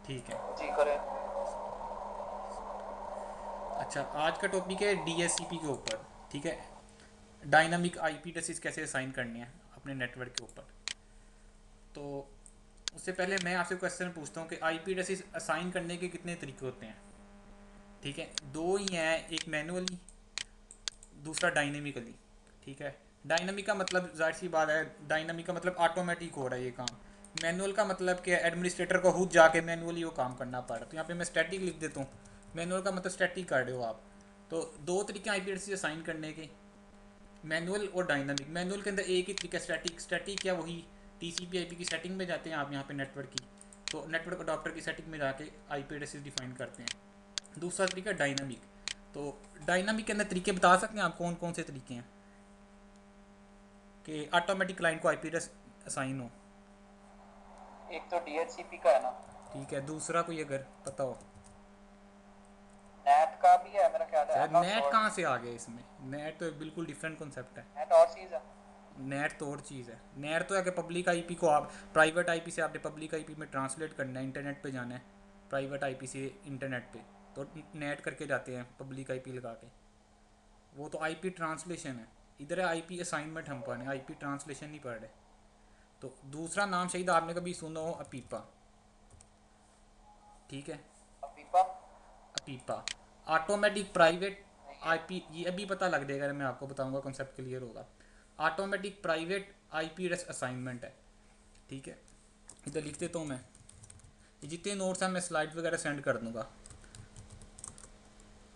ठीक है। जी करें। अच्छा, आज का टॉपिक है डीएससीपी के ऊपर। ठीक है, डायनामिक आईपी एड्रेसेस कैसे असाइन करने हैं अपने नेटवर्क के ऊपर। तो उससे पहले मैं आपसे क्वेश्चन पूछता हूँ कि आईपी एड्रेसेस असाइन करने के कितने तरीके होते हैं। ठीक है, दो ही हैं, एक मैनुअली, दूसरा डायनेमिकली। ठीक है, डायनामिक का मतलब जाहिर सी बात है, डायनामिक का मतलब ऑटोमेटिक हो रहा है ये काम। मैनुअल का मतलब कि एडमिनिस्ट्रेटर को खुद जाके मैनुअली वो काम करना पड़ रहा है। तो यहाँ पे मैं स्टैटिक लिख देता हूँ, मैनुअल का मतलब स्टैटिक कर रहे हो आप। तो दो तरीके आईपी एड्रेस असाइन करने के, मैनुअल और डायनामिक। मैनुअल के अंदर एक ही तरीका स्टैटिक, स्टैटिक क्या वही टीसीपी आईपी की सेटिंग में जाते हैं आप यहाँ पे नेटवर्क की, तो नेटवर्क अडॉप्टर की सेटिंग में जाके आईपी एड्रेसेस डिफाइन करते हैं। दूसरा तरीका डायनामिक। तो डायनामिक के अंदर तरीके बता सकते हैं आप कौन कौन से तरीके हैं कि ऑटोमेटिक क्लाइंट को आईपी एड्रेस असाइन हो। एक तो डीएचसीपी का है ना। ठीक है, दूसरा कोई अगर पता हो। नेट का भी है मेरा ख्याल है, आई शायद एम नॉट नेट श्योर। कहाँ से आ गया इसमें, नेट तो बिल्कुल डिफरेंट कॉन्सेप्ट है। नेट और चीज़ है। नेट तो और चीज़ है। नेट तो है कि पब्लिक आईपी को आप प्राइवेट आईपी से आपने पब्लिक आईपी में ट्रांसलेट करना है, इंटरनेट पे जाना है प्राइवेट आईपी से इंटरनेट पे, तो नेट करके जाते हैं पब्लिक आईपी लगा के। वो तो आईपी ट्रांसलेशन है। इधर है आईपी असाइनमेंट, हम पढ़ रहे हैं आईपी ट्रांसलेशन नहीं पढ़ रहे। तो दूसरा नाम शायद आपने कभी सुना हो, अपीपा। ठीक है, अपीपा। अपीपा ऑटोमेटिक प्राइवेट नहीं है। आईपी, ये अभी पता लग जाएगा, मैं आपको बताऊंगा, कॉन्सेप्ट क्लियर होगा। Automatic private IP address assignment है। ठीक है, इधर लिख देता हूँ मैं, ये जितने नोट्स हैं मैं स्लाइड वगैरह सेंड कर दूंगा।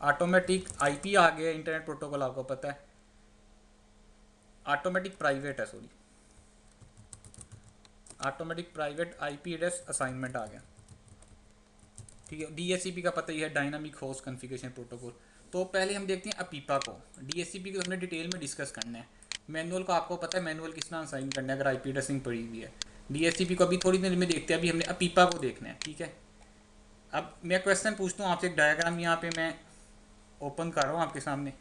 ऑटोमेटिक आईपी आ गया, इंटरनेट प्रोटोकॉल आपको पता है। ऑटोमेटिक प्राइवेट है, sorry, automatic private IP address assignment आ गया। ठीक है, डीएससीपी का पता ही है, डायनामिक होस्ट कॉन्फ़िगरेशन प्रोटोकॉल। तो पहले हम देखते हैं अपीपा को। डीएससीपी को हमने डिटेल में डिस्कस करना है। मैनुअल को आपको पता है, मैनुअल किस तरह असाइन करना है अगर आईपी एड्रेसिंग पड़ी हुई है। डीएससीपी को अभी थोड़ी देर में देखते हैं, अभी हमने अपीपा को देखना है। ठीक है, अब मैं क्वेश्चन पूछता हूँ आपसे, एक डायग्राम यहाँ पे मैं ओपन कर रहा हूँ आपके सामने।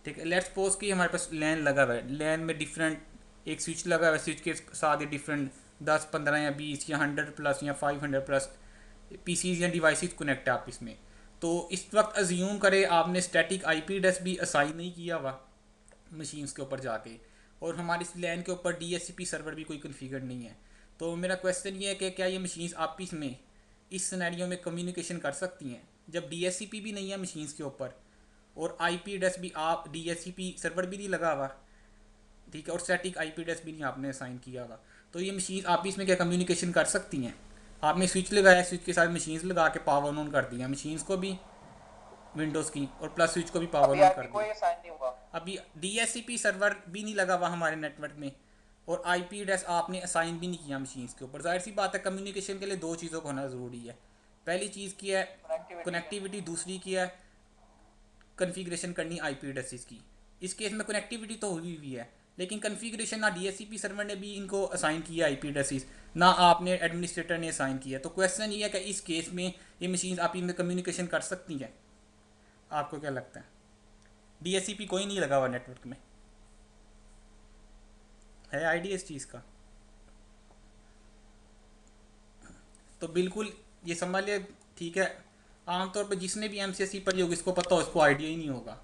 ठीक है, लेट्स सपोज कि हमारे पास लैन लगा हुआ है, लैन में डिफरेंट एक स्विच लगा हुआ है, स्विच के साथ ही डिफरेंट 10 15 या 20 या 100+ या 500+ पीसीज या डिवाइसेस कनेक्ट है आपस में। तो इस वक्त अज्यूम करें आपने स्टैटिक आईपी एड्रेस भी असाइन नहीं किया हुआ मशीन्स के ऊपर जाके, और हमारे इस लैन के ऊपर डीएचसीपी सर्वर भी कोई कन्फिगर नहीं है। तो मेरा क्वेश्चन ये है कि क्या ये मशीन्स आपस में इस सिनेरियो में कम्युनिकेशन कर सकती हैं जब डीएचसीपी भी नहीं है मशीन्स के ऊपर, और आईपी एड्रेस भी आप डीएचसीपी सर्वर भी नहीं लगा हुआ। ठीक है, और स्टैटिक आईपी एड्रेस भी नहीं आपने असाइन किया हुआ। तो ये मशीन आपस में क्या कम्युनिकेशन कर सकती हैं। आपने स्विच लगाया, स्विच के साथ मशीन्स लगा के पावर ऑन कर दिया, मशीन्स को भी, विंडोज़ की, और प्लस स्विच को भी पावर अभी ऑन कर आईपी दिया। कोई साइन नहीं हुआ। अभी डीएचसीपी सर्वर भी नहीं लगा हुआ हमारे नेटवर्क में, और आईपी एड्रेस आपने असाइन भी नहीं किया मशीन्स के ऊपर। जाहिर सी बात है, कम्युनिकेशन के लिए दो चीज़ों को होना ज़रूरी है। पहली चीज़ की है कनेक्टिविटी है। कनेक्टिविटी, दूसरी की है कन्फिग्रेशन करनी आईपी एड्रेसेस की। इस केस में कनेक्टिविटी तो हुई हुई है, लेकिन कन्फिग्रेशन ना डीएचसीपी सर्वर ने भी इनको असाइन किया आईपी एड्रेसेस, ना आपने एडमिनिस्ट्रेटर ने असाइन किया। तो क्वेश्चन ये है कि इस केस में ये मशीन आप इनमें कम्युनिकेशन कर सकती हैं। आपको क्या लगता है, डीएचसीपी कोई नहीं लगा हुआ नेटवर्क में, है आइडिया इस चीज़ का। तो बिल्कुल ये समझ लिया। ठीक है, आमतौर पर जिसने भी एमसीएसई पढ़ी होगी इसको पता हो, इसको आइडिया ही नहीं होगा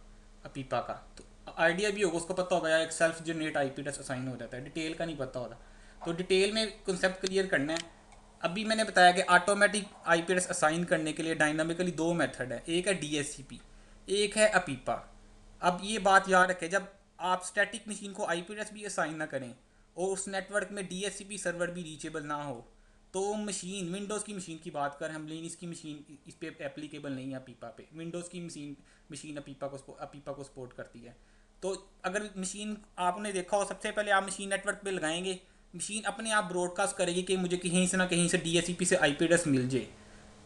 अपीपा का। तो आइडिया भी होगा, उसको पता होगा यार एक self generate IP address assign हो जाता है, डिटेल का नहीं पता होता। तो डिटेल में कंसेप्ट क्लियर करना है। अभी मैंने बताया कि ऑटोमेटिक आईपी एड्रेस असाइन करने के लिए डायनामिकली दो मेथड है, एक है डीएचसीपी, एक है अपीपा। अब ये बात याद रखें, जब आप स्टैटिक मशीन को आईपी एड्रेस भी असाइन ना करें और उस नेटवर्क में डीएचसीपी सर्वर भी रीचेबल ना हो, तो मशीन, विंडोज़ की मशीन की बात करें हम, लिनक्स की मशीन इस पे एप्लीकेबल नहीं है अपीपा पे। विंडोज़ की मशीन मशीन अपीपा को सपोर्ट करती है। तो अगर मशीन आपने देखा हो, सबसे पहले आप मशीन नेटवर्क पे लगाएंगे, मशीन अपने आप ब्रॉडकास्ट करेगी कि मुझे कहीं से ना कहीं से डीएचसीपी से आईपी एड्रेस मिल जाए।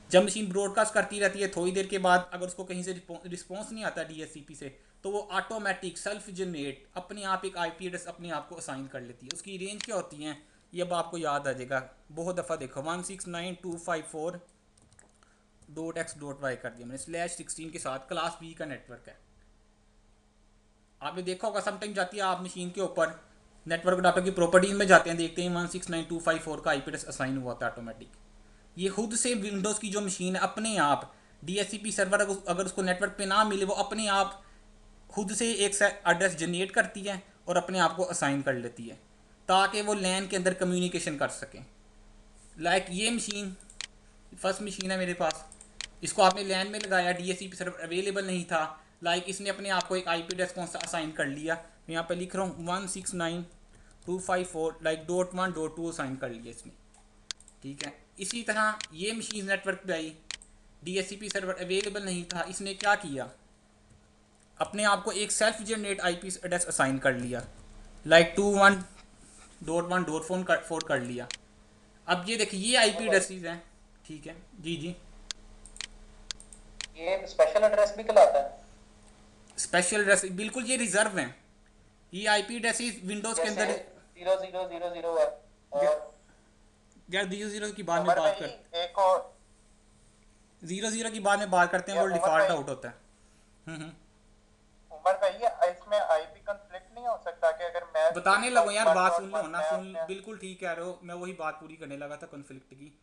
जब मशीन ब्रॉडकास्ट करती रहती है, थोड़ी देर के बाद अगर उसको कहीं से रिस्पॉन्स नहीं आता डीएचसीपी से, तो वो ऑटोमेटिक सेल्फ जनरेट अपने आप एक आईपी एड्रेस अपने आप को असाइन कर लेती है। उसकी रेंज क्या होती है ये अब आपको याद आ जाएगा, बहुत दफ़ा देखो, 169.254.x.y कर दिया मैंने, /16 के साथ क्लास बी का नेटवर्क है। आपने देखा होगा समटाइम जाती है आप मशीन के ऊपर, नेटवर्क डाटा की प्रॉपर्टीज में जाते हैं, देखते हैं 169.254 का आईपी एड्रेस असाइन हुआ था ऑटोमेटिक। ये खुद से विंडोज़ की जो मशीन है अपने आप DHCP सर्वर अगर उसको नेटवर्क पे ना मिले वो अपने आप खुद से एक एड्रेस जनरेट करती है और अपने आप को असाइन कर लेती है ताकि वो लैन के अंदर कम्युनिकेशन कर सकें। लाइक ये मशीन फर्स्ट मशीन है मेरे पास, इसको आपने लैन में लगाया, DHCP सर्वर अवेलेबल नहीं था, लाइक इसने अपने आप को एक IP एड्रेस कौन सा असाइन कर लिया, मैं यहाँ पे लिख रहा हूँ 169.254 लाइक .1.2 असाइन कर लिया इसने, ठीक है। इसी तरह ये मशीन नेटवर्क पे आई, DHCP सर्वर अवेलेबल नहीं था, इसने क्या किया, अपने आप को एक self generate IP address assign कर लिया, लाइक 21.1.4 कर लिया। अब ये देखिए ये IP एड्रेसेस हैं, ठीक है जी जी। ये स्पेशल एड्रेस भी कहलाता है? स्पेशल एड्रेस बिल्कुल, ये रिजर्व हैं, ये IP एड्रेसेस विंडोज़ के जैसे अंदर 0000 है और यार 00 की बाद में उमर बात भाई कर, एक और 00 की बाद में बात करते हैं, या वो उमर डिफ़ॉल्ट भाई आउट होता है। उमर भाई ये इसमें आईपी कॉन्फ्लिक्ट नहीं हो सकता कि अगर मैं बताने लगो यार, बात सुन लो 1.1 ना, मैं सुन, अपने बिल्कुल ठीक कह रहे हो, मैं वही बात पूरी करने लगा था कॉन्फ्लिक्ट की।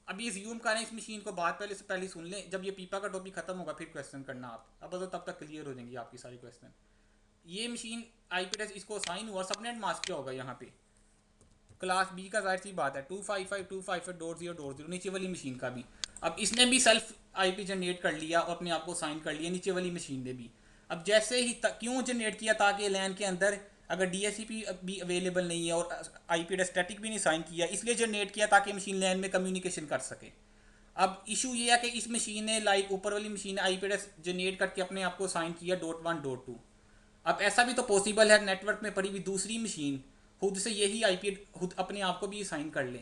अब ये ज्यूम करें इस मशीन को, बात पहले से पहले सुन लें, जब ये पीपा का टॉपिक खत्म होगा फिर क्वेश्चन करना आप, अब तो तब तक क्लियर हो जाएंगी आपकी सारी क्वेश्चन। ये मशीन IP एड्रेस इसको साइन हुआ, सबनेट मास्क क्या होगा यहाँ पे, क्लास बी का, जाहिर सी बात है 255.255.0.0 नीचे वाली मशीन का भी। अब इसने भी सेल्फ IP जनरेट कर लिया और अपने आप को साइन कर लिया, नीचे वाली मशीन ने भी। अब जैसे ही क्यों जनरेट किया, ताकि लैन के अंदर अगर DHCP भी अवेलेबल नहीं है और IP एड्रेस स्टैटिक भी नहीं साइन किया, इसलिए जनरेट किया ताकि मशीन लैन में कम्युनिकेशन कर सके। अब इशू ये है कि इस मशीन ने लाइक ऊपर वाली मशीन ने IP एड्रेस जनरेट करके अपने आप को साइन किया .1.2। अब ऐसा भी तो पॉसिबल है नेटवर्क में पड़ी हुई दूसरी मशीन खुद से यही IP खुद अपने आप को भी साइन कर ले,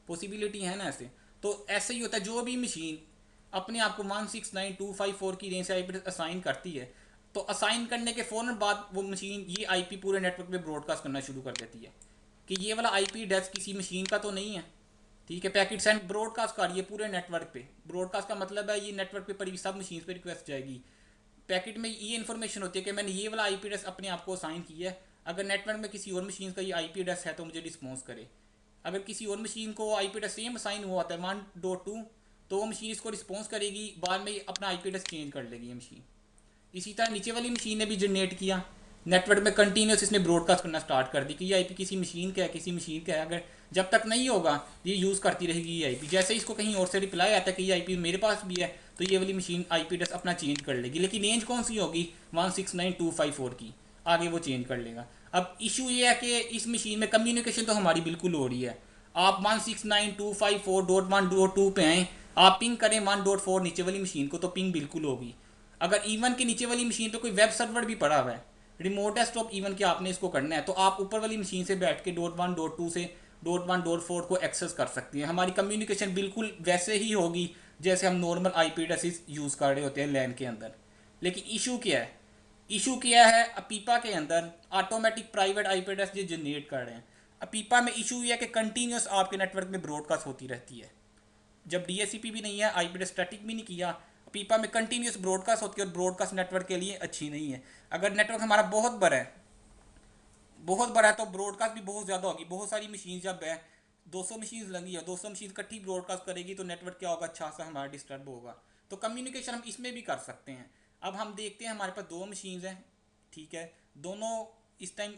पॉसिबिलिटी है ना ऐसे। तो ऐसे ही होता है, जो भी मशीन अपने आप को 169.254 की रेंज से IP असाइन करती है, तो असाइन करने के फ़ौरन बाद वो मशीन ये IP पूरे नेटवर्क पे ब्रॉडकास्ट करना शुरू कर देती है कि ये वाला IP एड्रेस किसी मशीन का तो नहीं है, ठीक है। पैकेट सेंड ब्रॉडकास्ट कर, ये पूरे नेटवर्क पे ब्रॉडकास्ट का मतलब है ये नेटवर्क पे पड़ी सब मशीन पे रिक्वेस्ट जाएगी। पैकेट में ये इन्फॉर्मेशन होती है कि मैंने ये वाला IP एड्रेस अपने आप को असाइन किया है, अगर नेटवर्क में किसी और मशीन का ये IP एड्रेस है तो मुझे रिस्पॉन्स करे। अगर किसी और मशीन को IP एड्रेस सेम असाइन हुआ होता है 1.2, तो वो मशीन इसको रिस्पॉन्स करेगी, बाद में अपना IP एड्रेस चेंज कर लेगी ये मशीन। इसी तरह नीचे वाली मशीन ने भी जनरेट किया, नेटवर्क में कंटिन्यूस इसने ब्रॉडकास्ट करना स्टार्ट कर दी कि ये IP किसी मशीन का है, किसी मशीन का है। अगर जब तक नहीं होगा ये यूज़ करती रहेगी ये IP, जैसे इसको कहीं और से रिप्लाई आता है कि ये IP मेरे पास भी है, तो ये वाली मशीन IP एड्रेस अपना चेंज कर लेगी, लेकिन रेंज कौन सी होगी 169.254 की, आगे वो चेंज कर लेगा। अब इशू ये है कि इस मशीन में कम्युनिकेशन तो हमारी बिल्कुल हो रही है, आप 169.254.1.2 पे आएँ, आप पिंग करें 1.4 नीचे वाली मशीन को तो पिंग बिल्कुल होगी। अगर इवन के नीचे वाली मशीन पे कोई वेब सर्वर भी पड़ा हुआ है, रिमोट डेस्कटॉप इवन के आपने इसको करना है, तो आप ऊपर वाली मशीन से बैठ के .1.2 से .1.4 को एक्सेस कर सकती हैं। हमारी कम्युनिकेशन बिल्कुल वैसे ही होगी जैसे हम नॉर्मल IP एड्रेसेस यूज़ कर रहे होते हैं लैन के अंदर। लेकिन इशू क्या है, इशू क्या है, अपीपा के अंदर ऑटोमेटिक प्राइवेट IP एड्रेस जो जनरेट कर रहे हैं, अपीपा में इशू ये है कि कंटिन्यूस आपके नेटवर्क में ब्रॉडकास्ट होती रहती है। जब DHCP भी नहीं है, IP एड्रेस स्टैटिक भी नहीं किया, पीपा में कंटिन्यूस ब्रॉडकास्ट होती है और ब्रॉडकास्ट नेटवर्क के लिए अच्छी नहीं है। अगर नेटवर्क हमारा बहुत बड़ा है, बहुत बड़ा है, तो ब्रॉडकास्ट भी बहुत ज़्यादा होगी। बहुत सारी मशीन जब है 200 मशीन लगी है, 200 मशीन इकट्ठी ब्रॉडकास्ट करेगी तो नेटवर्क क्या होगा, अच्छा सा हमारा डिस्टर्ब होगा। तो कम्युनिकेशन हम इसमें भी कर सकते हैं। अब हम देखते हैं हमारे पास दो मशीन हैं, ठीक है, दोनों इस टाइम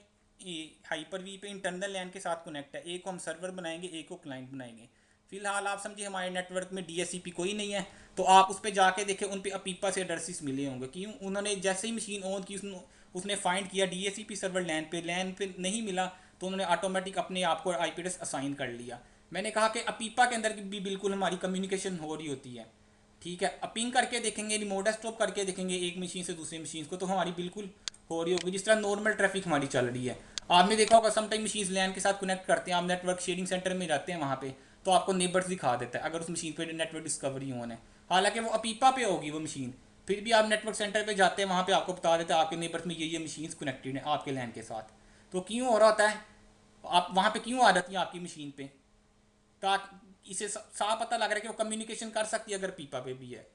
हाइपर वी पे इंटरनल लैन के साथ कनेक्ट है, एक को हम सर्वर बनाएंगे, एक को क्लाइंट बनाएंगे। फिलहाल आप समझिए हमारे नेटवर्क में DHCP कोई नहीं है, तो आप उस पर जाके देखें, उन पे अपीपा से एड्रेसेस मिले होंगे। क्यों, उन्होंने जैसे ही मशीन ऑन की उसने फाइंड किया DHCP सर्वर लैन पे नहीं मिला, तो उन्होंने ऑटोमेटिक अपने आप को IP एड्रेस असाइन कर लिया। मैंने कहा कि अपीपा के अंदर भी बिल्कुल हमारी कम्युनिकेशन हो रही होती है, ठीक है। अपिंग करके देखेंगे, रिमोट डेस्कटॉप करके देखेंगे एक मशीन से दूसरी मशीन को, तो हमारी बिल्कुल हो रही होगी जिस तरह नॉर्मल ट्रैफिक हमारी चल रही है। आपने देखा होगा समटाइम मशीन लैन के साथ कनेक्ट करते हैं, आप नेटवर्क शेयरिंग सेंटर में रहते हैं वहाँ पे, तो आपको नेबर्स दिखा देता है अगर उस मशीन पे नेटवर्क डिस्कवरी ऑन है। हालांकि वो अपीपा पे होगी वो मशीन, फिर भी आप नेटवर्क सेंटर पे जाते हैं, वहाँ पे आपको बता देता है आपके नेबर्स में ये मशीन कनेक्टेड है आपके लैन के साथ। तो क्यों हो रहा होता है, आप वहाँ पे क्यों आ जाती है आपकी मशीन पे, ताकि इसे साफ पता लग रहा है कि वो कम्युनिकेशन कर सकती है अगर पीपा पे भी है।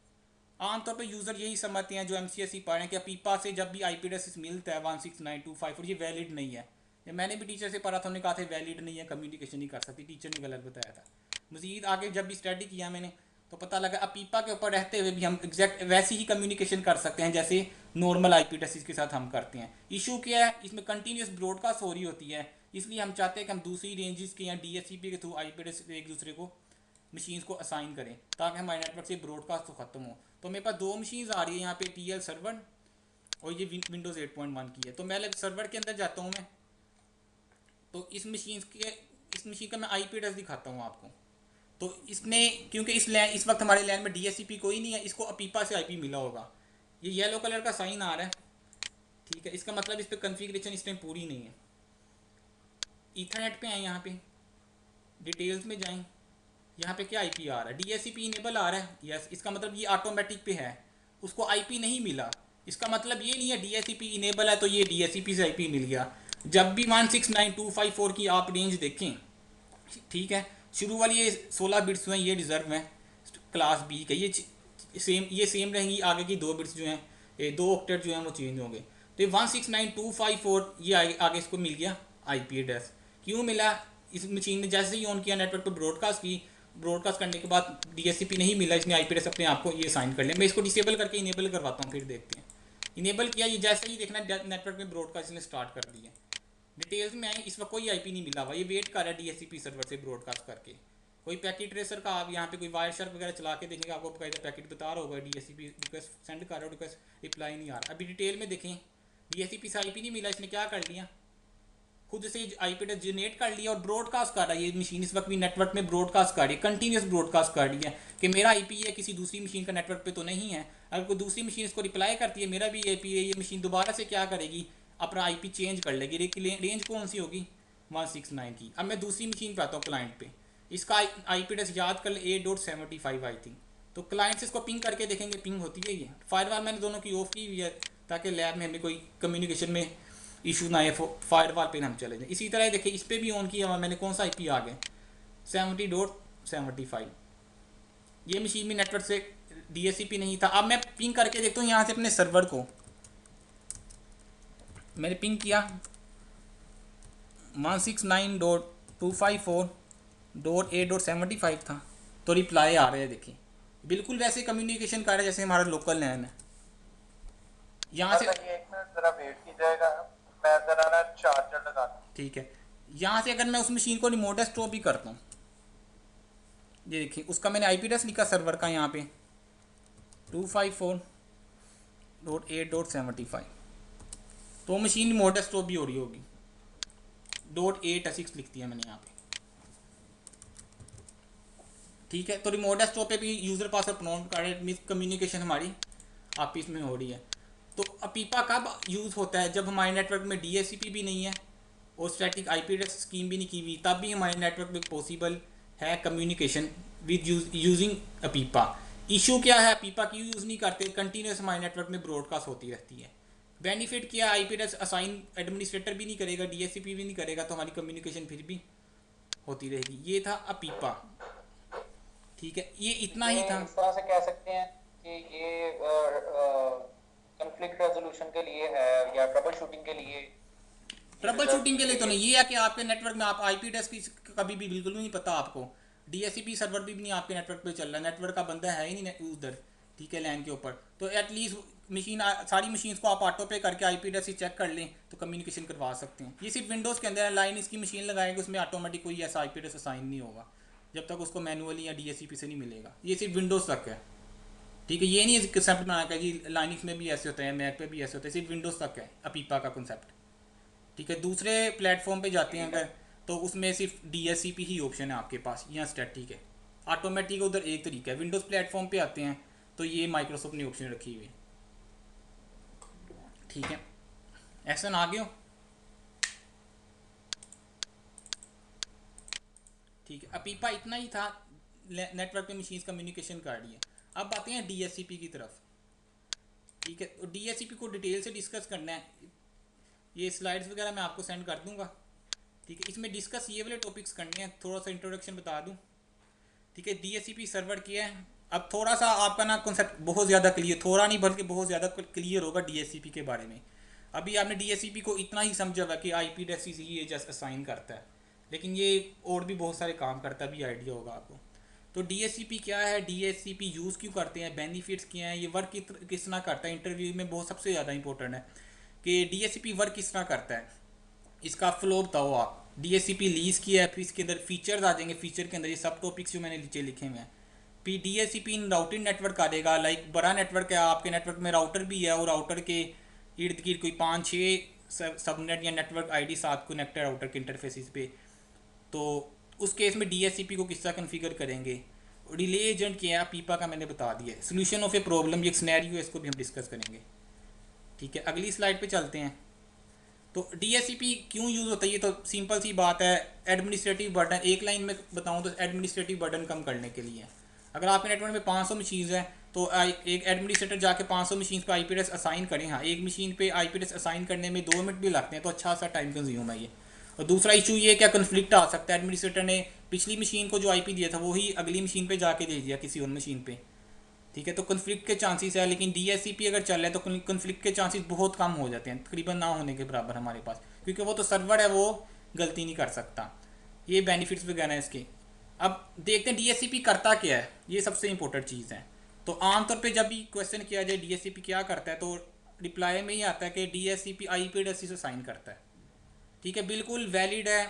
आमतौर पे यूज़र यही समझते हैं जो MCSE पढ़ रहे हैं कि पीपा से जब भी IP एड्रेस मिलता है 169.254 ये वैलिड नहीं है। ये मैंने भी टीचर से पढ़ा था, उन्होंने कहा था वैलिड नहीं है, कम्युनिकेशन नहीं कर सकती, टीचर ने गलत बताया था। मज़ीद आगे जब भी स्टडी किया मैंने तो पता लगा अपीपा के ऊपर रहते हुए भी हम एग्जैक्ट वैसी ही कम्युनिकेशन कर सकते हैं जैसे नॉर्मल आईपी एड्रेसेस के साथ हम करते हैं। इशू क्या है, इसमें कंटिन्यूस ब्रॉडकास्ट हो रही होती है, इसलिए हम चाहते हैं कि हम दूसरी रेंजेस के या डीएससीपी के थ्रू आईपी एड्रेस एक दूसरे को मशीन्स को असाइन करें ताकि हमारे नेटवर्क से ब्रॉडकास्ट तो ख़त्म हो। तो मेरे पास दो मशीन्स आ रही है यहाँ पे, टीएल सर्वर और ये विंडोज़ 8.1 की है। तो मैं सर्वर के अंदर जाता हूँ मैं, तो इस मशीन का मैं आईपी एड्रेस दिखाता हूँ आपको। तो इसमें क्योंकि इस वक्त हमारे लैन में डीएससीपी कोई नहीं है, इसको अपीपा से आईपी मिला होगा। ये येलो कलर का साइन आ रहा है, ठीक है, इसका मतलब इस पर कन्फिग्रेशन इस टाइम पूरी नहीं है। ईथरनेट पे आए, यहाँ पे डिटेल्स में जाएं, यहाँ पे क्या आईपी आ रहा है, डीएससीपी इनेबल आ रहा है, यस, इसका मतलब ये ऑटोमेटिक पे है, उसको आईपी नहीं मिला। इसका मतलब ये नहीं है डीएससीपी इनेबल है तो ये डीएससीपी से आईपी मिल गया। जब भी 169.254 की आप रेंज देखें, ठीक है, शुरू वाली ये 16 बिट्स जो हैं ये रिजर्व हैं क्लास बी के, ये सेम रहेंगी, आगे की 2 बिट्स जो हैं, ये 2 ऑक्टेट जो हैं वो चेंज होंगे। तो ये 169.254 ये आगे इसको मिल गया आईपी एड्रेस। क्यों मिला, इस मशीन ने जैसे ही ऑन किया नेटवर्क पर ब्रॉडकास्ट की, ब्रॉडकास्ट करने के बाद डीएससीपी नहीं मिला, इसने आईपी एड्रेस अपने आप को ये साइन कर लिया। मैं इसको डिसेबल करके इनेबल करवाता हूँ, फिर देखते हैं। इनेबल किया, ये जैसे ही देखना नेटवर्क में ब्रॉडकास्ट इसने स्टार्ट कर दिया। डिटेल्स में आए, इस वक्त कोई आईपी नहीं मिला हुआ, ये वेट कर रहा है डीएससीपी सर्वर से ब्रॉडकास्ट करके। कोई पैकेट ट्रेसर का आप यहाँ पे कोई वायर शार्क वगैरह चला के देखेंगे, आपको बकायदा पैकेट बता रहा होगा डीएससीपी रिक्वेस्ट सेंड कर रहा है, रिक्वेस्ट रिप्लाई नहीं आ रहा। अभी डिटेल में देखें, डीएससीपी से आईपी नहीं मिला, इसने क्या कर लिया, खुद से आईपी एड्रेस जनरेट कर लिया और ब्रॉडकास्ट कर रहा है। ये मशीन इस वक्त भी नेटवर्क में ब्रॉडकास्ट कर रही है, कंटिन्यूस ब्रॉडकास्ट कर रही है कि मेरा आईपी है, किसी दूसरी मशीन का नेटवर्क पे तो नहीं है। अगर कोई दूसरी मशीन इसको रिप्लाई करती है मेरा भी आईपी है, ये मशीन दोबारा से क्या करेगी, अपना आईपी चेंज कर लेगी। रेंज कौन सी होगी, 169 की। अब मैं दूसरी मशीन पे आता हूँ, क्लाइंट पे, इसका आईपी एड्रेस याद कर ले 8.75 आई थिंक। तो क्लाइंट से इसको पिंग करके देखेंगे पिंग होती है। ये फायरवॉल मैंने दोनों की ऑफ की हुई है ताकि लैब में हमें कोई कम्युनिकेशन में इशू ना आए, फायरवॉल पे हम चले जाए। इसी तरह देखिए इस पर भी ऑन किया हुआ मैंने, कौन सा आईपी आ गया 70.75। ये मशीन में नेटवर्क से डीएससीपी नहीं था। अब मैं पिंग करके देखता हूँ यहाँ से अपने सर्वर को, मैंने पिंग किया 169.254.8.75 था, तो रिप्लाई आ रहे हैं। देखिए बिल्कुल वैसे कम्युनिकेशन कर रहे हैं जैसे हमारा लोकल लैन है। यहाँ से एक मिनट जरा वेट कीजिएगा, मैं जरा ना चार्जर लगा दूं। ठीक है, यहाँ से अगर मैं उस मशीन को रिमोट स्टॉप भी करता हूँ, ये देखिए उसका मैंने आईपी एड्रेस लिखा सर्वर का यहाँ पे 254.8.75, तो मशीन रिमोट स्टॉप भी हो रही होगी। .8 लिखती है मैंने यहाँ पे, ठीक है। तो रिमोट स्टॉप पे भी यूज़र पासवर्ड प्रोनाउंस कर रहे, कम्युनिकेशन हमारी आपस में हो रही है। तो अपीपा कब यूज़ होता है, जब हमारे नेटवर्क में डीएससीपी भी नहीं है और स्टैटिक आईपी एड्रेस स्कीम भी नहीं की हुई, तब भी हमारे नेटवर्क में पॉसिबल है कम्युनिकेशन विद यूजिंग अपीपा। इशू क्या है, अपीपा क्यों यूज़ नहीं करते, कंटिन्यूस हमारे नेटवर्क में ब्रॉडकास्ट होती रहती है। बेनिफिट क्या, आईपी एड्रेस असाइन एडमिनिस्ट्रेटर भी नहीं करेगा, डीएससीपी भी नहीं करेगा, तो हमारी कम्युनिकेशन फिर भी होती रहेगी। ये था अपीपा, ठीक है, ये इतना ही था। इस तरह से कह सकते हैं कि ये कॉन्फ्लिक्ट रेजोल्यूशन के लिए है या ट्रबल शूटिंग के लिए। ट्रबल शूटिंग के लिए तो नहीं, ये है कि आपके नेटवर्क में आप आईपी एड्रेस की कभी भी बिल्कुल भी नहीं पता आपको, डीएससीपी सर्वर भी नहीं आपके नेटवर्क पे चल रहा है, नेटवर्क का बंदा है ही नहीं उधर, ठीक है, लैन के ऊपर। तो एटलीस्ट मशीन सारी मशीन को आप ऑटो पे करके आईपी एड्रेस ही चेक कर लें तो कम्युनिकेशन करवा सकते हैं। ये सिर्फ विंडोज़ के अंदर है, लाइन इसकी मशीन लगाएंगे उसमें ऑटोमेटिक कोई ऐसा आईपी एड्रेस असाइन नहीं होगा जब तक उसको मैनुअली या डीएससीपी से नहीं मिलेगा। ये सिर्फ विंडोज़ तक है, ठीक है। ये नहीं है कंसेप्ट बनाना का जी लाइनिक्स में भी ऐसे होता है, मैक पे भी ऐसे होता है, सिर्फ विंडोज़ तक है अपीपा का कंसेप्ट, ठीक है। दूसरे प्लेटफॉर्म पे जाते हैं अगर, तो उसमें सिर्फ डीएससीपी ही ऑप्शन है आपके पास, यहाँ स्टैटिक है, ऑटोमेटिक उधर एक तरीका है। विंडोज़ प्लेटफॉर्म पे आते हैं तो ये माइक्रोसॉफ्ट ने ऑप्शन रखी हुई है, ठीक है। ऐसा ना आगे हो, ठीक है। अपीपा इतना ही था, नेटवर्क पे मशीन्स कम्युनिकेशन कर रही है। अब आते हैं डीएससीपी की तरफ, ठीक है। तो डीएससीपी को डिटेल से डिस्कस करना है, ये स्लाइड्स वगैरह मैं आपको सेंड कर दूंगा, ठीक है। इसमें डिस्कस ये वाले टॉपिक्स करने हैं, थोड़ा सा इंट्रोडक्शन बता दूं, ठीक है। डीएससीपी सर्वर किया है, अब थोड़ा सा आपका ना कॉन्सेप्ट बहुत ज़्यादा क्लियर, थोड़ा नहीं बल्कि बहुत ज़्यादा क्लियर होगा डीएससीपी के बारे में। अभी आपने डीएससीपी को इतना ही समझा हुआ कि आईपी एड्रेस ही ये जस्ट असाइन करता है, लेकिन ये और भी बहुत सारे काम करता भी आइडिया होगा आपको। तो डीएससीपी क्या है, डीएससीपी यूज़ क्यों करते हैं, बेनिफिट्स क्या हैं, ये वर्क किस तरह करता है, इंटरव्यू में बहुत सबसे ज़्यादा इंपॉर्टेंट है कि डीएससीपी वर्क किस तरह करता है। इसका फ्लो बताओ आप। डीएससीपी लीज की है, फिर इसके अंदर फीचर्स आ जाएंगे, फीचर के अंदर ये सब टॉपिक्स जो मैंने नीचे लिखे हुए हैं। फिर डीएससीपी इन राउटिंग नेटवर्क करेगा, लाइक बड़ा नेटवर्क है, आपके नेटवर्क में राउटर भी है और राउटर के इर्द गिर्द कोई 5-6 सबनेट या नेटवर्क आईडी साथ कनेक्टेड राउटर के इंटरफेसिस पे। तो उस केस में डीएससीपी को किस तरह कन्फिगर करेंगे। रिले एजेंट क्या है, पीपा का मैंने बता दिया है। सोल्यूशन ऑफ ए प्रॉब्लम, ये एक सिनेरियो है, इसको भी हम डिस्कस करेंगे। ठीक है, अगली स्लाइड पे चलते हैं। तो डीएससीपी क्यों यूज़ होता है, ये तो सिंपल सी बात है, एडमिनिस्ट्रेटिव बर्डन। एक लाइन में बताऊं तो एडमिनिस्ट्रेटिव बर्डन कम करने के लिए। अगर आपके नेटवर्क में 500 मशीन्स हैं तो एक एडमिनिस्ट्रेटर जाके 500 मशीन पे आईपी एड्रेस असाइन करें। हाँ, एक मशीन पे आईपी एड्रेस असाइन करने में 2 मिनट भी लगते हैं, तो अच्छा सा टाइम कंज्यूम है ये। और दूसरा इशू ये क्या कन्फ्लिक्ट आ सकता है, एडमिनिस्ट्रेटर ने पिछली मशीन को जो आईपी दिया था वही अगली मशीन पे जाके दे दिया किसी और मशीन पे। ठीक है, तो कन्फ्लिक्ट के चांसेस है। लेकिन डीएससीपी अगर चल रहा है तो कन्फ्लिक्ट के चांसेस बहुत कम हो जाते हैं, तकरीबन ना होने के बराबर हमारे पास, क्योंकि वो तो सर्वर है, वो गलती नहीं कर सकता। ये बेनिफिट्स वगैरह हैं इसके। अब देखते हैं डीएससीपी करता क्या है, ये सबसे इंपॉर्टेंट चीज़ है। तो आमतौर पे जब भी क्वेश्चन किया जाए डीएससीपी क्या करता है, तो रिप्लाई में ही आता है कि डीएससीपी आईपी एड्रेस से साइन करता है। ठीक है, बिल्कुल वैलिड है,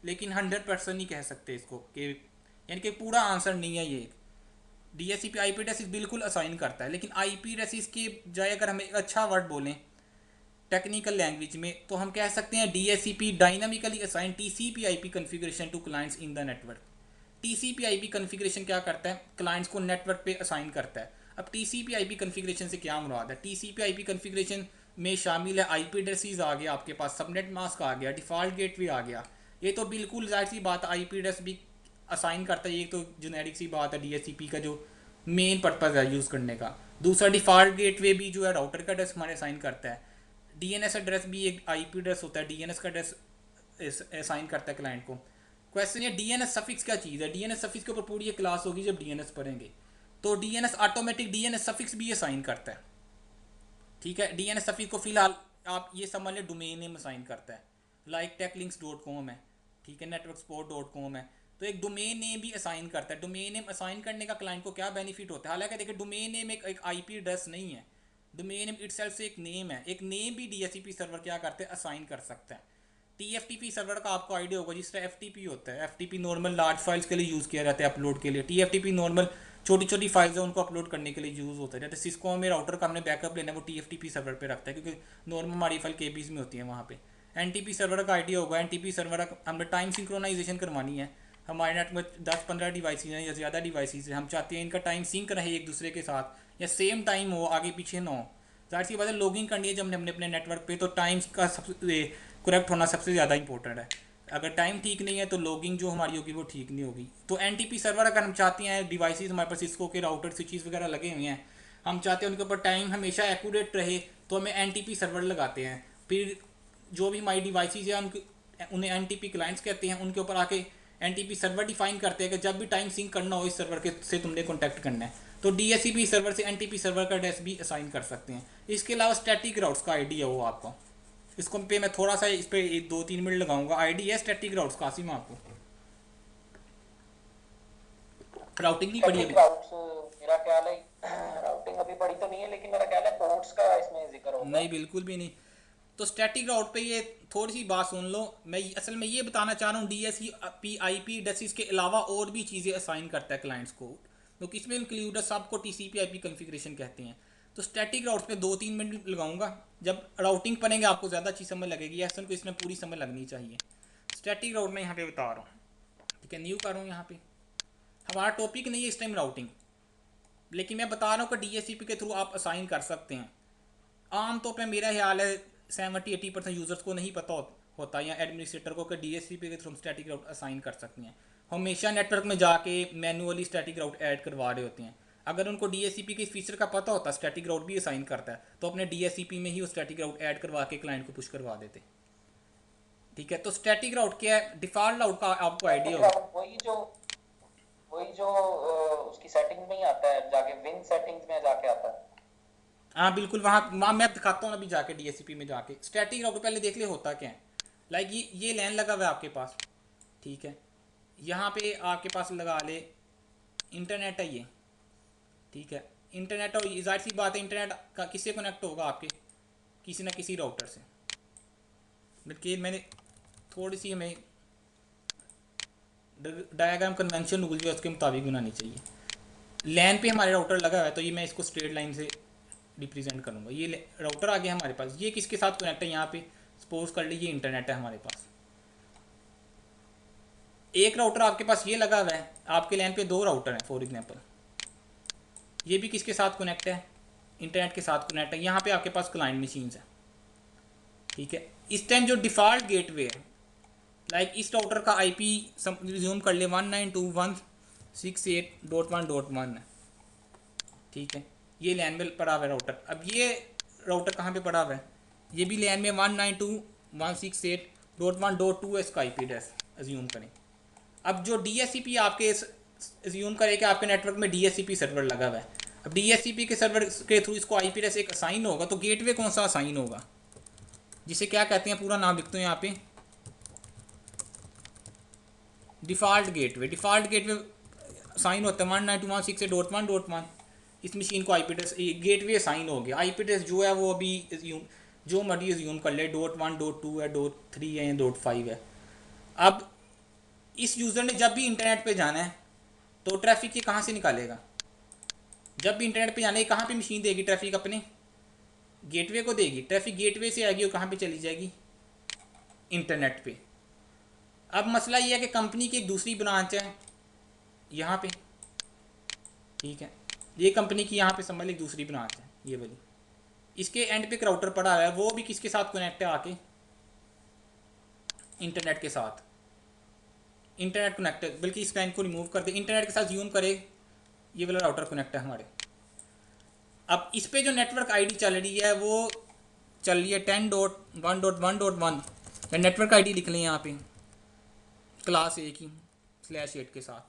लेकिन 100% नहीं कह सकते इसको कि, यानी कि पूरा आंसर नहीं है ये। डीएससीपी आईपी एड्रेस बिल्कुल असाइन करता है, लेकिन आईपी एड्रेस की बजाय अगर हम एक अच्छा वर्ड बोलें टेक्निकल लैंग्वेज में, तो हम कह सकते हैं DSCP dynamically assign TCP IP configuration to clients in the network. TCP IP configuration क्या करता है, क्लाइंट्स को नेटवर्क पे असाइन करता है। अब टीसीपी आईपी कॉन्फ़िगरेशन से क्या मुराद है, टीसीपी आईपी कॉन्फ़िगरेशन में शामिल है आईपी एड्रेसेस आ गया आपके पास, सबनेट मास्क आ गया, डिफ़ॉल्ट गेटवे आ गया। ये तो बिल्कुल जाहिर सी बात है, आईपी एड्रेस भी असाइन करता है, ये तो जेनेरिक सी बात है डीएससीपी का जो मेन पर्पज़ है यूज़ करने का। दूसरा डिफ़ॉल्ट गेटवे भी जो है राउटर का एड्रेस हमारे असाइन करता है। डीएनएस एड्रेस भी एक आईपी एड्रेस होता है, डीएनएस का एड्रेस असाइन करता है क्लाइंट को। क्वेश्चन ये डीएनएस सफिक्स क्या चीज़ है, डीएनएस सफिक्स के ऊपर पूरी एक क्लास होगी जब डीएनएस पढ़ेंगे। तो डीएनएस ऑटोमेटिक डीएनएस सफिक्स भी असाइन करता है। ठीक है, डीएनएस सफिक्स को फिलहाल आप ये समझ लें डोमेन नेम असाइन करता है, लाइक techlinks.com है। ठीक है, networksport.com है, तो एक डोमेन नेम भी असाइन करता है। डोमेन नेम असाइन करने का क्लाइंट को क्या बेनिफिट होता है, हालांकि देखिए डोमेन नेम एक आईपी एड्रेस नहीं है, डोमेन नेम इटसेल्फ से एक नेम है। एक नेम भी डीएचसीपी सर्वर क्या करते हैं, असाइन कर सकता है। टीएफटीपी सर्वर का आपको आइडिया होगा, जिस तरह एफटीपी होता है, एफटीपी नॉर्मल लार्ज फाइल्स के लिए यूज़ किया जाता है अपलोड के लिए, टीएफटीपी नॉर्मल छोटी छोटी फाइल्स है उनको अपलोड करने के लिए यूज़ होता है। जैसे सिस्को में राउटर का हमने बैकअप लेना है, वो टीएफटीपी सर्वर पे रखता है, क्योंकि नॉर्मल हमारी फाइल केबीज में होती है वहाँ पे। एनटीपी सर्वर का आइडिया होगा, एनटीपी सर्वर हमने टाइम सिंक्रोनाइजेशन करवानी है। हमारे नेट में 10-15 डिवाइसेज हैं या ज़्यादा डिवाइसेज हैं, हम चाहते हैं इनका टाइम सिंक रहे एक दूसरे के साथ, या सेम टाइम हो, आगे पीछे ना हो। जाहिर सी बात है लॉगिंग करनी है जब हमने अपने नेटवर्क पे, तो टाइम का सबसे करेक्ट होना सबसे ज़्यादा इंपॉर्टेंट है। अगर टाइम ठीक नहीं है तो लॉगिंग जो हमारी होगी वो ठीक नहीं होगी। तो एनटीपी सर्वर अगर हम चाहते हैं, डिवाइसेस हमारे पास सिस्को के राउटर स्विचेस वगैरह लगे हुए हैं, हम चाहते हैं उनके ऊपर टाइम हमेशा एक्यूरेट रहे, तो हमें एनटीपी सर्वर लगाते हैं। फिर जो भी हमारी डिवाइसेस हैं उन्हें एनटीपी क्लाइंट्स कहते हैं, उनके ऊपर आके एनटीपी सर्वर डिफाइन करते हैं कि जब भी टाइम सिंक करना हो इस सर्वर के से तुमने कॉन्टैक्ट करना है। तो डीएचसीपी सर्वर से एनटीपी सर्वर का एड्रेस भी असाइन कर सकते हैं। इसके अलावा स्टैटिक राउट्स का आइडिया हो आपको, इसको पे मैं थोड़ा सा इस पर 2-3 मिनट लगाऊंगा। आईडी है स्टैटिक राउट्स, कासिम आपको राउटिंग नहीं पड़ी स्टैटिक अभी? राउट्स मेरा ख्याल है राउटिंग अभी पढ़ी तो नहीं है, लेकिन मेरा ख्याल है पोर्ट्स का इसमें जिक्र होगा। नहीं, बिल्कुल भी नहीं। तो स्टैटिक राउट पे ये थोड़ी सी बात सुन लो, मैं असल में ये बताना चाह रहा हूँ डीएसपी आईपी एड्रेसेस के अलावा और भी चीज़ें असाइन करता है क्लाइंट्स को, तो किसमें इंक्लूड है, सबको टीसीपी आईपी कॉन्फ़िगरेशन कहते हैं। तो स्टैटिक राउट्स पे 2-3 मिनट लगाऊंगा, जब राउटिंग पढ़ेंगे आपको ज़्यादा अच्छी समझ लगेगी, ऐसा को इसमें पूरी समझ लगनी चाहिए। स्टैटिक राउट मैं यहाँ पे बता रहा हूँ, ठीक है, न्यू कर रहा हूँ यहाँ पे। हमारा टॉपिक नहीं है इस टाइम राउटिंग, लेकिन मैं बता रहा हूँ कि डीएससीपी के थ्रू आप असाइन कर सकते हैं। आम तौर पे मेरा ख्याल है 70-80% यूज़र्स को नहीं पता होता या एडमिनिस्ट्रेटर को कि डीएससीपी के थ्रू हम स्टैटिक राउट असाइन कर सकते हैं। हमेशा नेटवर्क में जाके मैनुअली स्टैटिक राउट ऐड करवा रहे होते हैं। अगर उनको डीएससीपी के फीचर का पता होता स्टैटिक राउट भी असाइन करता है, तो अपने डीएससीपी में ही वो स्टैटिक राउट ऐड करवा के क्लाइंट को पुश करवा देते। ठीक है, तो स्टैटिक राउट क्या है, डिफ़ॉल्ट राउट का आपको आइडिया स्टैटिक होगा। राउट वही जो उसकी सेटिंग में ही आता है, जाके विन सेटिंग्स में जाके आता है। हाँ बिल्कुल, वहाँ मैं दिखाता हूँ अभी जाके डीएससीपी में जाके। स्टैटिक राउट पहले देख ले होता क्या है। लाइक ये लैन लगा हुआ है आपके पास, ठीक है, यहाँ पे आपके पास लगा ले इंटरनेट है ये, ठीक है, इंटरनेट, और जाहिर सी बात है इंटरनेट का किससे कनेक्ट होगा आपके, किसी ना किसी राउटर से, बल्कि मैंने थोड़ी सी हमें डायग्राम कन्वेंशन रूल जो है उसके मुताबिक बनानी चाहिए। लैन पे हमारे राउटर लगा हुआ है, तो ये मैं इसको स्ट्रेट लाइन से रिप्रेजेंट करूँगा। ये राउटर आ गया हमारे पास, ये किसके साथ कनेक्ट है, यहाँ पे सपोज कर लीजिए इंटरनेट है हमारे पास। एक राउटर आपके पास ये लगा हुआ है, आपके लैन पे दो राउटर हैं फॉर एग्जांपल, ये भी किसके साथ कनेक्ट है, इंटरनेट के साथ कनेक्ट है। यहाँ पे आपके पास क्लाइंट मशीन्स है, ठीक है। इस टाइम जो डिफ़ॉल्ट गेटवे है, लाइक इस राउटर का आईपी रिज्यूम कर ले 192.168.1.1 है, ठीक है, ये लैन में पड़ा हुआ है राउटर। अब ये राउटर कहाँ पे पड़ा हुआ है, ये भी लैन में 192.168.1.2 है, इसका आईपी एड्रेस अज्यूम करें। अब जो डीएससीपी आपके अज्यूम करें कि आपके नेटवर्क में डीएससीपी सर्वर लगा हुआ है, अब डीएससीपी के सर्वर के थ्रू इसको आईपी एड्रेस एक असाइन होगा, तो गेटवे कौन सा असाइन होगा, जिसे क्या कहते हैं, पूरा नाम लिखते हैं यहाँ पे, default gateway. Default gateway sign होता है 192.168.1.1, इस मशीन को आईपी एड्रेस गेटवे साइन हो गया। आईपी एड्रेस जो है वो अभी जो मर्जी अज्यूम कर ले, .1 .2 है, .3 है या .5 है। अब इस यूज़र ने जब भी इंटरनेट पे जाना है तो ट्रैफिक ये कहाँ से निकालेगा, जब भी इंटरनेट पे जाना है कहाँ पे मशीन देगी ट्रैफिक, अपने गेटवे को देगी। ट्रैफिक गेटवे से आएगी और कहाँ पे चली जाएगी, इंटरनेट पे। अब मसला ये है कि कंपनी की एक दूसरी ब्रांच है यहाँ पे, ठीक है, ये कंपनी की यहाँ पे समझ ली दूसरी ब्रांच है ये वाली, इसके एंड पे एक राउटर पड़ा हुआ है, वो भी किसके साथ कनेक्ट है, आके इंटरनेट के साथ, इंटरनेट कनेक्ट है। बल्कि इस लाइन को रिमूव कर दे, इंटरनेट के साथ जूम करे, ये वाला राउटर कनेक्ट है हमारे। अब इस पे जो नेटवर्क आईडी चल रही है वो चल रही है 10.1.1.1, नेटवर्क आईडी लिख लें यहाँ पे क्लास ए की /8 के साथ,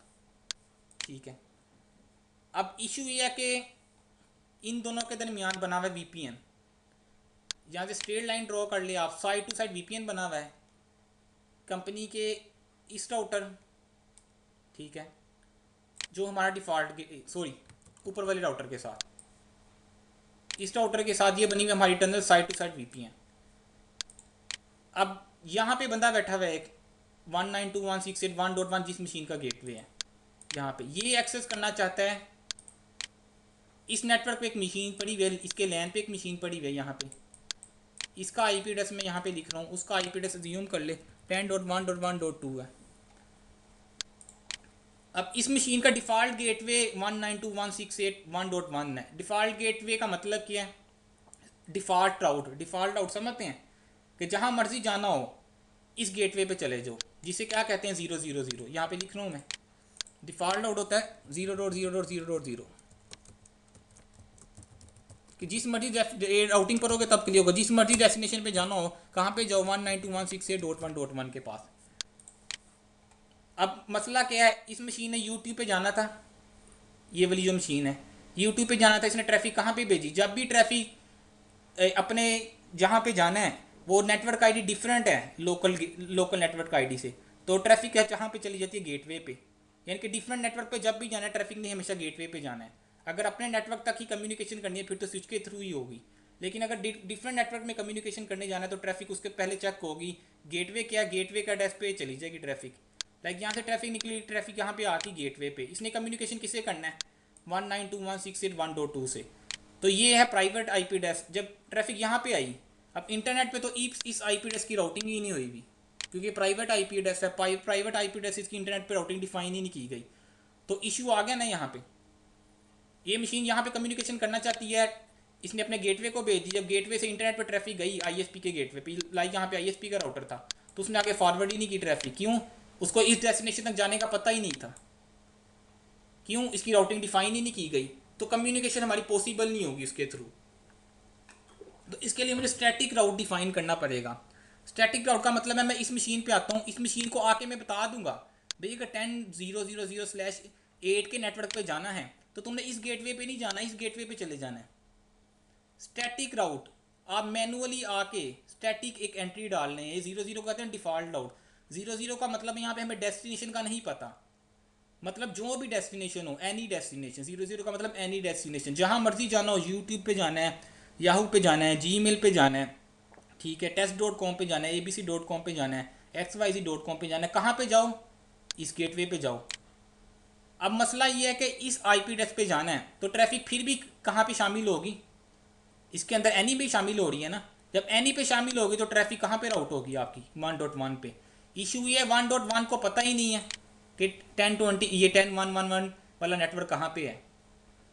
ठीक है। अब इशू ये है कि इन दोनों के दरमियान बना हुआ है वीपीएन, यहाँ से स्ट्रेट लाइन ड्रॉ कर लिया आप, साइड टू साइड वीपीएन बना हुआ है कंपनी के इस राउटर, ठीक है, जो हमारा डिफ़ॉल्ट ऊपर वाले राउटर के साथ, इस राउटर के साथ ये बनी हुई हमारी tunnel side to side VPN. अब यहाँ पे बंदा बैठा हुआ है एक 192.168.1.1 जिस मशीन का गेटवे है, यहाँ पे ये एक्सेस करना चाहता है, इस नेटवर्क पे एक मशीन पड़ी हुई है, इसके लैन पे एक मशीन पड़ी हुई है यहाँ पे, इसका आईपी एड्रेस मैं यहाँ पे लिख रहा हूँ, उसका आईपी एड्रेस अज्यूम कर ले 10.1.1.2 है। अब इस मशीन का डिफ़ॉल्ट गेटवे 192.168.1.1 है। डिफ़ॉल्ट गेटवे का मतलब क्या है, डिफ़ॉल्ट राउट समझते हैं कि जहाँ मर्जी जाना हो इस गेटवे पे चले जाओ, जिसे क्या कहते हैं 000, यहाँ पे लिख रहा हूँ मैं। डिफ़ॉल्ट राउट होता है 0.0.0.0 कि जिस मर्जी राउटिंग करोगे तब क्लियर होगा, जिस मर्जी डेस्टिनेशन पे जाना हो, कहाँ पे जाओ 192.168.1.1 के पास। अब मसला क्या है, इस मशीन ने यूट्यूब पे जाना था, ये वाली जो मशीन है यूट्यूब पे जाना था, इसने ट्रैफिक कहाँ पे भेजी, जब भी ट्रैफिक अपने जहाँ पे जाना है वो नेटवर्क आईडी डिफरेंट है लोकल नेटवर्क आईडी से, तो ट्रैफिक है जहाँ पे चली जाती है गेटवे पे, यानी कि डिफरेंट नेटवर्क पे जब भी जाना है ट्रैफिक ने हमेशा गेटवे पे जाना है। अगर अपने नेटवर्क तक ही कम्युनिकेशन करनी है फिर तो स्विच के थ्रू ही होगी, लेकिन अगर डिफरेंट नेटवर्क में कम्युनिकेशन करने जाना है तो ट्रैफिक उसके पहले चेक होगी, गेटवे क्या, गेटवे का एड्रेस पे चली जाएगी ट्रैफिक। लाइक यहाँ से ट्रैफिक निकली, ट्रैफिक यहाँ पे आती गेटवे पे, इसने कम्युनिकेशन किससे करना है 192.168.1.2 से, तो ये है प्राइवेट आईपी एड्रेस। जब ट्रैफिक यहाँ पे आई, अब इंटरनेट पे तो इस आईपी एड्रेस की राउटिंग ही नहीं हुई भी, क्योंकि प्राइवेट आईपी एड्रेस है, प्राइवेट आईपी एड्रेस इसकी इंटरनेट पे राउटिंग डिफाइन ही नहीं की गई, तो इशू आ गया ना यहाँ पे। ये मशीन यहाँ पे कम्युनिकेशन करना चाहती है, इसने अपने गेटवे को भेज दी, जब गेटवे से इंटरनेट पे ट्रैफिक गई आईएसपी के गेटवे पे, लाइक यहाँ पे आईएसपी का राउटर था, तो उसने आगे फॉरवर्ड ही नहीं की ट्रैफिक, क्यों, उसको इस डेस्टिनेशन तक जाने का पता ही नहीं था, क्यों, इसकी राउटिंग डिफाइन ही नहीं की गई, तो कम्युनिकेशन हमारी पॉसिबल नहीं होगी उसके थ्रू। तो इसके लिए मुझे स्टैटिक राउट डिफाइन करना पड़ेगा। स्टैटिक राउट का मतलब है मैं इस मशीन पे आता हूँ, इस मशीन को आके मैं बता दूंगा भाई अगर 10.0.0/8 के नेटवर्क पे जाना है तो तुमने इस गेटवे पे नहीं जाना, इस गेटवे पे चले जाना है। स्टैटिक राउट आप मैनुअली आके स्टैटिक एक एंट्री डाल लें, ये 0.0 कहते हैं डिफ़ॉल्ट राउट, 00 का मतलब यहाँ पे हमें डेस्टिनेशन का नहीं पता, मतलब जो भी डेस्टिनेशन हो, एनी डेस्टिनेशन, 00 का मतलब एनी डेस्टिनेशन, जहाँ मर्जी जाना हो, यूट्यूब पे जाना है, याहू पे जाना है, जीमेल पे जाना है, ठीक है, test.com पे जाना है, abc.com पे जाना है, xyz.com पे जाना है, कहाँ पे जाओ, इस गेटवे पे जाओ। अब मसला ये है कि इस आईपी एड्रेस पे जाना है तो ट्रैफिक फिर भी कहाँ पे शामिल होगी, इसके अंदर एनी भी शामिल हो रही है ना। जब एनी पे शामिल होगी तो ट्रैफिक कहाँ पे राउट होगी आपकी 1.1 पे। इशू ये 1.1 को पता ही नहीं है कि 1020 ये 10.1.1.1 वाला नेटवर्क कहाँ पे है,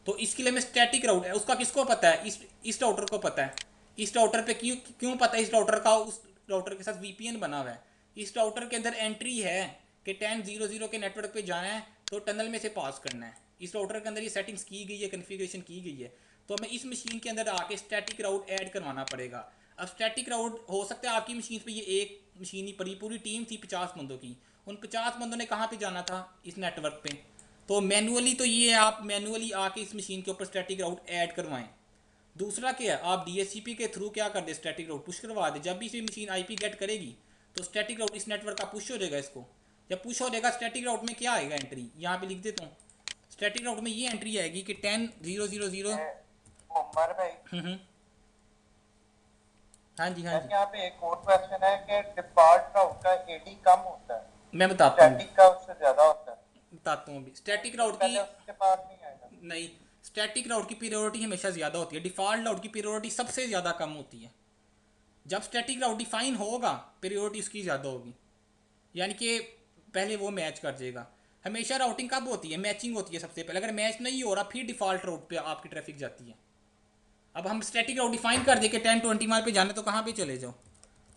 तो इसके लिए हमें स्टैटिक राउट है उसका किसको पता है, इस राउटर को पता है। इस राउटर पे क्यों क्यों पता है, इस राउटर का उस राउटर के साथ वीपीएन बना हुआ है, इस राउटर के अंदर एंट्री है कि 10.0.0 के नेटवर्क पे जाना है तो टनल में से पास करना है, इस राउटर के अंदर ये सेटिंग्स की गई है, कन्फिग्रेशन की गई है। तो हमें इस मशीन के अंदर आके स्टैटिक राउट ऐड करवाना पड़ेगा। अब स्टैटिक राउट हो सकता है आपकी मशीन पे ये एक मशीन ही पड़ी, पूरी टीम थी 50 बंदों की, उन 50 बंदों ने कहाँ पे जाना था, इस नेटवर्क पे। तो मैनुअली तो ये आप मैनुअली आके इस मशीन के ऊपर स्टैटिक राउट ऐड करवाएं। दूसरा क्या है, आप डीएचसीपी के थ्रू क्या कर दे, स्टैटिक राउट पुश करवा दे। जब भी ये मशीन आईपी गेट करेगी तो स्टैटिक राउट इस नेटवर्क का पुश हो जाएगा इसको। जब पुश हो जाएगा स्टैटिक राउट में क्या आएगा एंट्री, यहाँ पे लिख देता हूँ। स्टैटिक राउट में ये एंट्री आएगी कि 10.0.0.0। उमर भाई हाँ जी हाँ सर जी, यहाँ पे एक और क्वेश्चन है कि डिफॉल्ट राउट का एडी कम होता है, मैं बताता हूँ स्टैटिक का उससे ज्यादा होता है, बताता हूँ अभी। स्टैटिक राउट की पहले उसके पास नहीं आएगा। नहीं, स्टैटिक राउट की पीरियोडिटी हमेशा ज़्यादा होती है, डिफ़ॉल्ट राउट की पीरियोडिटी सबसे ज़्यादा कम होती है। जब स्टैटिक राउट डिफाइन होगा पीरियोडिटी उसकी ज़्यादा होगी, यानी कि पहले वो मैच कर जाएगा। हमेशा राउटिंग कब होती है, मैचिंग होती है सबसे पहले। अगर मैच नहीं हो रहा फिर डिफ़ॉल्ट राउट पे आपकी ट्रैफिक जाती है। अब हम स्टैटिक राउट डिफाइन कर दें कि 1021 पे जाना तो कहाँ पे चले जाओ,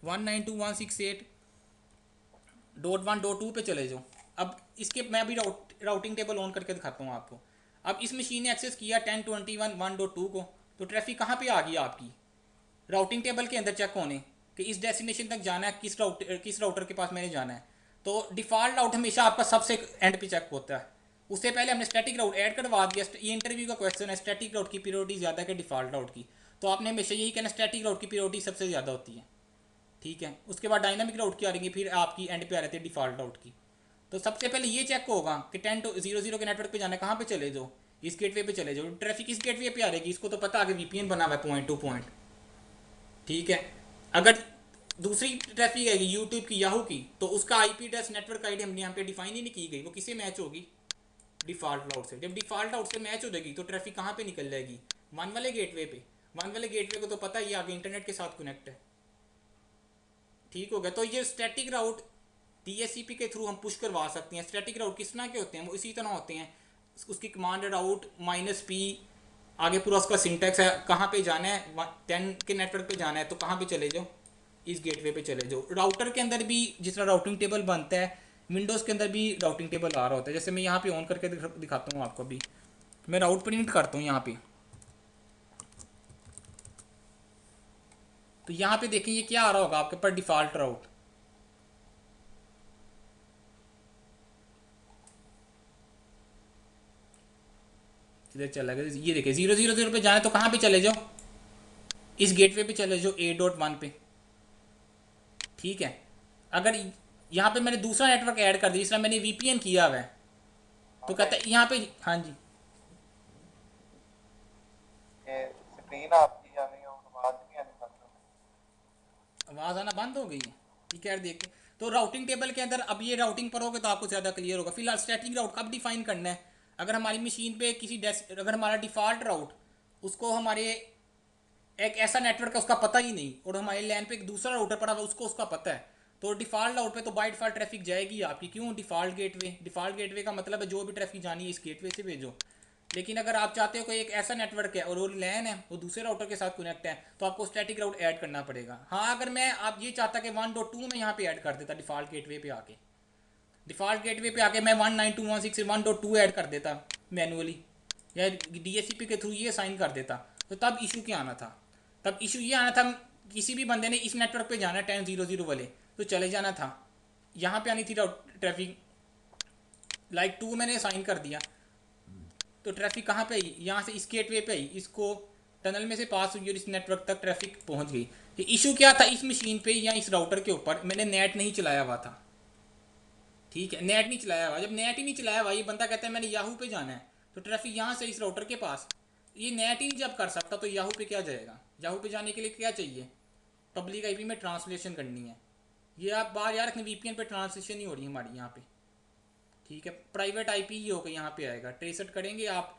192.168.1.2 पे चले जाओ। अब इसके मैं अभी राउटिंग टेबल ऑन करके दिखाता हूँ आपको। अब इस मशीन ने एक्सेस किया 1021.1.2 को, तो ट्रैफिक कहाँ पे आ गई आपकी, राउटिंग टेबल के अंदर चेक होने कि इस डेस्टिनेशन तक जाना है, किस राउटर के पास मैंने जाना है। तो डिफ़ॉल्ट राउट हमेशा आपका सबसे एंड पे चेक होता है। उससे पहले हमने स्टैटिक राउट ऐड करवा दिया। ये इंटरव्यू का क्वेश्चन है, स्टैटिक राउट की पीरियोडिटी ज़्यादा है कि डिफ़ॉल्ट राउट की, तो आपने हमेशा यही कहना स्टैटिक राउट की पीरियोडिटी सबसे ज़्यादा होती है, ठीक है। उसके बाद डायनामिक राउट की आ रही, फिर आपकी एंड पे आ रही थी डिफ़ॉल्ट राउट की। तो सबसे पहले ये चेक होगा कि 10.0.0 के नेटवर्क पे जाना है, कहाँ पे चले जाओ, इस गेटवे पे चले जाओ। ट्रैफिक इस गेटवे पे आ रहेगी, इसको तो पता आगे वीपीएन बना हुआ है पॉइंट टू पॉइंट, ठीक है। अगर दूसरी ट्रैफिक आएगी यूट्यूब की, याहू की, तो उसका आईपी एड्रेस नेटवर्क आईडी हमने यहाँ पे डिफाइन ही नहीं की गई, वो किससे मैच होगी, डिफ़ॉल्ट राउट से। जब डिफ़ॉल्ट राउट से मैच हो जाएगी तो ट्रैफिक कहाँ पे निकल जाएगी, वन वाले गेटवे पे। वन वाले गेटवे को तो पता ही आगे इंटरनेट के साथ कनेक्ट है, ठीक हो गया। तो ये स्टैटिक राउट डीएचसीपी के थ्रू हम पुश करवा सकते हैं। स्टैटिक राउट किस तरह के होते हैं, वो इसी तरह होते हैं। उसकी कमांड राउट -p, आगे पूरा उसका सिंटेक्स है, कहाँ पे जाना है, 10 के नेटवर्क पे जाना है तो कहाँ पे चले जाओ, इस गेटवे पे चले जाओ। राउटर के अंदर भी जिस तरह राउटिंग टेबल बनता है, विंडोज़ के अंदर भी राउटिंग टेबल आ रहा होता है। जैसे मैं यहाँ पे ऑन करके दिखाता हूँ आपको। अभी मैं राउट प्रिंट करता हूँ यहाँ पे, तो यहाँ पे देखें ये क्या आ रहा होगा आपके पास, डिफ़ॉल्ट राउट। इधर चला गया, ये देखिए 0.0.0 पे जाना है तो कहाँ पे चले जाओ, इस गेटवे पे चले जाओ, A.1 पे, ठीक है। अगर यहाँ पे मैंने दूसरा नेटवर्क ऐड कर दिया, जिस तरह मैंने वीपीएन किया हुआ है, तो कहता है यहाँ पे, हाँ जी, ये स्क्रीन आपकी यानी आवाज नहीं आनी बंद हो गई। आवाज़ आना बंद हो गई है, ठीक है यार देखते। तो राउटिंग टेबल के अंदर अब ये राउटिंग पर होगा तो आपको ज़्यादा क्लियर होगा। फिलहाल स्टैटिक राउट कब डिफाइन करना है, अगर हमारी मशीन पे किसी अगर हमारा डिफ़ॉल्ट राउट, उसको हमारे एक ऐसा नेटवर्क है उसका पता ही नहीं, और हमारे लैन पे एक दूसरा राउटर पड़ा हुआ उसको उसका पता है, तो डिफ़ॉल्ट राउट पे तो बाय डिफ़ॉल्ट ट्रैफिक जाएगी आपकी। क्यों, डिफ़ॉल्ट गेटवे का मतलब है जो भी ट्रैफिक जानी है इस गेटवे से भेजो। लेकिन अगर आप चाहते हो कोई एक ऐसा नेटवर्क है और वो लैन है वो दूसरे राउटर के साथ कनेक्ट है, तो आपको स्टैटिक राउट ऐड करना पड़ेगा। हाँ, अगर मैं आप ये चाहता कि 1.2 में यहाँ पे ऐड कर देता, डिफ़ॉल्ट गेटवे पे आके मैं 192.168.1.2 ऐड कर देता मैनुअली, या डीएचसीपी के थ्रू ये साइन कर देता, तो तब इशू क्या आना था, तब इशू ये आना था किसी भी बंदे ने इस नेटवर्क पे जाना 10.0.0 वाले तो चले जाना था, यहाँ पे आनी थी ट्रैफिक, लाइक 2 मैंने साइन कर दिया तो ट्रैफिक कहाँ पे आई, यहाँ से इस गेटवे पे आई, इसको टनल में से पास हुई और इस नेटवर्क तक ट्रैफिक पहुँच गई। ये इशू क्या था, इस मशीन पे या इस राउटर के ऊपर मैंने नेट नहीं चलाया हुआ था, ठीक है, नेट नहीं चलाया हुआ। जब नेट ही नहीं चलाया हुआ, ये बंदा कहता है मैंने याहू पे जाना है, तो ट्रैफिक यहाँ से इस राउटर के पास, ये नेट ही जब कर सकता तो याहू पे क्या जाएगा? याहू पे जाने के लिए क्या चाहिए? पब्लिक आईपी में ट्रांसलेशन करनी है। ये आप बाहर यार रखने, वीपीएन पे ट्रांसलेशन नहीं हो रही हमारी यहाँ पे, ठीक है। प्राइवेट आईपी ही होकर यहाँ पे आएगा, ट्रेसट करेंगे आप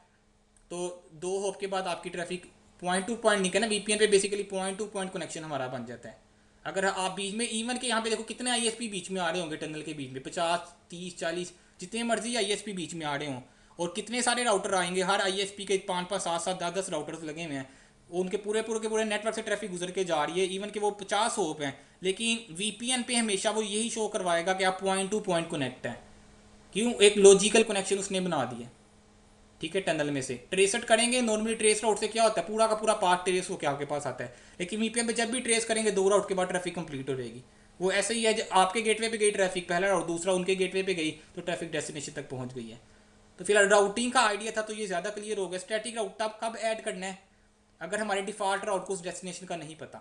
तो 2 हॉप के बाद आपकी ट्रैफिक पॉइंट टू पॉइंट नहीं, कहना वीपीएन पे basically point two point connection हमारा बन जाता है। अगर आप बीच में इवन के यहाँ पे देखो कितने आईएसपी बीच में आ रहे होंगे, टनल के बीच में 50 30 40 जितने मर्जी आईएसपी बीच में आ रहे हों, और कितने सारे राउटर आएंगे, हर आईएसपी के 5 7 7 10 10 राउटर्स लगे हुए हैं, उनके पूरे के पूरे नेटवर्क से ट्रैफिक गुजर के जा रही है, इवन कि वो 50 होप हैं, लेकिन वीपीएन पे हमेशा वो यही शो करवाएगा कि आप पॉइंट टू पॉइंट कनेक्ट हैं। क्यों? एक लॉजिकल कनेक्शन उसने बना दिया, ठीक है। टनल में से ट्रेसट करेंगे, नॉर्मली ट्रेस राउट से क्या होता है, पूरा का पूरा पाथ ट्रेस होकर आपके पास आता है, लेकिन वीपीएन पे जब भी ट्रेस करेंगे 2 राउट के बाद ट्रैफिक कंप्लीट हो जाएगी। वो ऐसे ही है, जब आपके गेटवे पे गई ट्रैफिक, पहला राउट, दूसरा उनके गेटवे पे गई, तो ट्रैफिक डेस्टिनेशन तक पहुंच गई है। तो फिलहाल राउटिंग का आइडिया था, तो ये ज़्यादा क्लियर हो गया। स्टैटिक राउट आप कब ऐड करना है? अगर हमारे डिफ़ॉल्ट राउट को उस डेस्टिनेशन का नहीं पता,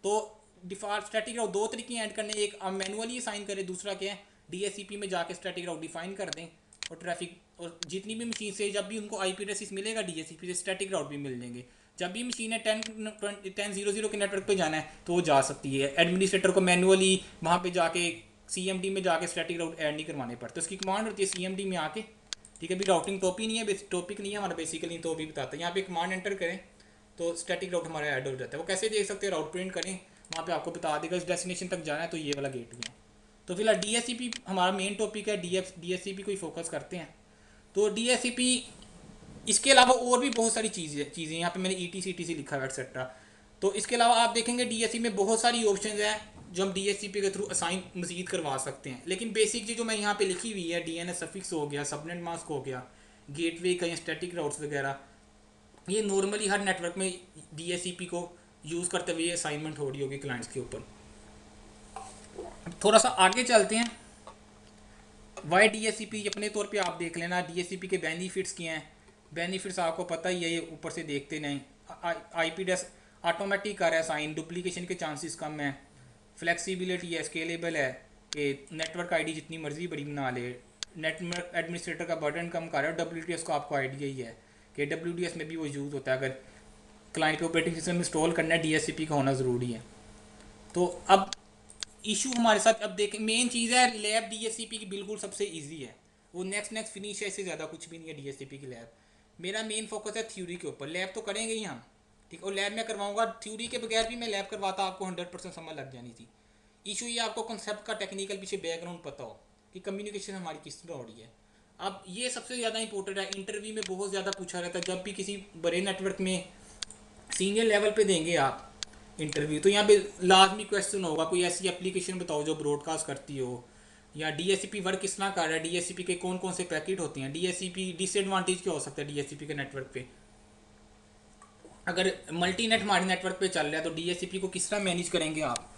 तो डिफ़ॉल्ट स्टैटिक राउट 2 तरीके ऐड करने, एक आप मैनुअली असाइन करें, दूसरा क्या है डीएससीपी में जाके स्टैटिक राउट डिफाइन कर दें, और ट्रैफिक और जितनी भी मशीन से जब भी उनको आईपी एड्रेस मिलेगा डीएससीपी से, स्टैटिक राउट भी मिल जाएंगे। जब भी मशीन है 10.10.00 के नेटवर्क पे जाना है तो वो जा सकती है। एडमिनिस्ट्रेटर को मैनुअली वहाँ पे जाके सीएमडी में जाके स्टैटिक राउट ऐड नहीं करवाने पड़ते, उसकी कमांड होती है सीएमडी में आके, ठीक है। अभी राउटिंग टॉपिक नहीं है, टॉपिक नहीं है हमारा बेसिकली, तो भी बताता है। यहाँ पे कमांड एंटर करें तो स्टैटिक राउट हमारा ऐड हो जाता है। वो कैसे देख सकते हैं? राउट प्रिंट करें, वहाँ पे आपको बता देगा इस डेस्टिनेशन तक जाना है तो ये वाला गेट हुआ। तो फिलहाल डीएससीपी हमारा मेन टॉपिक है, डीएससीपी को ही फोकस करते हैं। तो डीएससीपी, इसके अलावा और भी बहुत सारी चीज़ें यहाँ पे मैंने ETC लिखा है एक्सेट्रा। तो इसके अलावा आप देखेंगे डीएससी में बहुत सारी ऑप्शन हैं जो हम डीएससीपी के थ्रू असाइन मजीद करवा सकते हैं, लेकिन बेसिक चीज़ जो मैं यहाँ पे लिखी हुई है, डीएनएस सफिक्स हो गया, सबनेट मास्क हो गया, गेटवे का या स्टैटिक राउट्स वगैरह, ये नॉर्मली हर नेटवर्क में डीएससीपी को यूज़ करते हुए असाइनमेंट हो रही होगी क्लाइंट्स के ऊपर। थोड़ा सा आगे चलते हैं। वाई डीएससीपी अपने तौर पे आप देख लेना, डीएससीपी के बेनिफिट्स क्या हैं। बेनिफिट्स आपको पता ही है, ये ऊपर से देखते नहीं। आईपी एड्रेस ऑटोमेटिक कर है साइन, डुप्लीकेशन के चांसेस कम है, फ्लेक्सिबिलिटी है, स्केलेबल है कि नेटवर्क आईडी जितनी मर्जी बड़ी बना ले, नेटवर्क एडमिनिस्ट्रेटर का बर्डन कम कर है। और WDS को आपको आइडिया ही है कि WDS में भी वो यूज़ होता है, अगर क्लाइंट पे ऑपरेटिंग सिस्टम इंस्टॉल करना है डीएससीपी का होना ज़रूरी है। तो अब इशू हमारे साथ, अब देखें मेन चीज़ है लैब डीएससीपी की बिल्कुल सबसे इजी है, वो नेक्स्ट फिनिश है, इससे ज़्यादा कुछ भी नहीं है डीएससीपी की लैब। मेरा मेन फोकस है थ्योरी के ऊपर, लैब तो करेंगे ही हम, ठीक है, और लैब में करवाऊंगा। थ्योरी के बगैर भी मैं लैब करवाता, आपको 100% समझ लग जानी थी। इशू ये आपको कॉन्सेप्ट का टेक्निकल पीछे बैकग्राउंड पता हो कि कम्युनिकेशन हमारी किस तरह हो रही है। अब ये सबसे ज़्यादा इंपॉर्टेंट है, इंटरव्यू में बहुत ज़्यादा पूछा रहता है। जब भी किसी बड़े नेटवर्क में सीनियर लेवल पे देंगे आप इंटरव्यू, तो यहाँ पे लाजमी क्वेश्चन होगा कोई ऐसी एप्लीकेशन बताओ जो ब्रॉडकास्ट करती हो, या डीएससीपी वर्क किस तरह कर रहा है, डीएससीपी के कौन कौन से पैकेट होते हैं, डीएससीपी डिसएडवांटेज क्या हो सकता है डीएससीपी के नेटवर्क पे। अगर मल्टी नेट हमारे नेटवर्क पे चल रहा है तो डीएससीपी को किस तरह मैनेज करेंगे आप।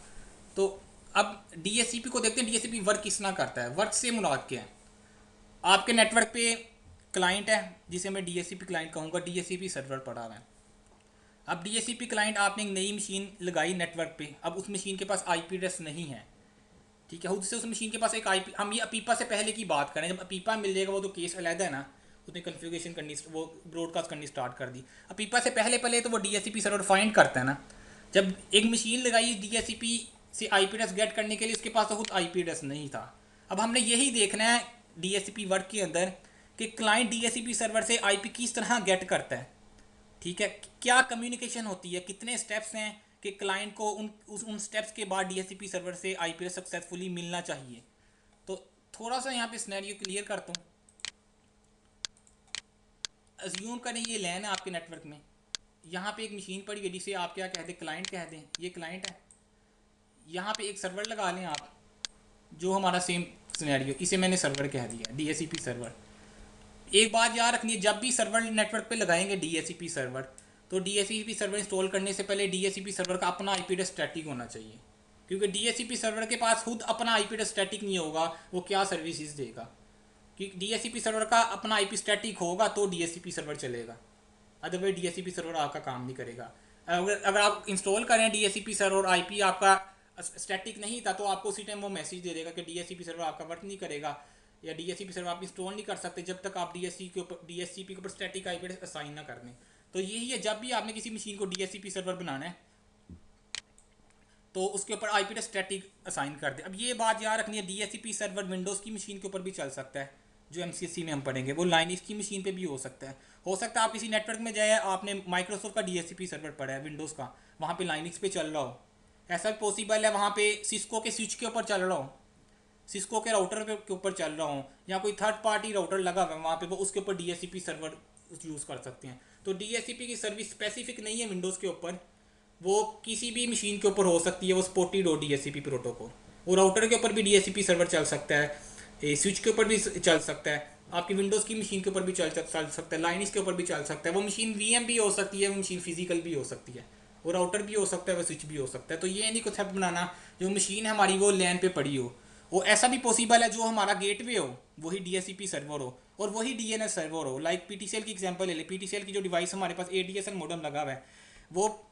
तो अब डीएससीपी को देखते हैं, डीएससीपी वर्क किस तरह करता है। वर्क से मुराद क्या है? आपके नेटवर्क पे क्लाइंट है जिसे मैं डीएससीपी क्लाइंट कहूँगा, डीएससीपी सर्वर पड़ा हुआ है। अब डीएससीपी क्लाइंट आपने एक नई मशीन लगाई नेटवर्क पे, अब उस मशीन के पास आईपी एड्रेस नहीं है, ठीक है, उससे उस मशीन के पास एक आईपी, हम ये अपीपा से पहले की बात करें, जब अपीपा मिल जाएगा वो तो केस अलग है ना, उसने कन्फिगरेशन करनी, वो ब्रॉडकास्ट करनी स्टार्ट कर दी। अपीपा से पहले तो वो डीएससीपी सर्वर फाइंड करता है ना। जब एक मशीन लगाई डीएससीपी से आईपी एड्रेस गेट करने के लिए, उसके पास तो खुद आईपी एड्रेस नहीं था। अब हमने यही देखना है डीएससीपी वर्क के अंदर कि क्लाइंट डीएससीपी सर्वर से आईपी किस तरह गेट करता है, ठीक है, क्या कम्युनिकेशन होती है, कितने स्टेप्स हैं कि क्लाइंट को उन स्टेप्स के बाद डीएससीपी सर्वर से आईपी एड्रेस सक्सेसफुली मिलना चाहिए। तो थोड़ा सा यहाँ पे सिनेरियो क्लियर करता हूँ। अज्यूम करें ये लैन है आपके नेटवर्क में, यहाँ पे एक मशीन पड़ी है जिसे आप क्या कह दें, क्लाइंट कह दें, ये क्लाइंट है। यहाँ पे एक सर्वर लगा लें आप, जो हमारा सेम सिनेरियो, इसे मैंने सर्वर कह दिया, डीएससीपी सर्वर। एक बात याद रखनी है, जब भी सर्वर नेटवर्क पे लगाएंगे डीएससीपी सर्वर, तो डीएससीपी सर्वर इंस्टॉल करने से पहले डीएससीपी सर्वर का अपना आईपी एड्रेस स्टैटिक होना चाहिए, क्योंकि डीएससीपी सर्वर के पास खुद अपना आईपी एड्रेस स्टैटिक नहीं होगा, वो क्या सर्विसेज देगा। क्योंकि डीएससीपी सर्वर का अपना आईपी स्टैटिक होगा तो डीएससीपी सर्वर चलेगा, अदरवाइज डीएससीपी सर्वर आपका काम नहीं करेगा। अगर आप इंस्टॉल करें डीएससीपी सर्वर, आईपी आपका स्टैटिक नहीं था तो आपको उसी टाइम वो मैसेज दे देगा कि DHCP सर्वर आपका वर्क नहीं करेगा या DHCP सर्वर आप इंस्टॉल नहीं कर सकते जब तक आप DHCP के ऊपर स्टैटिक IP एड्रेस असाइन ना कर दें। तो यही है, जब भी आपने किसी मशीन को DHCP सर्वर बनाना है तो उसके ऊपर IP एड्रेस स्टैटिक असाइन कर दे। अब ये बात याद रखनी है, DHCP सर्वर विंडोज़ की मशीन के ऊपर भी चल सकता है, जो MCSE में हम पढ़ेंगे, वो लाइनक्स की मशीन पे भी हो सकता है। हो सकता है आप किसी नेटवर्क में जाए, आपने माइक्रोसॉफ्ट का DHCP सर्वर पढ़ा है विंडोज़ का, वहाँ पे लाइनक्स पे चल रहा हो, ऐसा भी पॉसिबल है। वहाँ पे सिस्को के स्विच के ऊपर चल रहा हो, सिस्को के राउटर के ऊपर चल रहा हो, या कोई थर्ड पार्टी राउटर लगा हुआ है वहाँ पे, वो उसके ऊपर DHCP सर्वर यूज़ कर सकते हैं। तो DHCP की सर्विस स्पेसिफिक नहीं है विंडोज़ के ऊपर, वो किसी भी मशीन के ऊपर हो सकती है। वो स्पोर्टेड हो DHCP प्रोटोकॉल, वो राउटर के ऊपर भी DHCP सर्वर चल सकता है, स्विच के ऊपर भी चल सकता है, आपकी विंडोज़ की मशीन के ऊपर भी चल सकता है, लाइनक्स के ऊपर भी चल सकता है। वो मशीन VM भी हो सकती है, वो मशीन फिजिकल भी हो सकती है, वो राउटर भी हो सकता है, वो स्विच भी हो सकता है। तो ये नहीं कॉन्सेप्ट बनाना जो मशीन है हमारी वो लैन पे पड़ी हो। वो ऐसा भी पॉसिबल है जो हमारा गेटवे हो वही DHCP सर्वर हो और वही DNS सर्वर हो। लाइक PTCL की एग्जांपल ले ले, PTCL की जो डिवाइस हमारे पास ADSL मॉडेम लगा हुआ है, वो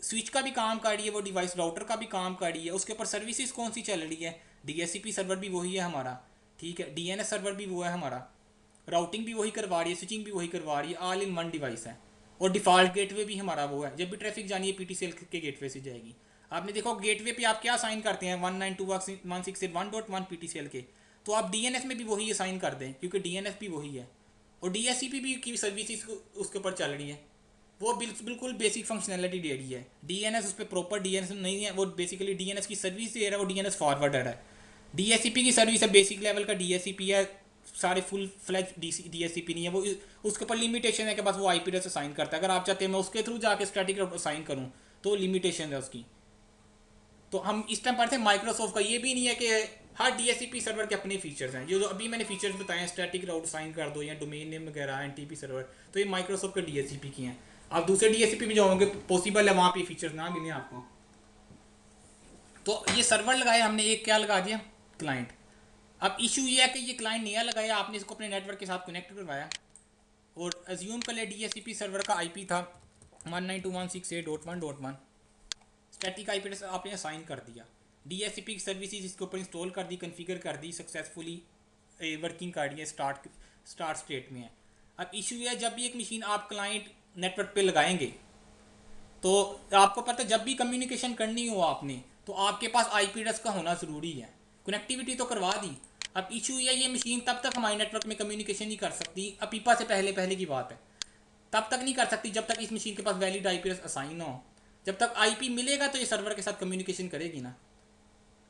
स्विच का भी काम कर रही है, वो डिवाइस राउटर का भी काम कर रही है। उसके ऊपर सर्विसेज कौन सी चल रही है? DHCP सर्वर भी वही है हमारा, ठीक है, DNS सर्वर भी वो है हमारा, राउटिंग भी वही करवा रही है, स्विचिंग भी वही करवा रही है, ऑल इन वन डिवाइस है। और डिफ़ॉल्ट गेटवे भी हमारा वो है, जब भी ट्रैफिक जानी है PTCL के गेटवे से जाएगी। आपने देखो गेटवे पे आप क्या साइन करते हैं 192.168.1.1 PTCL के, तो आप DNS में भी वही असाइन कर दें क्योंकि DNS भी वही है। और DHCP भी की सर्विसेज उसके ऊपर चल रही है, वो बिल्कुल बेसिक फंक्शनैलिटी दे रही है। DNS उस पर प्रॉपर DNS नहीं है, वो बेसिकली DNS की सर्विस दे रहा है, वो DNS फॉरवर्डर है। DHCP की सर्विस है बेसिक लेवल का DHCP है, सारे फुल फ्लैज DHCP नहीं है वो। उसके ऊपर लिमिटेशन है कि बस वो IP एड्रेस असाइन करता है। अगर आप चाहते हैं मैं उसके थ्रू जाके स्टैटिक असाइन करूँ तो लिमिटेशन है उसकी। तो हम इस टाइम पढ़ते हैं माइक्रोसॉफ्ट का, ये भी नहीं है कि हर DHCP सर्वर के अपने फीचर्स हैं। जो अभी मैंने फीचर्स बताए हैं, स्टैटिक राउट साइन कर दो या डोमेन नेम वगैरह, NTP सर्वर, तो ये माइक्रोसॉफ्ट के DHCP की हैं। आप दूसरे DHCP में जाओगे पॉसिबल है वहाँ पे फीचर्स ना मिले आपको। तो ये सर्वर लगाया हमने, एक क्या लगा दिया क्लाइंट। अब इशू ये है कि ये क्लाइंट नया लगाया, आपने इसको अपने नेटवर्क के साथ कनेक्ट करवाया और अज्यूम कर ले DHCP सर्वर का IP था 192.168.1.1, स्टैटिक IP एड्रेस आपने असाइन कर दिया, DHCP की सर्विसेज इसके ऊपर इंस्टॉल कर दी, कॉन्फ़िगर कर दी, सक्सेसफुली वर्किंग कर रही है, स्टार्ट स्टेट में है। अब इशू ये है, जब भी एक मशीन आप क्लाइंट नेटवर्क पे लगाएंगे तो आपको पता है जब भी कम्युनिकेशन करनी हो आपने तो आपके पास IP एड्रेस का होना ज़रूरी है। कनेक्टिविटी तो करवा दी, अब इशू ये मशीन तब तक हमारे नेटवर्क में कम्युनिकेशन नहीं कर सकती, अपीपा से पहले की बात है, तब तक नहीं कर सकती जब तक इस मशीन के पास वैलिड IP एड्रेस असाइन ना हो। जब तक IP मिलेगा तो ये सर्वर के साथ कम्युनिकेशन करेगी ना,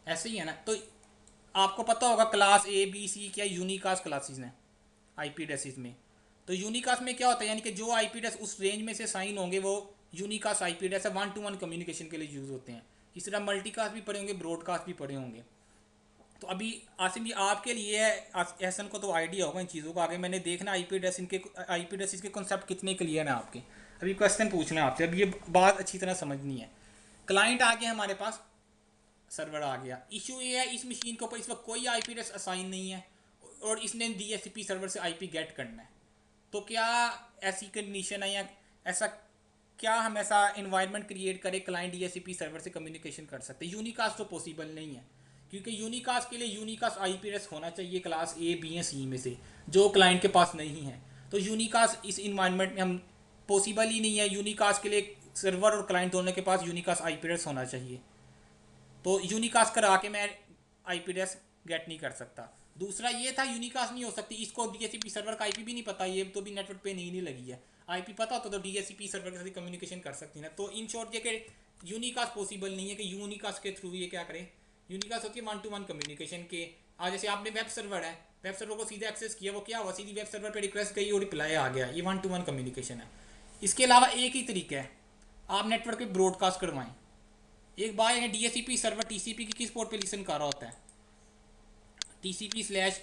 ऐसे ही है ना। तो आपको पता होगा क्लास ABC क्या यूनिकास्ट क्लासेस हैं IP एड्रेसेस में। तो यूनिकास्ट में क्या होता है, यानी कि जो IP एड्रेस उस रेंज में से साइन होंगे वो यूनिकास्ट IP एड्रेस है, 1-to-1 कम्युनिकेशन के लिए यूज़ होते हैं। इस तरह मल्टीकास्ट भी पढ़े होंगे, ब्रॉडकास्ट भी पढ़े होंगे। तो अभी आसिम जी आपके लिए एहसन को तो आइडिया होगा इन चीज़ों का, आगे मैंने देखना IP एड्रेस इसके कॉन्सेप्ट कितने क्लियर हैं आपके। अभी क्वेश्चन पूछना है आपसे, अब ये बात अच्छी तरह समझनी है। क्लाइंट आ गया हमारे पास, सर्वर आ गया, इशू ये है इस मशीन के ऊपर इस वक्त कोई IP एड्रेस असाइन नहीं है और इसने DHCP सर्वर से IP गेट करना है। तो क्या ऐसी कंडीशन है या ऐसा क्या हम ऐसा इन्वायरमेंट क्रिएट करें क्लाइंट DHCP सर्वर से कम्युनिकेशन कर सकते हैं? यूनिकास्ट तो पॉसिबल नहीं है क्योंकि यूनिकास्ट के लिए यूनिकास्ट IP एड्रेस होना चाहिए क्लास A, B या C में से, जो क्लाइंट के पास नहीं है। तो यूनिकास्ट इस इन्वायरमेंट में हम पॉसिबल ही नहीं है। यूनिकास्ट के लिए सर्वर और क्लाइंट दोनों के पास यूनिकास्ट IP एड्रेस होना चाहिए। तो यूनिकास्ट करा के मैं IP एड्रेस गेट नहीं कर सकता। दूसरा ये था यूनिकास्ट नहीं हो सकती, इसको DHCP सर्वर का IP भी नहीं पता, ये तो भी नेटवर्क पे नहीं लगी है। IP पता होता तो DHCP सर्वर के साथ कम्युनिकेशन कर सकती ना। तो इन शॉर्ट ये कि यूनिकास्ट पॉसिबल नहीं है कि यूनिकास्ट के थ्रू ये क्या करें। यूनिकास्ट होती है 1-to-1 कम्युनिकेशन के। आज जैसे आपने वेब सर्वर है, वेब सर्वर को सीधे एक्सेस किया, वो क्या हुआ, सीधी वेब सर्वर पे रिक्वेस्ट गई और रिप्लाई आ गया, ये 1-to-1 कम्युनिकेशन है। इसके अलावा एक ही तरीका है, आप नेटवर्क पे ब्रॉडकास्ट करवाएं। एक बार है DHCP सर्वर TCP की किस पोर्ट पे लिसन कर रहा होता है, TCP/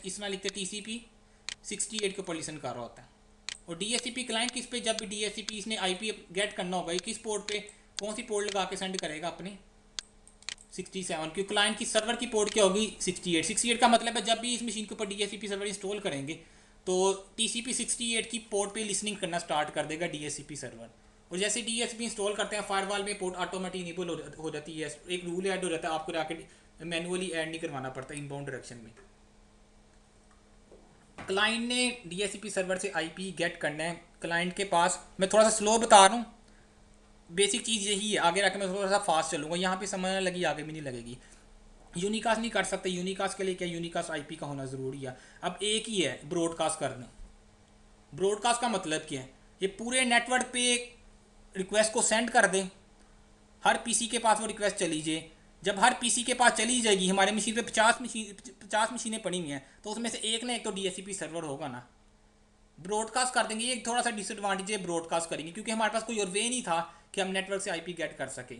इसमें लिखते हैं TCP 68 के ऊपर लिसन कर रहा होता है। और DHCP क्लाइंट किस पे, जब भी DHCP इसने IP गेट करना होगा किस पोर्ट पे, कौन सी पोर्ट लगा के सेंड करेगा अपने 67, क्योंकि क्लाइंट की सर्वर की पोर्ट क्या होगी 68 का मतलब है जब भी इस मशीन के ऊपर DHCP सर्वर इंस्टॉल करेंगे तो TCP 68 की पोर्ट पे लिसनिंग करना स्टार्ट कर देगा DHCP सर्वर। और जैसे DSP इंस्टॉल करते हैं फायरवॉल में पोर्ट ऑटोमेटिक इनेबल हो जाती है, एक रूल ऐड हो जाता है, आपको जाके मैनुअली ऐड नहीं करवाना पड़ता इनबाउंड डायरेक्शन में। क्लाइंट ने DHCP सर्वर से IP गेट करना है क्लाइंट के पास। मैं थोड़ा सा स्लो बता रहा हूँ, बेसिक चीज़ यही है, आगे जाके मैं थोड़ा सा फास्ट चलूँगा, यहाँ पे समझने लगी आगे भी नहीं लगेगी। यूनिकास्ट नहीं कर सकते, यूनिकास्ट के लिए क्या यूनिकास्ट IP का होना ज़रूरी है। अब एक ही है ब्रॉडकास्ट करना। ब्रॉडकास्ट का मतलब क्या है, ये पूरे नेटवर्क पे रिक्वेस्ट को सेंड कर दें, हर पीसी के पास वो रिक्वेस्ट चली जाए। जब हर पीसी के पास चली जाएगी, हमारे मशीन पे 50 मशीनें पड़ी हुई हैं, तो उसमें से एक ना एक तो DHCP सर्वर होगा ना। ब्रॉडकास्ट कर देंगे, ये थोड़ा सा डिसएडवांटेज है ब्रॉडकास्ट करेंगे, क्योंकि हमारे पास कोई और वे नहीं था कि हम नेटवर्क से IP गेट कर सके।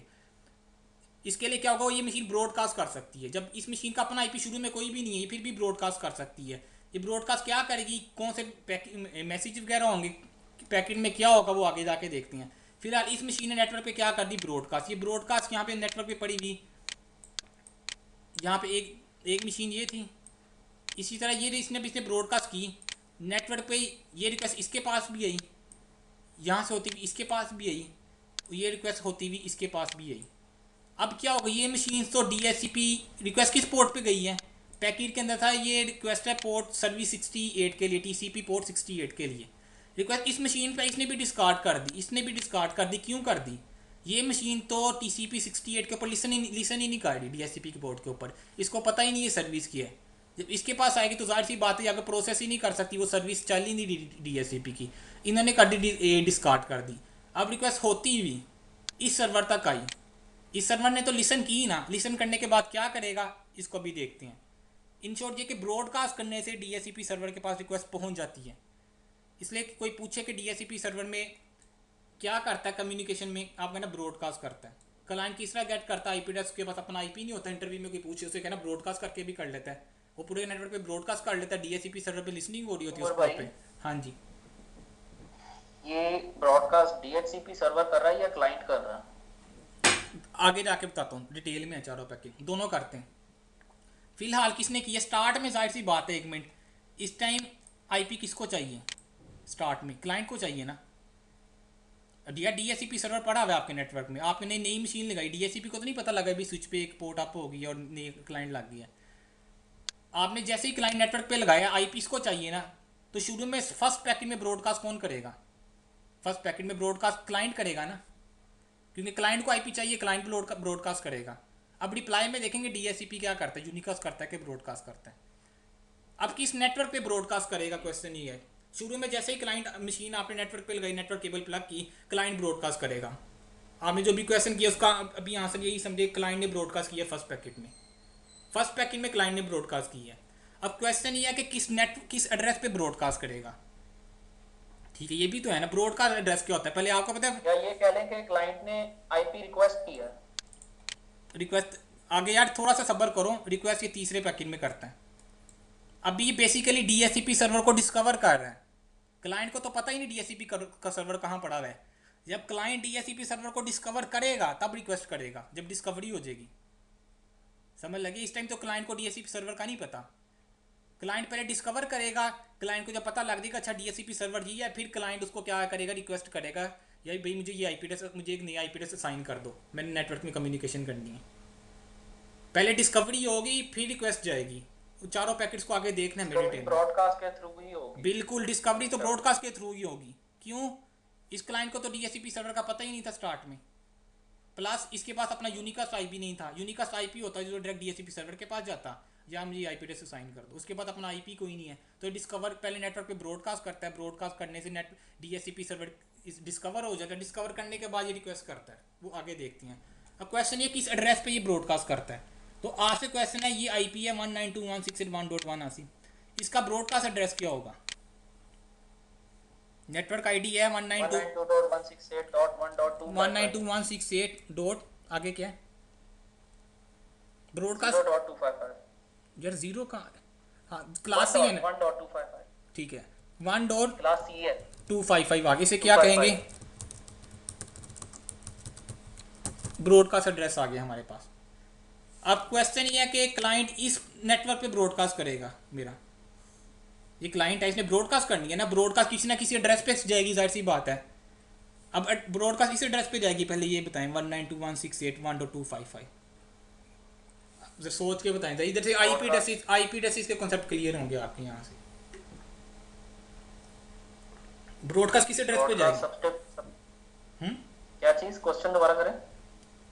इसके लिए क्या होगा, ये मशीन ब्रॉडकास्ट कर सकती है। जब इस मशीन का अपना IP शुरू में कोई भी नहीं है, फिर भी ब्रॉडकास्ट कर सकती है। ये ब्रॉडकास्ट क्या करेगी, कौन से मैसेज वगैरह होंगे, पैकेट में क्या होगा, वो आगे जाके देखते हैं। फिलहाल इस मशीन ने नेटवर्क पे क्या कर दी, ब्रॉडकास्ट। ये ब्रॉडकास्ट यहाँ पे नेटवर्क पे पड़ी हुई, यहाँ पे एक मशीन ये थी, इसी तरह ये इसने ब्रॉडकास्ट की नेटवर्क पे। ये रिक्वेस्ट इसके पास भी आई, यहाँ से होती हुई इसके पास भी आई, ये रिक्वेस्ट होती हुई इसके पास भी आई। अब क्या होगा, ये मशीन तो DHCP रिक्वेस्ट किस पोर्ट पे गई है, पैकेट के अंदर था ये रिक्वेस्ट है पोर्ट सर्विस 68 के लिए, TCP पोर्ट 68 के लिए रिक्वेस्ट। इस मशीन पे इसने भी डिस्कार्ड कर दी, क्यों कर दी, ये मशीन तो TCP 68 के ऊपर लिसन ही नहीं कर रही DHCP के पोर्ट के ऊपर, इसको पता ही नहीं ये सर्विस की है। जब इसके पास आएगी तो जाहिर सी बात है, अगर प्रोसेस ही नहीं कर सकती, वो सर्विस चल ही नहीं रही DHCP की, इन्होंने कर दी डिस्कार्ड कर दी। अब रिक्वेस्ट होती हुई इस सर्वर तक आई, इस सर्वर ने तो लिसन की ना, लिसन करने के बाद क्या करेगा इसको भी देखते हैं। इन शॉर्ट ये कि ब्रॉडकास्ट करने से DHCP सर्वर के पास रिक्वेस्ट पहुंच जाती है। इसलिए कि कोई पूछे कि DHCP सर्वर में क्या करता है कम्युनिकेशन में, आप कहना ब्रॉडकास्ट करता है। क्लाइंट किस तरह गेट करता है IP एड्रेस, उसके पास अपना IP नहीं होता, इंटरव्यू में कोई पूछे उसे कहना ब्रॉडकास्ट करके भी कर लेता है, वो पूरे नेटवर्क पे ब्रॉडकास्ट कर लेता है, DHCP सर्वर पे लिसनिंग हो रही होती है उस पे। हाँ जी, ये ब्रॉडकास्ट DHCP सर्वर कर रहा है या क्लाइंट कर रहा है? आगे जाके बताता हूँ, डिटेल में है चारों पैकेज, दोनों करते हैं। फिलहाल किसने किया स्टार्ट में, जाहिर सी बात है, 1 मिनट, इस टाइम IP किसको चाहिए, स्टार्ट में क्लाइंट को चाहिए ना। DHCP सर्वर पड़ा हुआ है आपके नेटवर्क में, आपने नई मशीन लगाई, DHCP को तो नहीं पता लगा भी स्विच पे एक पोर्ट अप हो गई और नई क्लाइंट लग गया। आपने जैसे ही क्लाइंट नेटवर्क पे लगाया, IP इसको चाहिए ना, तो शुरू में फर्स्ट पैकेट में ब्रॉडकास्ट कौन करेगा, फर्स्ट पैकेट में ब्रॉडकास्ट क्लाइंट करेगा ना, क्योंकि क्लाइंट को IP चाहिए, क्लाइंट ब्रॉडकास्ट करेगा। अब रिप्लाई में देखेंगे DHCP क्या करता है, यूनिकास्ट करता है कि ब्रॉडकास्ट करता है। अब किस नेटवर्क पे ब्रॉडकास्ट करेगा, क्वेश्चन ये है। शुरू में जैसे ही क्लाइंट मशीन आपने नेटवर्क पे लगाई, नेटवर्क केबल प्लग की, क्लाइंट ब्रॉडकास्ट करेगा। आपने जो भी क्वेश्चन किया उसका अभी आंसर यही समझे, क्लाइंट ने ब्रॉडकास्ट किया फर्स्ट पैकेट में क्लाइंट ने ब्रॉडकास्ट की है। अब क्वेश्चन ये है कि किस एड्रेस पे ब्रॉडकास्ट करेगा। ठीक है, ये भी तो है ना, ब्रॉडकास्ट एड्रेस क्या होता है, पहले आपको पता है। या ये कह लें कि क्लाइंट ने IP रिक्वेस्ट की है, रिक्वेस्ट आगे यार थोड़ा सा सब्र करो, रिक्वेस्ट ये तीसरे पैकेट में करता है। अभी ये बेसिकली DHCP सर्वर को डिस्कवर कर रहा है, क्लाइंट को तो पता ही नहीं DHCP का सर्वर कहाँ पड़ा हुआ है। जब क्लाइंट DHCP सर्वर को डिस्कवर करेगा तब रिक्वेस्ट करेगा, जब डिस्कवरी हो जाएगी, समझ लगे। इस टाइम तो क्लाइंट को DHCP सर्वर का नहीं पता, क्लाइंट पहले डिस्कवर करेगा, क्लाइंट को जब पता लग जाएगा अच्छा DHCP सर्वर ये है, फिर क्लाइंट उसको क्या करेगा, रिक्वेस्ट करेगा, यार भाई मुझे ये IP एड्रेस, मुझे एक नया IP एड्रेस असाइन कर दो, मैंने नेटवर्क में कम्युनिकेशन करनी है। पहले डिस्कवरी होगी फिर रिक्वेस्ट जाएगी, चारों पैकेट्स को आगे देखना है मेरे टेबल। ब्रॉडकास्ट के थ्रू ही होगी, बिल्कुल, डिस्कवरी तो ब्रॉडकास्ट के थ्रू ही होगी। क्यों, इस क्लाइंट को तो DHCP सर्वर का पता ही नहीं था स्टार्ट में, प्लस इसके पास अपना यूनिकास्ट IP नहीं था। यूनिकास्ट IP होता है जो डायरेक्ट DHCP सर्वर के पास जाता, या मुझे IP एड्रेस असाइन कर दो, उसके बाद अपना IP कोई नहीं है, तो डिस्कवर पहले नेटवर्क पे ब्रॉडकास्ट करता है, ब्रॉडकास्ट करने से DHCP सर्वर डिस्कवर हो जाता है, डिस्कवर करने के बाद ये रिक्वेस्ट करता है, वो आगे देखते हैं। अब क्वेश्चन ये किस एड्रेस पे ये ब्रॉडकास्ट करता है, तो आज से क्वेश्चन है, ये IP है 192.168.1.1 इसका ब्रॉडकास्ट एड्रेस क्या होगा। नेटवर्क ID है 192.168.1.2 आगे क्या है ब्रॉडकास्ट यार, जीरो का हाँ क्लास ही है ना, 1.255, ठीक है 1.255 क्लास C है, आगे से क्या कहेंगे, ब्रॉडकास्ट एड्रेस आ गया हमारे पास। अब क्वेश्चन ये है कि क्लाइंट इस नेटवर्क पे ब्रॉडकास्ट करेगा, मेरा ये क्लाइंट है, इसने ब्रॉडकास्ट करनी है ना, ब्रॉडकास्ट किसी ना किसी एड्रेस पे जाएगी, जाहिर सी बात है। अब ब्रॉडकास्ट इस एड्रेस पे जाएगी, पहले ये बताएं 192.168.1.255 जरा सोच के बताएं, इधर से आईपी एड्रेसेस के कॉन्सेप्ट क्लियर होंगे आपके यहाँ से। ब्रॉडकास्ट किस एड्रेस पे जाएगी? क्या चीज, क्वेश्चन दोबारा करें।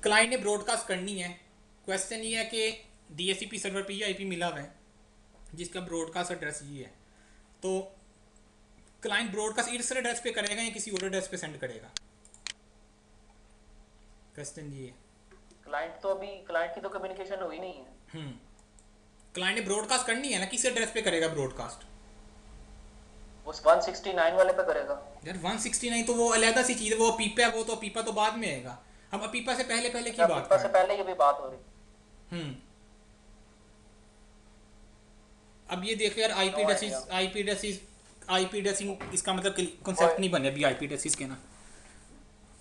क्लाइंट ने ब्रॉडकास्ट करनी है, क्वेश्चन ये है कि डीएचसीपी सर्वर पे ये आईपी मिला हुआ है जिसका ब्रॉडकास्ट एड्रेस ये है, तो क्लाइंट ब्रॉडकास्ट इस एड्रेस पे करेगा या किसी और एड्रेस पे सेंड करेगा? क्वेश्चन ये है। क्लाइंट की तो कम्युनिकेशन हुई नहीं है। क्लाइंट ने ब्रॉडकास्ट करनी है ना, किस एड्रेस पे करेगा ब्रॉडकास्ट? वो 169 वाले पे करेगा। यार 169 तो वो अलग सी चीज़ है, वो पीपा है, वो तो पीपा तो बाद में आएगा। हम अपीपा से पहले की बात पीपा से पहले ये भी बात हो रही। अब ये देखो यार आईपी एड्रेसिंग इसका मतलब कॉन्सेप्ट नहीं बने अभी आईपी एड्रेसिस के ना।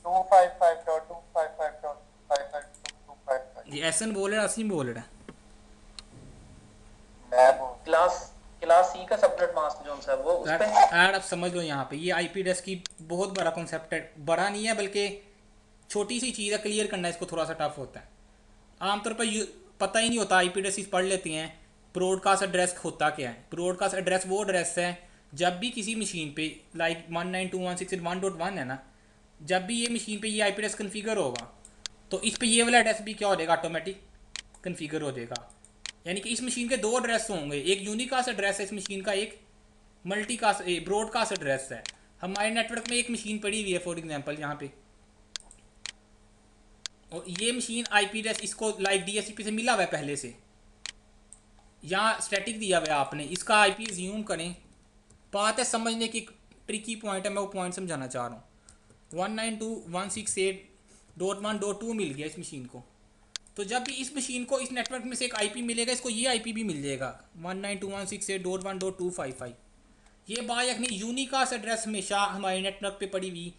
255.255.255. ये एसन बोल रहा है, असीम बोल रहा है। क्लास सी का सबनेट मास्क जो है वो उस पे ऐड आप समझ लो यहाँ पे ये आईपी एड्रेस की बहुत बड़ा कॉन्सेप्ट है, बड़ा नहीं है बल्कि छोटी सी चीज़ है, क्लियर करना इसको थोड़ा सा टफ होता है। आमतौर पर पता ही नहीं होता, आईपी एड्रेस पढ़ लेते हैं। ब्रॉडकास्ट एड्रेस होता क्या है? ब्रॉडकास्ट एड्रेस वो एड्रेस है जब भी किसी मशीन पे लाइक 192.168.1.1 है ना, जब भी ये मशीन पे ये आईपी एड्रेस कन्फिगर होगा तो इस पे ये वाला एड्रेस भी क्या हो जाएगा, ऑटोमेटिक कन्फिगर हो जाएगा। यानी कि इस मशीन के दो एड्रेस होंगे, एक यूनिकास्ट एड्रेस है इस मशीन का, एक मल्टीकास्ट ब्रॉडकास्ट एड्रेस है। हमारे नेटवर्क में एक मशीन पड़ी हुई है फॉर एग्जांपल यहाँ पे, और ये मशीन आईपी एड्रेस इसको लाइक डीएचसीपी से मिला हुआ है पहले से, यहाँ स्टैटिक दिया हुआ है आपने, इसका आईपी ज्यूम करें। बात है समझने की, ट्रिकी पॉइंट है, मैं वो पॉइंट समझाना चाह रहा हूँ। 192.168.1.2 मिल गया इस मशीन को, तो जब भी इस मशीन को इस नेटवर्क में से एक आईपी मिलेगा, इसको ये आईपी भी मिल जाएगा 192.168.1.255। ये बात नहीं, यूनिकास्ट एड्रेस हमेशा हमारे नेटवर्क पे पड़ी हुई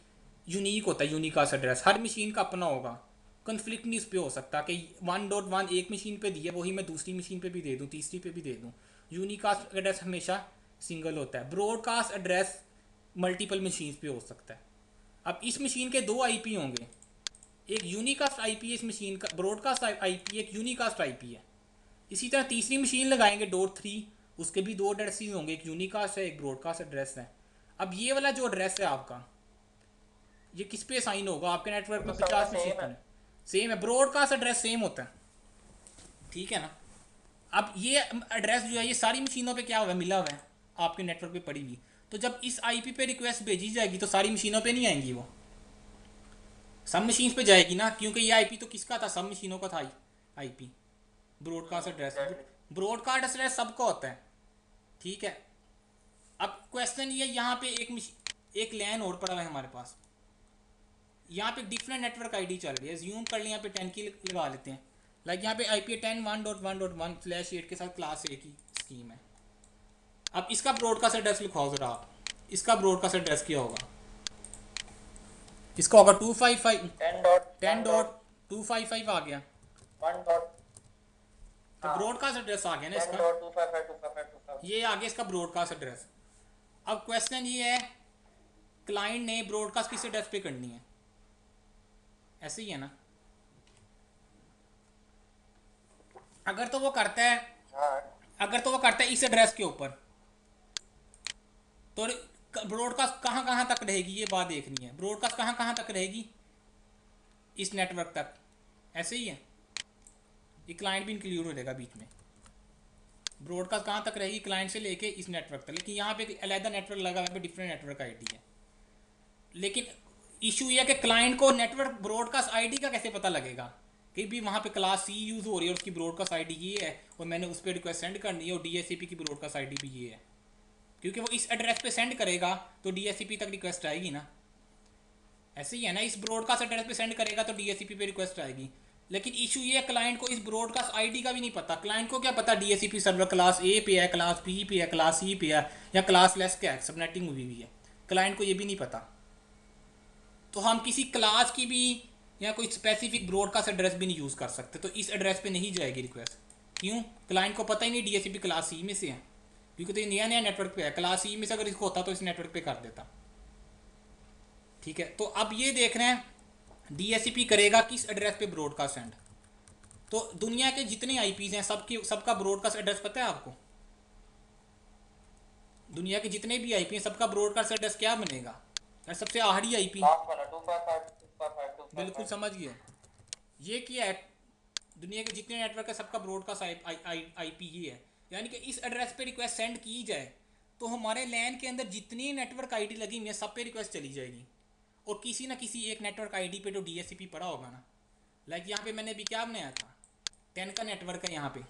यूनिक होता है। यूनिकास्ट एड्रेस हर मशीन का अपना होगा, कन्फ्लिक्ट नहीं उस पर हो सकता कि 1.1 एक मशीन पे दिया वही मैं दूसरी मशीन पे भी दे दूँ, तीसरी पे भी दे दूँ। यूनिकास्ट एड्रेस हमेशा सिंगल होता है। ब्रॉडकास्ट एड्रेस मल्टीपल मशीन पे हो सकता है। अब इस मशीन के दो आईपी होंगे, एक यूनिकास्ट आईपी है इस मशीन का, ब्रॉडकास्ट आईपी, एक यूनिकास्ट आईपी है। इसी तरह तीसरी मशीन लगाएंगे डोर 3, उसके भी दो एड्रेसेस होंगे, एक यूनिकास्ट है एक ब्रॉडकास्ट एड्रेस है। अब ये वाला जो एड्रेस है आपका, ये किस पे साइन होगा? आपके नेटवर्क में 50 मशीन सेम है, ब्रॉडकास्ट एड्रेस सेम होता है, ठीक है ना। अब ये एड्रेस जो है ये सारी मशीनों पे क्या हुआ है, मिला हुआ है आपके नेटवर्क पे पड़ी हुई। तो जब इस आईपी पे रिक्वेस्ट भेजी जाएगी तो सारी मशीनों पे नहीं आएंगी, वो सब मशीन पे जाएगी ना, क्योंकि ये आईपी तो किसका था, सब मशीनों का था IP. Broadcast address, broadcast address सबका होता है, ठीक है। अब क्वेश्चन ये, यहाँ पे एक लैन और पड़ा हुआ है हमारे पास, यहाँ पे डिफरेंट नेटवर्क आईडी चल रही है। ज्यूम कर लें, यहाँ पे 10 की लगा लेते हैं। लाइक यहाँ पे आईपी 10.1.1.1/8 के साथ क्लास A की स्कीम है। अब इसका ब्रॉडकास्ट एड्रेस लिखाओ जरा आप, इसका ब्रॉडकास्ट एड्रेस क्या होगा? इसका होगा 10.255 आ गया, तो ब्रॉडकास्ट एड्रेस आ गया ना इसका, ये आ गया इसका ब्रॉडकास्ट एड्रेस। अब क्वेश्चन ये है, क्लाइंट ने ब्रॉडकास्ट किस एड्रेस पे करनी है? ऐसे ही है ना। अगर तो वो करता है इस एड्रेस के ऊपर, तो ब्रॉडकास्ट कहाँ कहाँ तक रहेगी ये बात देखनी है। ब्रॉडकास्ट कहाँ कहाँ तक रहेगी? इस नेटवर्क तक, ऐसे ही है। ये क्लाइंट भी इंक्लूड हो जाएगा बीच में। ब्रॉडकास्ट कहाँ तक रहेगी? क्लाइंट से लेके इस नेटवर्क तक। लेकिन यहाँ पे अलग नेटवर्क लगा हुआ है, डिफरेंट नेटवर्क आईडी है। लेकिन इशू ये है कि क्लाइंट को नेटवर्क ब्रॉडकास्ट आईडी का कैसे पता लगेगा कि भी वहाँ पे क्लास C यूज़ हो रही है और उसकी ब्रॉडकास्ट आईडी ये है और मैंने उस पर रिक्वेस्ट सेंड करनी है और DHCP की ब्रॉडकास्ट आईडी भी ये है। क्योंकि वो इस एड्रेस पे सेंड करेगा तो DHCP तक रिक्वेस्ट आएगी ना, ऐसे ही है ना। इस ब्रॉडकास्ट एड्रेस पे सेंड करेगा तो DHCP पे रिक्वेस्ट आएगी। लेकिन इशू ये है, क्लाइंट को इस ब्रॉडकास्ट आईडी का भी नहीं पता। क्लाइंट को क्या पता DHCP सर्वर क्लास A पे है, क्लास B पे है, क्लास C पे है या क्लास लेस क्या है, सबनेटिंग हुई है। क्लाइंट को ये भी नहीं पता। तो हम किसी क्लास की भी या कोई स्पेसिफिक ब्रॉडकास्ट एड्रेस भी नहीं यूज़ कर सकते। तो इस एड्रेस पे नहीं जाएगी रिक्वेस्ट। क्यों? क्लाइंट को पता ही नहीं DHCP क्लास C में से है, क्योंकि तो ये नया नेटवर्क पे है। क्लास C में से अगर इसको होता तो इस नेटवर्क पे कर देता। ठीक है, तो अब ये देख रहे हैं DHCP करेगा किस एड्रेस पे ब्रॉडकास्ट सेंड। तो दुनिया के जितने आईपीज हैं सबका ब्रॉडकास्ट एड्रेस पता है आपको? दुनिया के जितने भी आईपी हैं सबका ब्रॉडकास्ट एड्रेस क्या बनेगा? यार सबसे आखिरी आईपी, लास्ट वाला 255 बिल्कुल समझ गए। ये क्या है, दुनिया के जितने नेटवर्क है सबका ब्रॉडकास्ट आईपी ये है। यानी कि इस एड्रेस पे रिक्वेस्ट सेंड की जाए तो हमारे लैन के अंदर जितनी नेटवर्क आईडी लगी हुई है सब पे रिक्वेस्ट चली जाएगी, और किसी ना किसी एक नेटवर्क आईडी पे तो DHCP पड़ा होगा ना। लाइक यहाँ पे मैंने अभी क्या बनाया था, 10 का नेटवर्क है, यहाँ पे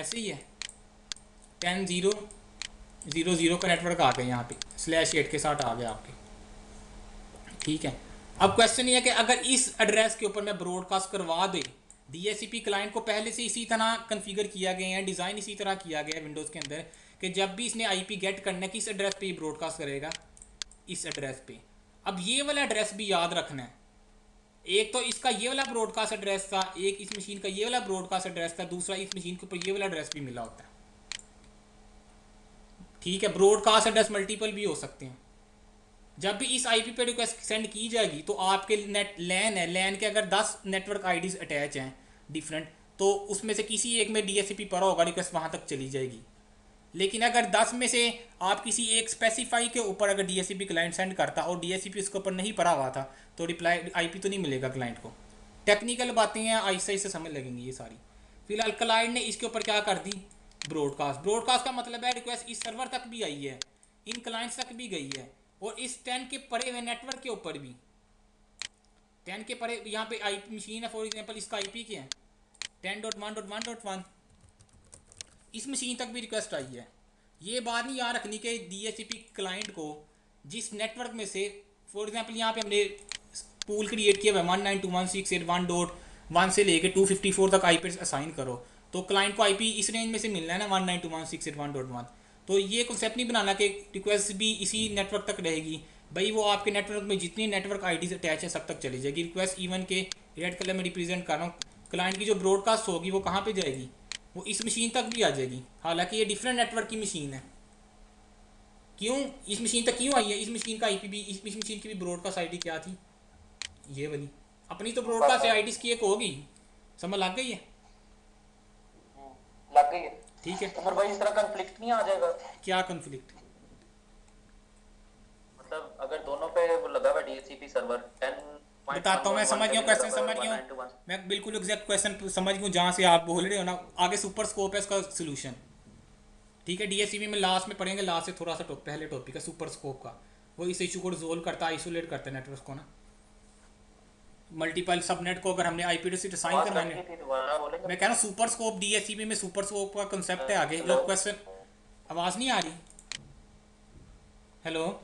ऐसे ही है 10.0.0.0 का नेटवर्क आ गया, यहाँ पे /8 के साथ आ गया आपके। ठीक है, अब क्वेश्चन ये है कि अगर इस एड्रेस के ऊपर मैं ब्रॉडकास्ट करवा दे, DHCP क्लाइंट को पहले से इसी तरह कन्फिगर किया गया है, डिज़ाइन इसी तरह किया गया है विंडोज़ के अंदर कि जब भी इसने IP गेट करना है किस एड्रेस पे ये ब्रॉडकास्ट करेगा, इस एड्रेस पे। अब ये वाला एड्रेस भी याद रखना है, एक तो इसका ये वाला ब्रॉडकास्ट एड्रेस था, एक इस मशीन का ये वाला ब्रॉडकास्ट एड्रेस था, दूसरा इस मशीन के ऊपर ये वाला एड्रेस भी मिला होता है। ठीक है, ब्रॉडकास्ट एड्रेस मल्टीपल भी हो सकते हैं। जब भी इस आईपी पे रिक्वेस्ट सेंड की जाएगी तो आपके नेट लैन है, लैन के अगर 10 नेटवर्क आईडीज अटैच हैं डिफरेंट, तो उसमें से किसी एक में DHCP पड़ा होगा, रिक्वेस्ट वहाँ तक चली जाएगी। लेकिन अगर 10 में से आप किसी एक स्पेसिफाई के ऊपर अगर DHCP क्लाइंट सेंड करता और DHCP उसके ऊपर नहीं पड़ा हुआ था तो रिप्लाई IP तो नहीं मिलेगा क्लाइंट को। टेक्निकल बातें हैं, आहिस्ता से समझ लगेंगी ये सारी। फिलहाल क्लाइंट ने इसके ऊपर क्या कर दी, ब्रॉडकास्ट। ब्रॉडकास्ट का मतलब है रिक्वेस्ट इस सर्वर तक भी आई है, इन क्लाइंट्स तक भी गई है, और इस 10 के परे हुए नेटवर्क के ऊपर भी 10 के परे यहाँ पे IP मशीन है फॉर एग्जांपल, इसका IP क्या है 10.1.1.1, इस मशीन तक भी रिक्वेस्ट आई है। ये बात नहीं याद रखनी कि DHCP क्लाइंट को जिस नेटवर्क में से, फॉर एग्जांपल यहाँ पे हमने पूल क्रिएट किया हुआ 192.168.1 से लेके 254 तक IP असाइन करो, तो क्लाइंट को IP इस रेंज में से मिलना है ना 192.168.1.1। तो ये कॉन्सेप्ट नहीं बनाना कि रिक्वेस्ट भी इसी नेटवर्क तक रहेगी भाई, वो आपके नेटवर्क में जितनी नेटवर्क आईडीज अटैच है सब तक चली जाएगी। रिक्वेस्ट इवन के रेड कलर में रिप्रेजेंट कर रहा हूँ, क्लाइंट की जो ब्रॉडकास्ट होगी वो कहाँ पे जाएगी, वो इस मशीन तक भी आ जाएगी। हालांकि ये डिफरेंट नेटवर्क की मशीन है। क्यों इस मशीन तक क्यों आई है, इस मशीन का IP भी, इस मशीन की भी ब्रॉडकास्ट ID क्या थी, ये वाली अपनी तो ब्रॉडकास्ट आईडीज की एक होगी, समझ लग गई है? लग गई है। ठीक है, तो फिर भाई इस तरह कन्फ्लिक्ट नहीं आ जाएगा? क्या कन्फ्लिक्ट? मतलब अगर दोनों पे वो लगा हुआ DHCP सर्वर 10 बताता हूँ, मैं समझ गया क्वेश्चन, समझ गया हूँ मैं, बिल्कुल एग्जैक्ट क्वेश्चन समझ गया जहाँ से आप बोल रहे हो ना। आगे सुपर स्कोप है इसका सोल्यूशन। ठीक है, DHCP में लास्ट में पढ़ेंगे, लास्ट से थोड़ा सा पहले टॉपिक है सुपर स्कोप का, वो इस इशू को रिजोल्व करता है, आइसोलेट करता है नेटवर्क को ना। मल्टीपल सबनेट को अगर हमने IP एड्रेस से डिसाइन करना है, मैं कह रहा हूँ सुपर स्कोप DHCP में सुपर स्कोप का कंसेप्ट है। आगे जो क्वेश्चन, आवाज़ नहीं आ रही, हेलो,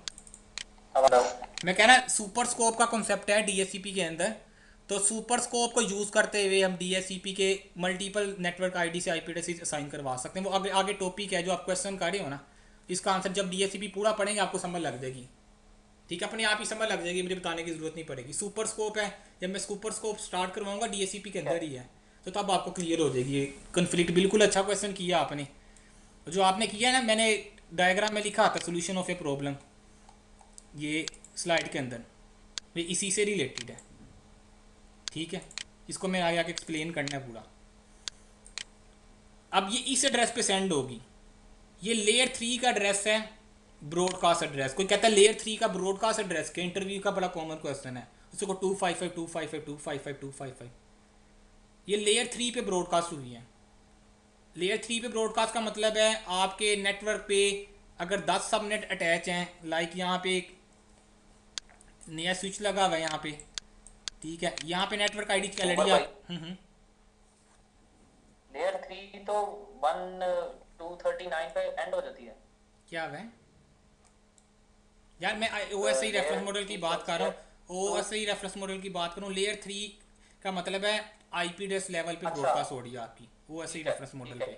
मैं कह रहा सुपर स्कोप का कॉन्सेप्ट है DHCP के अंदर। तो सुपर स्कोप को यूज़ करते हुए हम DHCP के मल्टीपल नेटवर्क आईडी से IP एड्रेस असाइन करवा सकते हैं। वो आगे आगे टॉपिक है जो आप क्वेश्चन कर रहे हो ना, इसका आंसर जब DHCP पूरा पढ़ेंगे आपको समझ लग जाएगी। ठीक है, अपने आप ही समझ लग जाएगी, मुझे बताने की ज़रूरत नहीं पड़ेगी। सुपर स्कोप है, जब मैं सुपर स्कोप स्टार्ट करवाऊंगा DHCP के अंदर ही है, तो तब आपको क्लियर हो जाएगी ये कन्फ्लिक्ट। बिल्कुल अच्छा क्वेश्चन किया आपने, जो आपने किया है ना, मैंने डायग्राम में लिखा था सोल्यूशन ऑफ ए प्रॉब्लम, ये स्लाइड के अंदर, ये इसी से रिलेटेड है। ठीक है, इसको मैं आगे आके एक्सप्लेन करना है पूरा। अब ये इस एड्रेस पे सेंड होगी, ये लेयर 3 का एड्रेस है, ब्रॉडकास्ट एड्रेस। कोई कहता है लेयर 3 का ब्रॉडकास्ट एड्रेस के, इंटरव्यू का बड़ा कॉमन क्वेश्चन है, उसको 255.255.255.255, ये लेयर 3 पे ब्रॉडकास्ट हुई है। लेयर 3 पे ब्रॉडकास्ट का मतलब है आपके नेटवर्क पे अगर 10 सबनेट अटैच हैं, लाइक यहाँ पे एक नया स्विच लगा हुआ है यहाँ पे, ठीक है, यहाँ पे नेटवर्क आईडी क्या लड़ी है। लेयर 3 तो 1239 पे एंड हो जाती है, क्या है यार, मैं OSI रेफरेंस मॉडल की बात कर रहा हूँ, OSI रेफरेंस मॉडल की बात कर रहा हूँ। लेयर 3 का मतलब है IP एड्रेस लेवल पे ब्रॉडकास्ट हो रही है आपकी, OSI रेफरेंस मॉडल पे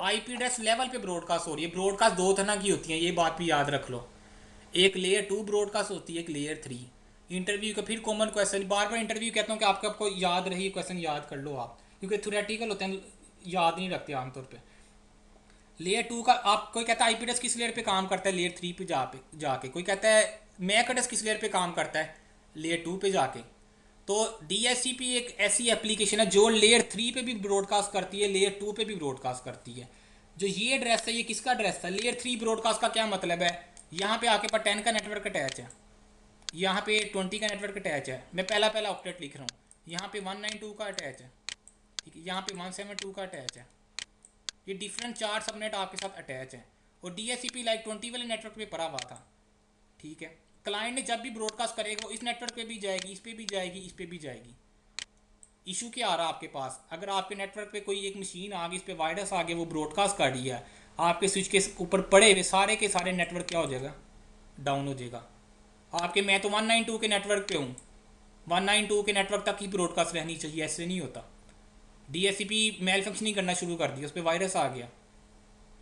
IP एड्रेस लेवल पे ब्रॉडकास्ट हो रही है। ब्रॉडकास्ट दो तरह की होती है, ये बात भी याद रख लो, एक लेयर 2 ब्रॉडकास्ट होती है, एक लेयर 3। इंटरव्यू का फिर कॉमन क्वेश्चन, बार बार इंटरव्यू कहता हूँ कि आपको याद रही क्वेश्चन याद कर लो आप, क्योंकि थ्योरेटिकल होते हैं, याद नहीं रखते आमतौर पे। लेयर 2 का आप, कोई कहता है IP एड्रेस किस लेयर पे काम करता है, लेयर 3 पे जाके। कोई कहता है मैक एड्रेस किस लेयर पे काम करता है, लेयर 2 पे जाके। तो DHCP एक ऐसी एप्लीकेशन है जो लेयर 3 पे भी ब्रॉडकास्ट करती है, लेयर 2 पे भी ब्रॉडकास्ट करती है। जो ये एड्रेस है ये किसका एड्रेस है? लेयर 3 ब्रॉडकास्ट का क्या मतलब है? यहाँ पे आपके पास 10 का नेटवर्क अटैच है, यहाँ पे 20 का नेटवर्क अटैच है, मैं पहला ऑक्टेट लिख रहा हूँ, यहाँ पे 192 का अटैच है, ठीक है, यहाँ पे 172 का अटैच है, ये डिफरेंट 4 सबनेट आपके साथ अटैच है। और DHCP लाइक 20 वाले नेटवर्क पे पड़ा हुआ था, ठीक है। क्लाइंट ने जब भी ब्रॉडकास्ट करेगा वो इस नेटवर्क पे भी जाएगी, इस पे भी जाएगी, इस पे भी जाएगी। इशू क्या आ रहा है आपके पास? अगर आपके नेटवर्क पे कोई एक मशीन आ गई, इस पे वायरस आ गया, वो ब्रॉडकास्ट कर रही है, आपके स्विच के ऊपर पड़े हुए सारे के सारे नेटवर्क क्या हो जाएगा? डाउन हो जाएगा। आपके मैं तो 192 के नेटवर्क पे हूँ, 192 के नेटवर्क तक ही ब्रॉडकास्ट रहनी चाहिए, ऐसे नहीं होता। DHCP मेल फंक्शनिंग करना शुरू कर दिया, उस पर वायरस आ गया,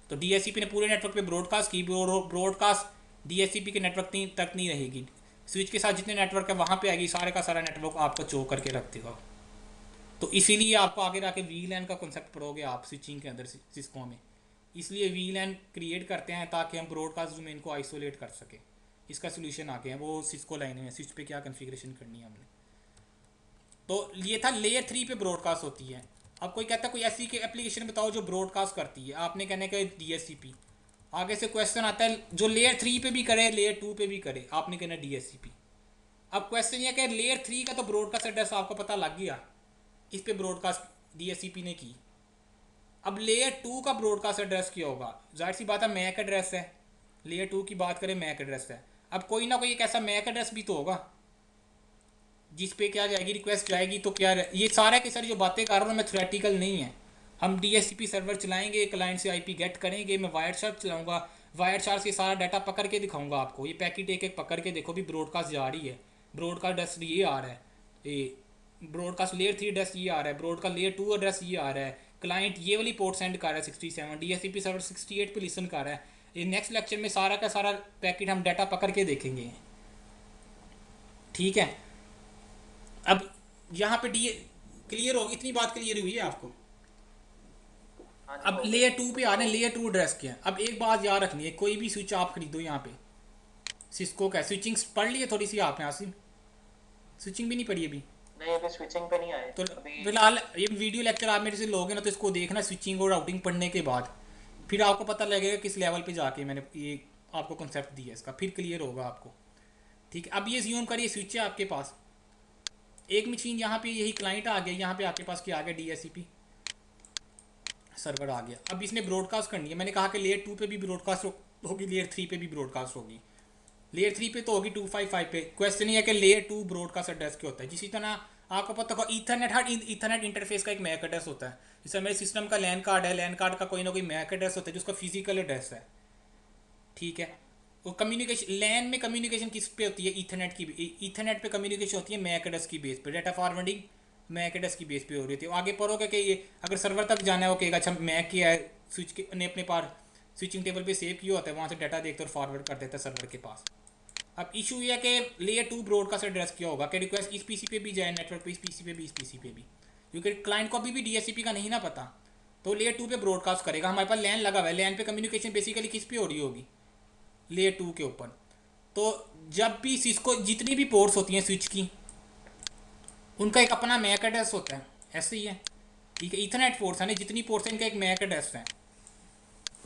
तो DHCP ने पूरे नेटवर्क पे ब्रॉडकास्ट की, ब्रॉडकास्ट DHCP के नेटवर्क तक नहीं रहेगी, स्विच के साथ जितने नेटवर्क है वहाँ पे आएगी, सारे का सारा नेटवर्क आपको चोक करके रख देगा। तो इसीलिए आपको आगे जाके VLAN का कॉन्सेप्ट पढ़ोगे आप स्विचिंग के अंदर सिस्को में, इसलिए VLAN क्रिएट करते हैं ताकि हम ब्रॉडकास्ट डोमेन को आइसोलेट कर सकें। इसका सोल्यूशन आ गया है, वो सिस्को लाइन में स्विच पे क्या कन्फिग्रेशन करनी है हमने। तो ये था लेयर 3 पे ब्रॉडकास्ट होती है। अब कोई कहता है कोई ऐसी एप्लीकेशन बताओ जो ब्रॉडकास्ट करती है, आपने कहने का DHCP। आगे से क्वेश्चन आता है जो लेयर 3 पे भी करे, लेयर 2 पे भी करे, आपने कहना DHCP। अब क्वेश्चन ये कि लेयर 3 का तो ब्रॉडकास्ट एड्रेस आपको पता लग गया, इस पे ब्रॉडकास्ट DHCP ने की। अब लेयर 2 का ब्रॉडकास्ट एड्रेस क्या होगा? जाहिर सी बात है मैक एड्रेस है, लेयर 2 की बात करें मैक एड्रेस है। अब कोई ना कोई एक ऐसा मैक एड्रेस भी तो होगा जिस पे क्या जाएगी, रिक्वेस्ट जाएगी। तो क्या ये सारे के सारी जो बातें कर रहा हूँ मैं थ्योरेटिकल नहीं है। हम DHCP सर्वर चलाएंगे, क्लाइंट से IP गेट करेंगे, मैं वायर चार्ज चलाऊंगा, वायर चार्ज से सारा डाटा पकड़ के दिखाऊंगा आपको। ये पैकेट एक एक पकड़ के देखो भी ब्रॉडकास्ट जा रही है, ब्रॉडकास्ट एड्रेस ये आ रहा है, ये ब्रॉडकास्ट लेयर 3 एड्रेस ये आ रहा है, ब्रॉडकास्ट लेयर 2 एड्रेस ये आ रहा है, क्लाइंट ये वाली पोर्ट सेंड कर रहा है 67, DHCP सर्वर 68 पे लिसन कर रहा है। ये नेक्स्ट लेक्चर में सारा का सारा पैकेट हम डाटा पकड़ के देखेंगे, ठीक है। अब यहाँ पे क्लियर हो, इतनी बात क्लियर हुई है आपको? अब लेयर 2 पे आ रहे हैं, लेयर 2 एड्रेस क्या है। अब एक बात याद रखनी है, कोई भी स्विच आप खरीदो यहाँ पे सिस्को का, स्विचिंग पढ़ ली है थोड़ी सी आपने आसिम? स्विचिंग भी नहीं पढ़ी अभी? नहीं, अभी स्विचिंग पे नहीं आए। तो फिलहाल ये वीडियो लेक्चर आप मेरे से लोगे ना तो इसको देखना स्विचिंग और राउटिंग पढ़ने के बाद, फिर आपको पता लगेगा किस लेवल पे जाके मैंने ये आपको कॉन्सेप्ट दिया इसका, फिर क्लियर होगा आपको, ठीक है। अब ये ज़ूम करिए, स्विच है आपके पास, एक मशीन यहाँ पे यही क्लाइंट आ गया, यहाँ पे आपके पास क्या आ गया, DHCP सर्वर आ गया। अब इसने ब्रॉडकास्ट करनी है, मैंने कहा कि लेयर 2 पे भी ब्रॉडकास्ट होगी, लेयर 3 पे भी ब्रॉडकास्ट होगी। लेयर 3 पे तो होगी 255 पे। क्वेश्चन ये है कि लेयर 2 ब्रॉडकास्ट एड्रेस क्या होता है? जिसी तरह आपको पता होगा ईथरनेट, हर ईथरनेट इंटरफेस का एक मैक एड्रेस होता है। जैसे मेरे सिस्टम का लैन कार्ड है, लैन कार्ड का कोई ना कोई मैक एड्रेस होता है जिसका फिजिकल एड्रेस है, ठीक है। वो कम्युनिकेशन, लैन में कम्युनिकेशन किस पे होती है? ईथरनेट की, ईथरनेट पे कम्युनिकेशन होती है मैक एड्रेस की बेस पे, डाटा फॉरवर्डिंग मैक एड्रेस की बेस पे हो रही थी। आगे पढ़ोगे कि ये अगर सर्वर तक जाना है, वो कहेगा अच्छा मैक किया है, स्विच के ने अपने पास स्विचिंग टेबल पे सेव किया होता है, वहाँ से डाटा देखते और फॉरवर्ड कर देता है सर्वर के पास। अब इशू ये है कि लेयर 2 ब्रॉडकास्ट एड्रेस क्या होगा कि रिक्वेस्ट इस PC पे भी जाए, नेटवर्क पे, इस PC पे भी, इस PC पे भी, क्योंकि क्लाइंट को अभी भी DHCP का नहीं ना पता, तो लेयर 2 पे ब्रॉडकास्ट करेगा। हमारे पास लैन लगा हुआ है, लैन पे कम्युनिकेशन बेसिकली किस पे हो रही होगी? लेयर 2 के ऊपर। तो जब भी सिस्को जितनी भी पोर्ट्स होती हैं स्विच की, उनका एक अपना मैक एड्रेस होता है, ऐसे ही है, ठीक है। इथरनेट पोर्ट्स है ना, जितनी पोर्ट्स हैं इनका एक मैक एड्रेस है।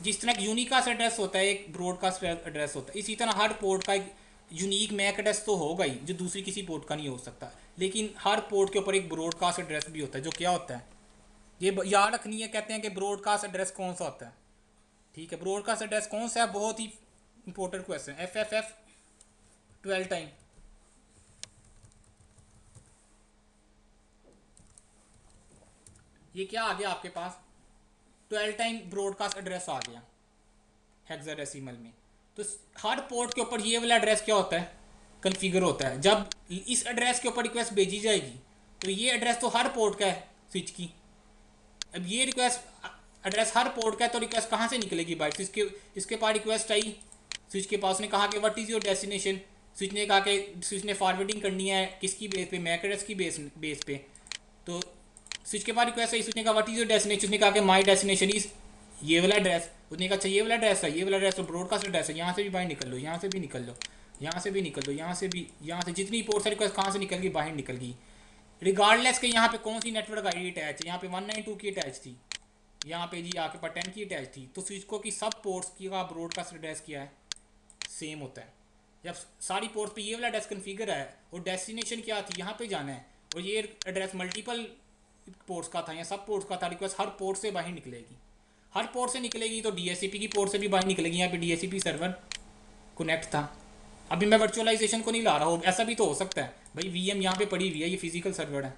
जिस तरह एक यूनिकास्ट एड्रेस होता है, एक ब्रॉडकास्ट एड्रेस होता है, इसी तरह हर पोर्ट का एक यूनिक मैक एड्रेस तो होगा ही, जो दूसरी किसी पोर्ट का नहीं हो सकता। लेकिन हर पोर्ट के ऊपर एक ब्रॉडकास्ट एड्रेस भी होता है, जो क्या होता है ये याद रखनी है। कहते हैं कि ब्रॉडकास्ट एड्रेस कौन सा होता है, ठीक है। ब्रॉडकास्ट एड्रेस कौन सा है, बहुत ही इंपॉर्टेंट क्वेश्चन। FFF 12 टाइम, ये क्या आ गया आपके पास? 12 टाइम ब्रॉडकास्ट एड्रेस आ गया हेक्साडेसिमल में। तो हर पोर्ट के ऊपर ये वाला एड्रेस क्या होता है? कॉन्फ़िगर होता है। जब इस एड्रेस के ऊपर रिक्वेस्ट भेजी जाएगी तो ये एड्रेस तो हर पोर्ट का है स्विच की। अब ये रिक्वेस्ट एड्रेस हर पोर्ट का है, तो रिक्वेस्ट कहाँ से निकलेगी बाइट? इसके पास रिक्वेस्ट आई स्विच के पास, ने कहा कि what is your destination. Switch ने कहा कि स्विच ने फॉरवर्डिंग करनी है किसकी बेस पे? मैक एड्रेस की बेस पे। तो स्विच के पास रिक्वेस्ट आई, स्विच ने कहा व्हाट इज़ योर डेस्टिनेशन। उसने कहा कि माई डेस्टिनेशन इज़ ये वाला एड्रेस। उसने कहा अच्छा ये वाला एड्रेस है, ये वाला एड्रेस तो ब्रॉडकास्ट एड्रेस है, यहाँ से भी बाहर निकल लो, यहाँ से भी निकल लो। यहाँ से भी निकल दो, यहाँ से भी, यहाँ से जितनी पोर्ट से रिक्वेस्ट कहाँ से निकल गई, बाहर निकल गई, रिगार्डलेस के यहाँ पे कौन सी नेटवर्क आईडी अटैच है, यहाँ पे 192 की अटैच थी, यहाँ पे जी आपके पास 10 की अटैच थी, तो स्विच को की सब पोर्ट्स की का ब्रॉडकास्ट एड्रेस किया है सेम होता है। जब सारी पोर्ट्स पे ये वाला एड्रेस कन्फिगर है और डेस्टिनेशन क्या थी, यहाँ पे जाना है, और ये एड्रेस मल्टीपल पोर्ट्स का था या सब पोर्ट्स का था, रिक्वेस्ट हर पोर्ट से बाहर निकलेगी, हर पोर्ट से निकलेगी तो डीएससीपी की पोर्ट से भी बाहर निकलेगी। यहाँ पे डीएससीपी सर्वर कनेक्ट था। अभी मैं वर्चुअलाइजेशन को नहीं ला रहा हूँ, ऐसा भी तो हो सकता है भाई वीएम यहाँ पे पड़ी हुई है, ये फिजिकल सर्वर है,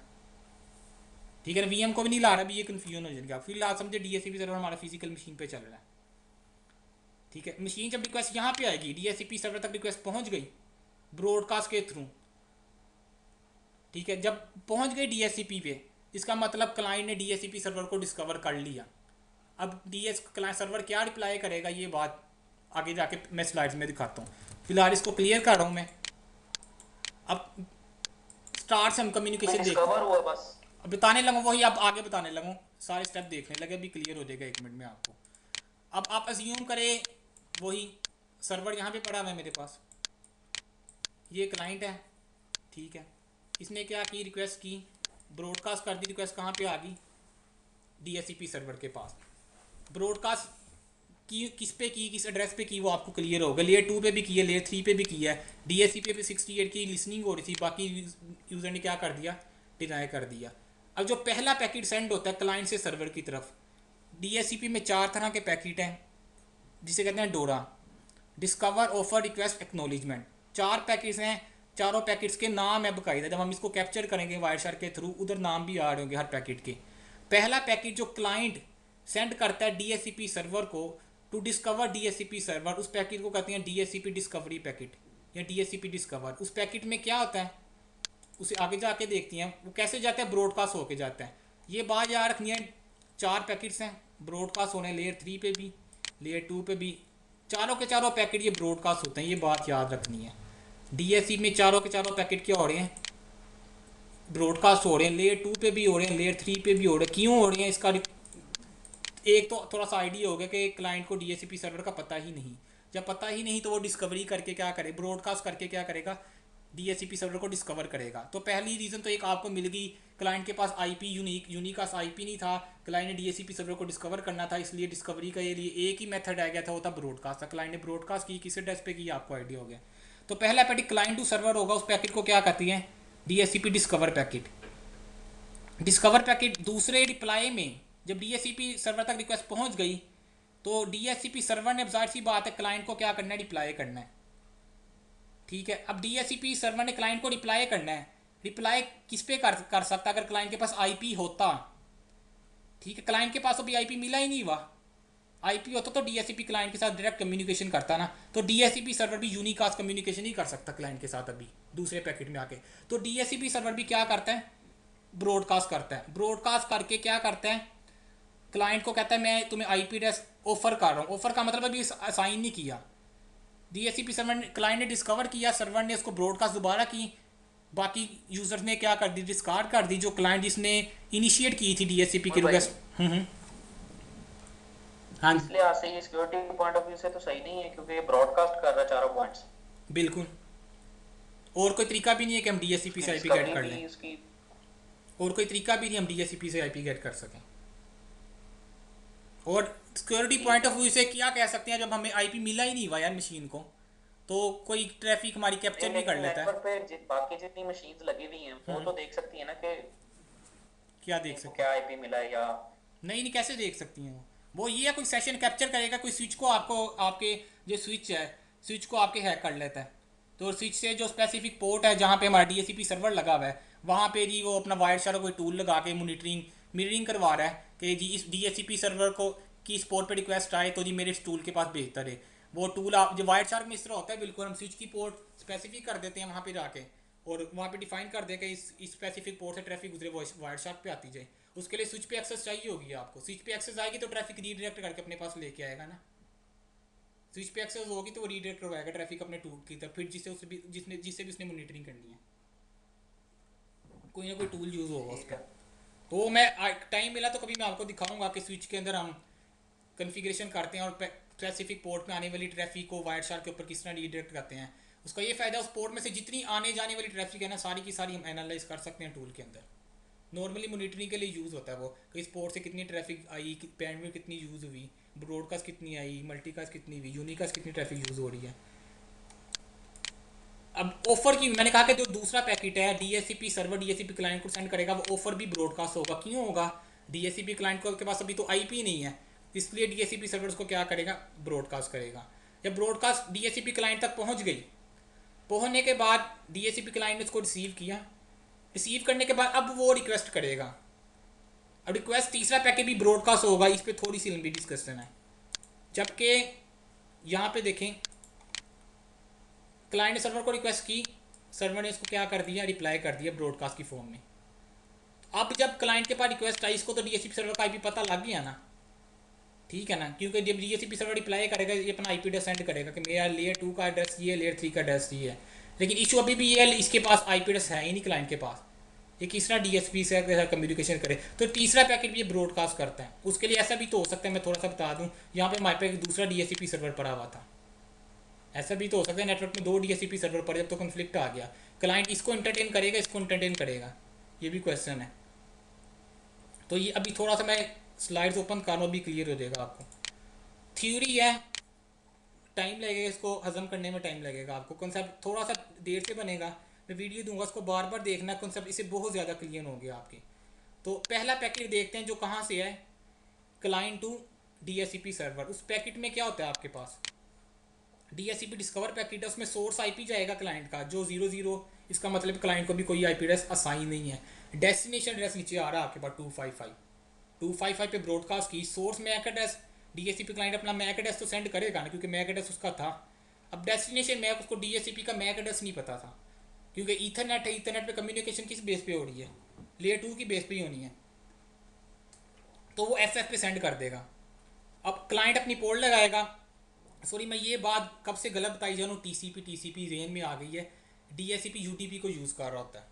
ठीक है ना, वीएम को भी नहीं ला रहा, अभी ये कन्फ्यूजन हो जाएगा। फिलहाल समझे डीएससीपी सर्वर हमारा फिजिकल मशीन पे चल रहा है, ठीक है। मशीन जब रिक्वेस्ट यहाँ पे आएगी, डीएससीपी सर्वर तक रिक्वेस्ट पहुँच गई ब्रॉडकास्ट के थ्रू, ठीक है, जब पहुँच गई डीएससीपी पे, इसका मतलब क्लाइंट ने डीएससीपी सर्वर को डिस्कवर कर लिया। अब क्लाइंट सर्वर क्या रिप्लाई करेगा, ये बात आगे जाके मैं स्लाइड्स में दिखाता हूँ, फिलहाल इसको क्लियर कर रहा हूँ मैं। अब स्टार्ट से हम कम्युनिकेशन डिस्कवर हुआ बस अब बताने लगा, वही आप आगे बताने लगूँ, सारे स्टेप देखने लगे, अभी क्लियर हो जाएगा 1 मिनट में आपको। अब आप अज्यूम करें वही सर्वर यहाँ पे पड़ा हुआ है मेरे पास, ये क्लाइंट है, ठीक है, इसने क्या की, रिक्वेस्ट की, ब्रॉडकास्ट कर दी, रिक्वेस्ट कहाँ पे आ गई, डीएससीपी सर्वर के पास। ब्रॉडकास्ट की किस पे की, किस एड्रेस पे की, वो आपको क्लियर होगा। लेयर 2 पे भी की है, लेयर 3 पे भी की है, डीएससीपी पे 68 की लिसनिंग हो रही थी, बाकी यूज़र ने क्या कर दिया, डिनाई कर दिया। अब जो पहला पैकेट सेंड होता है क्लाइंट से सर्वर की तरफ, डीएससीपी में 4 तरह के पैकेट हैं जिसे कहते हैं डोरा, discover, offer, request, acknowledgement. 4 packets हैं, चारों पैकेट्स के नाम है बकायदा, जब हम इसको कैप्चर करेंगे वायरशार्क के थ्रू उधर नाम भी आ रहे होंगे हर पैकेट के। पहला पैकेट जो क्लाइंट सेंड करता है डीएससीपी सर्वर को टू डिस्कवर डीएससीपी सर्वर, उस पैकेट को कहते हैं डीएससीपी डिस्कवरी पैकेट या डीएससीपी डिस्कवर। उस पैकेट में क्या होता है, उसे आगे जाके देखती हैं वो कैसे जाता है, ब्रॉडकास्ट होके जाता है। ये बात याद रखनी है, 4 पैकेट्स हैं, ब्रॉडकास्ट होने लेयर 3 पे भी, लेयर 2 पे भी, चारों के चारों पैकेट ये ब्रॉडकास्ट होते हैं, ये बात याद रखनी है। डीएससी में चारों के चारों पैकेट क्या हो रहे हैं, ब्रॉडकास्ट हो रहे हैं, लेयर 2 पे भी हो रहे हैं, लेयर 3 पे भी हो रहे हैं। क्यों हो रहे हैं, इसका एक तो थोड़ा सा आइडिया हो गया कि क्लाइंट को डीएससीपी सर्वर का पता ही नहीं, जब पता ही नहीं तो वो डिस्कवरी करके क्या करे, ब्रॉडकास्ट करके क्या करेगा, डीएससीपी सर्वर को डिस्कवर करेगा। तो पहली रीज़न तो एक आपको मिल गई, क्लाइंट के पास आईपी यूनिकास आईपी नहीं था, क्लाइंट ने डीएससीपी सर्वर को डिस्कवर करना था, इसलिए डिस्कवरी का ये लिए एक ही मेथड आ गया था, वो था ब्रॉडकास्ट। क्लाइंट ने ब्रॉडकास्ट की, किस एड्रेस पे की आपको आइडिया हो गया। तो पहला पैकेट क्लाइंट टू सर्वर होगा, उस पैकेट को क्या कहती है, DSCP discover packet. Discover packet दूसरे रिप्लाई में जब डीएससीपी सर्वर तक रिक्वेस्ट पहुंच गई तो डीएससीपी सर्वर ने, जाहिर सी बात है, क्लाइंट को क्या करना है, रिप्लाई करना है, ठीक है। अब डीएससीपी सर्वर ने क्लाइंट को रिप्लाई करना है, रिप्लाई किस पे कर सकता, अगर क्लाइंट के पास आईपी होता, ठीक है, क्लाइंट के पास अभी आईपी मिला ही नहीं हुआ, आईपी होता तो डीएससीपी क्लाइंट के साथ डायरेक्ट कम्युनिकेशन करता ना, तो डीएससीपी सर्वर भी यूनिकास्ट कम्युनिकेशन ही कर सकता क्लाइंट के साथ अभी दूसरे पैकेट में आके। तो डीएससीपी सर्वर भी क्या करता है, ब्रॉडकास्ट करता है। ब्रॉडकास्ट करके क्या करता है, क्लाइंट को कहता है मैं तुम्हें आईपी एड्रेस ऑफर कर रहा हूँ, ऑफर का मतलब अभी असाइन नहीं किया, डीएससीपी सर्वर ने, क्लाइंट ने डिस्कवर किया, सर्वर ने उसको ब्रॉडकास्ट दोबारा की, बाकी यूजर्स ने क्या कर दी, डिस्कार्ड कर दी, जो क्लाइंट जिसने इनिशिएट की थी डीएससीपी की रिक्वेस्ट। हाँ इसलिए आज से ये सिक्योरिटी पॉइंट ऑफ व्यू से तो सही नहीं है, क्योंकि ये ब्रॉडकास्ट कर रहा है चारों पॉइंट्स। बिल्कुल, और कोई तरीका भी नहीं है कि हम डीएससीपी से आईपी गेट कर लें, और कोई तरीका भी नहीं हम डीएससीपी से आईपी गेट कर सकें। और सिक्योरिटी पॉइंट ऑफ व्यू से क्या कह सकते हैं, जब हमें आईपी मिला ही नहीं हुआ यार मशीन को, तो कोई ट्रैफिक हमारी कैप्चर भी कर लेता है। पे बाकी जितनी मशीन्स लगी हुई हैं वो तो देख सकती है ना कि क्या देख सकते क्या आईपी मिला है या नहीं, नहीं कैसे देख सकती हैं वो ये है, कोई सेशन कैप्चर करेगा, कोई स्विच को आपको, आपके जो स्विच है, स्विच को आपके हैक कर लेता है, तो स्विच से जो स्पेसिफिक पोर्ट है जहाँ पे हमारा डीएससीपी सर्वर लगा हुआ है, वहाँ पे जी वो अपना वायरशार्क कोई टूल लगा के मिररिंग करवा रहा है कि जी इस डीएससीपी सर्वर को की इस पोर्ट पे रिक्वेस्ट आए तो जी मेरे इस टूल के पास भेजता रहे। वो टूल आप जो वायरशार्क में इस तरह होता है, बिल्कुल हम स्विच की पोर्ट स्पेसिफिक कर देते हैं वहाँ पे जाके, और वहाँ पे डिफाइन कर दें कि इस स्पेसिफिक पोर्ट से ट्रैफिक गुजरे वो वायरशार्क पे आती जाए। उसके लिए स्विच पे एक्सेस चाहिए होगी आपको, स्विच पे एक्सेस आएगी तो ट्रैफिक रीडायरेक्ट करके अपने पास लेके आएगा ना, स्विच पे एक्सेस होगी तो वो रीडायरेक्ट करवाएगा ट्रैफिक अपने टूल की तरफ, फिर जिससे भी उसने मॉनिटरिंग करनी है, कोई ना कोई टूल यूज़ होगा उसका। तो मैं टाइम मिला तो कभी मैं आपको दिखाऊंगा कि स्विच के अंदर हम कन्फिग्रेशन करते हैं और स्पेसिफिक पोर्ट में आने वाली ट्रैफिक को वायरशार्क के ऊपर किस तरह रीडायरेक्ट करते हैं। उसका ये फ़ायदा, उस पोर्ट में से जितनी आने जाने वाली ट्रैफिक है ना, सारी की सारी हम एनालाइज कर सकते हैं टूल के अंदर। नॉर्मली मॉनिटरिंग के लिए यूज़ होता है वो, कि इस पोर्ट से कितनी ट्रैफिक आई, बैंडविड्थ कितनी यूज़ हुई, ब्रॉडकास्ट कितनी आई, मल्टीकास्ट कितनी हुई, यूनिकास्ट कितनी ट्रैफिक यूज़ हो रही है। अब ऑफर की मैंने कहा कि जो दूसरा पैकेट है डीएससीपी सर्वर डीएससीपी क्लाइंट को सेंड करेगा, वो ऑफर भी ब्रॉडकास्ट होगा। क्यों होगा? डीएससीपी क्लाइंट को के पास अभी तो आईपी नहीं है, इसलिए डीएससीपी सर्वर उसको क्या करेगा, ब्रॉडकास्ट करेगा। जब ब्रॉडकास्ट डीएससीपी क्लाइंट तक पहुंच गई, पहुंचने के बाद डीएससीपी क्लाइंट ने उसको रिसीव किया, रिसीव करने के बाद अब वो रिक्वेस्ट करेगा। अब रिक्वेस्ट तीसरा पैकेट भी ब्रॉडकास्ट होगा। इस पर थोड़ी सी लंबी डिस्कशन है। जबकि यहाँ पे देखें, क्लाइंट ने सर्वर को रिक्वेस्ट की, सर्वर ने इसको क्या कर दिया, रिप्लाई कर दिया ब्रॉडकास्ट की फॉर्म में। अब जब क्लाइंट के पास रिक्वेस्ट आई, इसको तो डीएससीपी सर्वर का आईपी पता लग गया ना, ठीक है ना, क्योंकि जब डीएससीपी सर्वर रिप्लाई करेगा, ये अपना आईपी एड्रेस सेंड करेगा कि मेरा लेयर 2 का एड्रेस ये है, लेयर 3 का एड्रेस ये है। लेकिन इशू अभी भी ये है, इसके पास आईपी एड्रेस है ही नहीं क्लाइंट के पास, ये किस तरह डीएसपी से कम्युनिकेशन करे। तो तीसरा पैकेट भी ये ब्रॉडकास्ट करता है। उसके लिए ऐसा भी तो हो सकता है, मैं थोड़ा सा बता दूं, यहाँ पे हमारे पे एक दूसरा डीएससीपी सर्वर पड़ा हुआ था। ऐसा भी तो हो सकता है नेटवर्क में 2 डीएससीपी सर्वर पर, जब तो कन्फ्लिक्ट आ गया, क्लाइंट इसको एंटरटेन करेगा, इसको एंटरटेन करेगा, ये भी क्वेश्चन है। तो ये अभी थोड़ा सा मैं स्लाइड्स ओपन कर रहा हूँ, अभी क्लियर हो जाएगा आपको। थ्योरी है, टाइम लगेगा, इसको हजम करने में टाइम लगेगा आपको। कॉन्सेप्ट थोड़ा सा देर से बनेगा, मैं वीडियो दूंगा, उसको बार बार देखना, कॉन्सेप्ट इससे बहुत ज़्यादा क्लियर हो गया आपके। तो पहला पैकेट देखते हैं जो कहाँ से है, क्लाइंट टू डीएससीपी सर्वर। उस पैकेट में क्या होता है आपके पास, डीएससीपी डिस्कवर पैकेट है, उसमें सोर्स आईपी जाएगा क्लाइंट का जो 00, इसका मतलब क्लाइंट को भी कोई आईपी एड्रेस असाइन नहीं है। डेस्टिनेशन एड्रेस नीचे आ रहा है आपके पास 255 पे ब्रॉडकास्ट की। Source MAC address, DSCP client अपना मैक एड्रेस तो सेंड करेगा ना, क्योंकि मैक एड्रेस उसका था। अब डेस्टिनेशन मैक, उसको डीएससीपी का मैक एड्रेस नहीं पता था, क्योंकि ईथरनेट है, ईथरनेट पे कम्युनिकेशन किस बेस पे हो रही है, लेयर 2 की बेस पे ही होनी है, तो वो एफएफ पे सेंड कर देगा। अब क्लाइंट अपनी पोर्ट लगाएगा। सॉरी, मैं ये बात कब से गलत बताई जा रहा हूँ, टीसीपी रेंज में आ गई है। डीएससीपी यूडीपी को यूज़ कर रहा होता है,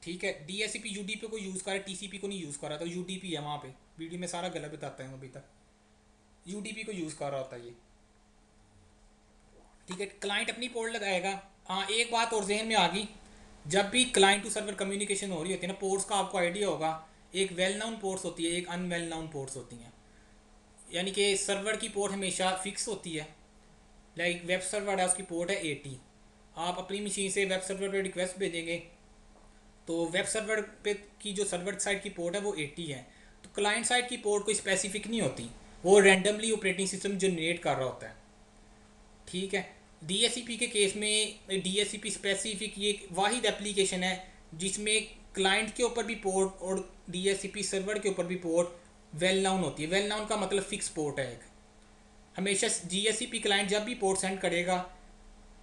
ठीक है, डीएससीपी यूडीपी को यूज़ कर रहा है, टीसीपी को नहीं यूज़ कर रहा। तो यूडीपी है वहाँ पे, वीडियो में सारा गलत बताता है अभी तक, यूडीपी को यूज़ कर रहा होता है ये, ठीक है। क्लाइंट अपनी पोर्ट लगाएगा। हाँ, एक बात और जहन में आ गई, जब भी क्लाइंट टू सर्वर कम्युनिकेशन हो रही होती है ना, पोर्ट्स का आपको आइडिया होगा, एक वेल नाउन पोर्ट्स होती है, एक अनवेल नाउन पोर्ट्स होती हैं। यानी कि सर्वर की पोर्ट हमेशा फिक्स होती है, लाइक वेब सर्वर है, उसकी पोर्ट है 80। आप अपनी मशीन से वेब सर्वर पे रिक्वेस्ट भेजेंगे, तो वेब सर्वर पे की जो सर्वर साइड की पोर्ट है वो 80 है। तो क्लाइंट साइड की पोर्ट कोई स्पेसिफिक नहीं होती, वो रैंडमली ऑपरेटिंग सिस्टम जनरेट कर रहा होता है, ठीक है। डीएससीपी के केस में डीएससीपी स्पेसिफिक ये वाहिद एप्लीकेशन है जिसमें क्लाइंट के ऊपर भी पोर्ट और डीएससीपी सर्वर के ऊपर भी पोर्ट वेल नाउन होती है। वेल नाउन का मतलब फिक्स पोर्ट है एक। हमेशा डीएससीपी क्लाइंट जब भी पोर्ट सेंड करेगा,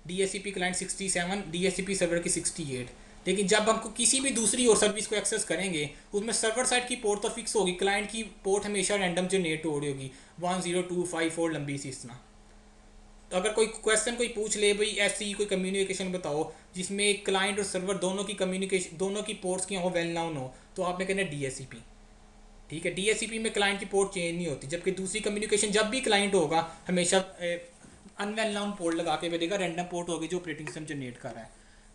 डीएससीपी क्लाइंट 67, डीएससीपी सर्वर की 68। लेकिन जब हमको किसी भी दूसरी और सर्विस को एक्सेस करेंगे, उसमें सर्वर साइड की पोर्ट तो फिक्स होगी, क्लाइंट की पोर्ट हमेशा रैंडम जनरेट हो रही होगी, 10254 लंबी सी इतना। तो अगर कोई क्वेश्चन कोई पूछ ले, भाई ऐसी कोई कम्युनिकेशन बताओ जिसमें क्लाइंट और सर्वर दोनों की कम्युनिकेशन, दोनों की पोर्ट्स की हो वेल नाउन हो, तो आपने कहना डीएससीपी, ठीक है। डीएससीपी में क्लाइंट की पोर्ट चेंज नहीं होती, जबकि दूसरी कम्युनिकेशन जब भी क्लाइंट होगा हमेशा अनवेल नाउन पोर्ट लगा के भेजेगा, रैंडम पोर्ट होगी जो ऑपरेटिंग सिस्टम जनरेट कर रहा है।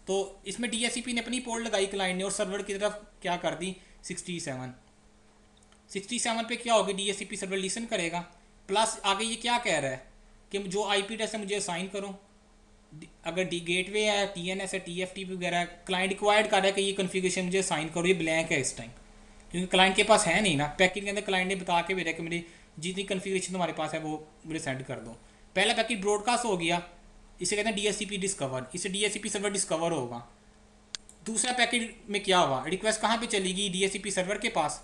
तो इसमें डीएससीपी ने अपनी पोर्ट लगाई क्लाइंट ने, और सर्वर की तरफ क्या कर दी 67 पे क्या होगी, डीएससीपी सर्वर लिसन करेगा। प्लस आगे ये क्या कह रहा है कि जो आईपी एड्रेस है मुझे असाइन करो। अगर डी गेटवे है, टीएनएस है, टीएफटीपी वगैरह, क्लाइंट रिक्वायर्ड कर रहा है कि ये कन्फिगरेशन मुझे असाइन करो, ये ब्लैंक है इस टाइम, क्योंकि क्लाइंट के पास है नहीं ना। पैकेट के अंदर क्लाइंट ने बता के भेजा कि मेरी जितनी कन्फिगरेशन तुम्हारे पास है वो मुझे सेंड कर दो। पहला पैकेट ब्रॉडकास्ट हो गया, इसे कहते हैं डीएससीपी डिस्कवर, इसे डीएससीपी सर्वर डिस्कवर होगा। दूसरा पैकेट में क्या हुआ, रिक्वेस्ट कहाँ पे चलेगी, डीएससीपी सर्वर के पास,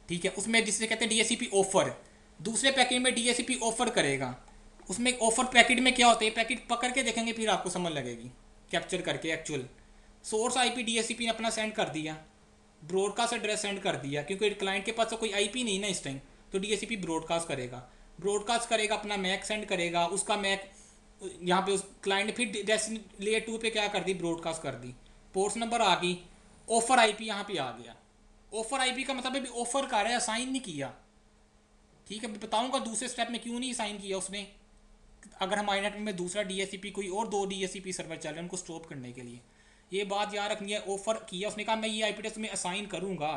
ठीक है, उसमें जिसे कहते हैं डीएससीपी ऑफर। दूसरे पैकेट में डीएससीपी ऑफर करेगा, उसमें ऑफर पैकेट में क्या होता है, पैकेट पकड़ के देखेंगे फिर आपको समझ लगेगी, कैप्चर करके एक्चुअल सोर्स आईपी डीएससीपी ने अपना सेंड कर दिया, ब्रॉडकास्ट एड्रेस सेंड कर दिया, क्योंकि क्लाइंट के पास तो कोई आईपी नहीं ना इस टाइम, तो डीएससीपी ब्रॉडकास्ट करेगा, अपना मैक सेंड करेगा, उसका मैक यहाँ पे उस क्लाइंट ने फिर लेयर 2 पे क्या कर दी, ब्रॉडकास्ट कर दी, पोर्ट नंबर आ गई, ऑफर आईपी यहाँ पे आ गया। ऑफर आईपी का मतलब है ऑफर कर रहा है, असाइन नहीं किया, ठीक है। बताऊंगा दूसरे स्टेप में क्यों नहीं साइन किया उसने, अगर हमारे नेटवर्क में दूसरा DHCP कोई और 2 DHCP सर्वर चल रहे हैं उनको स्टॉप करने के लिए। ये बात याद रखनी है। ऑफर किया उसने, कहा मैं ये IP एड्रेस तुम्हें असाइन करूँगा,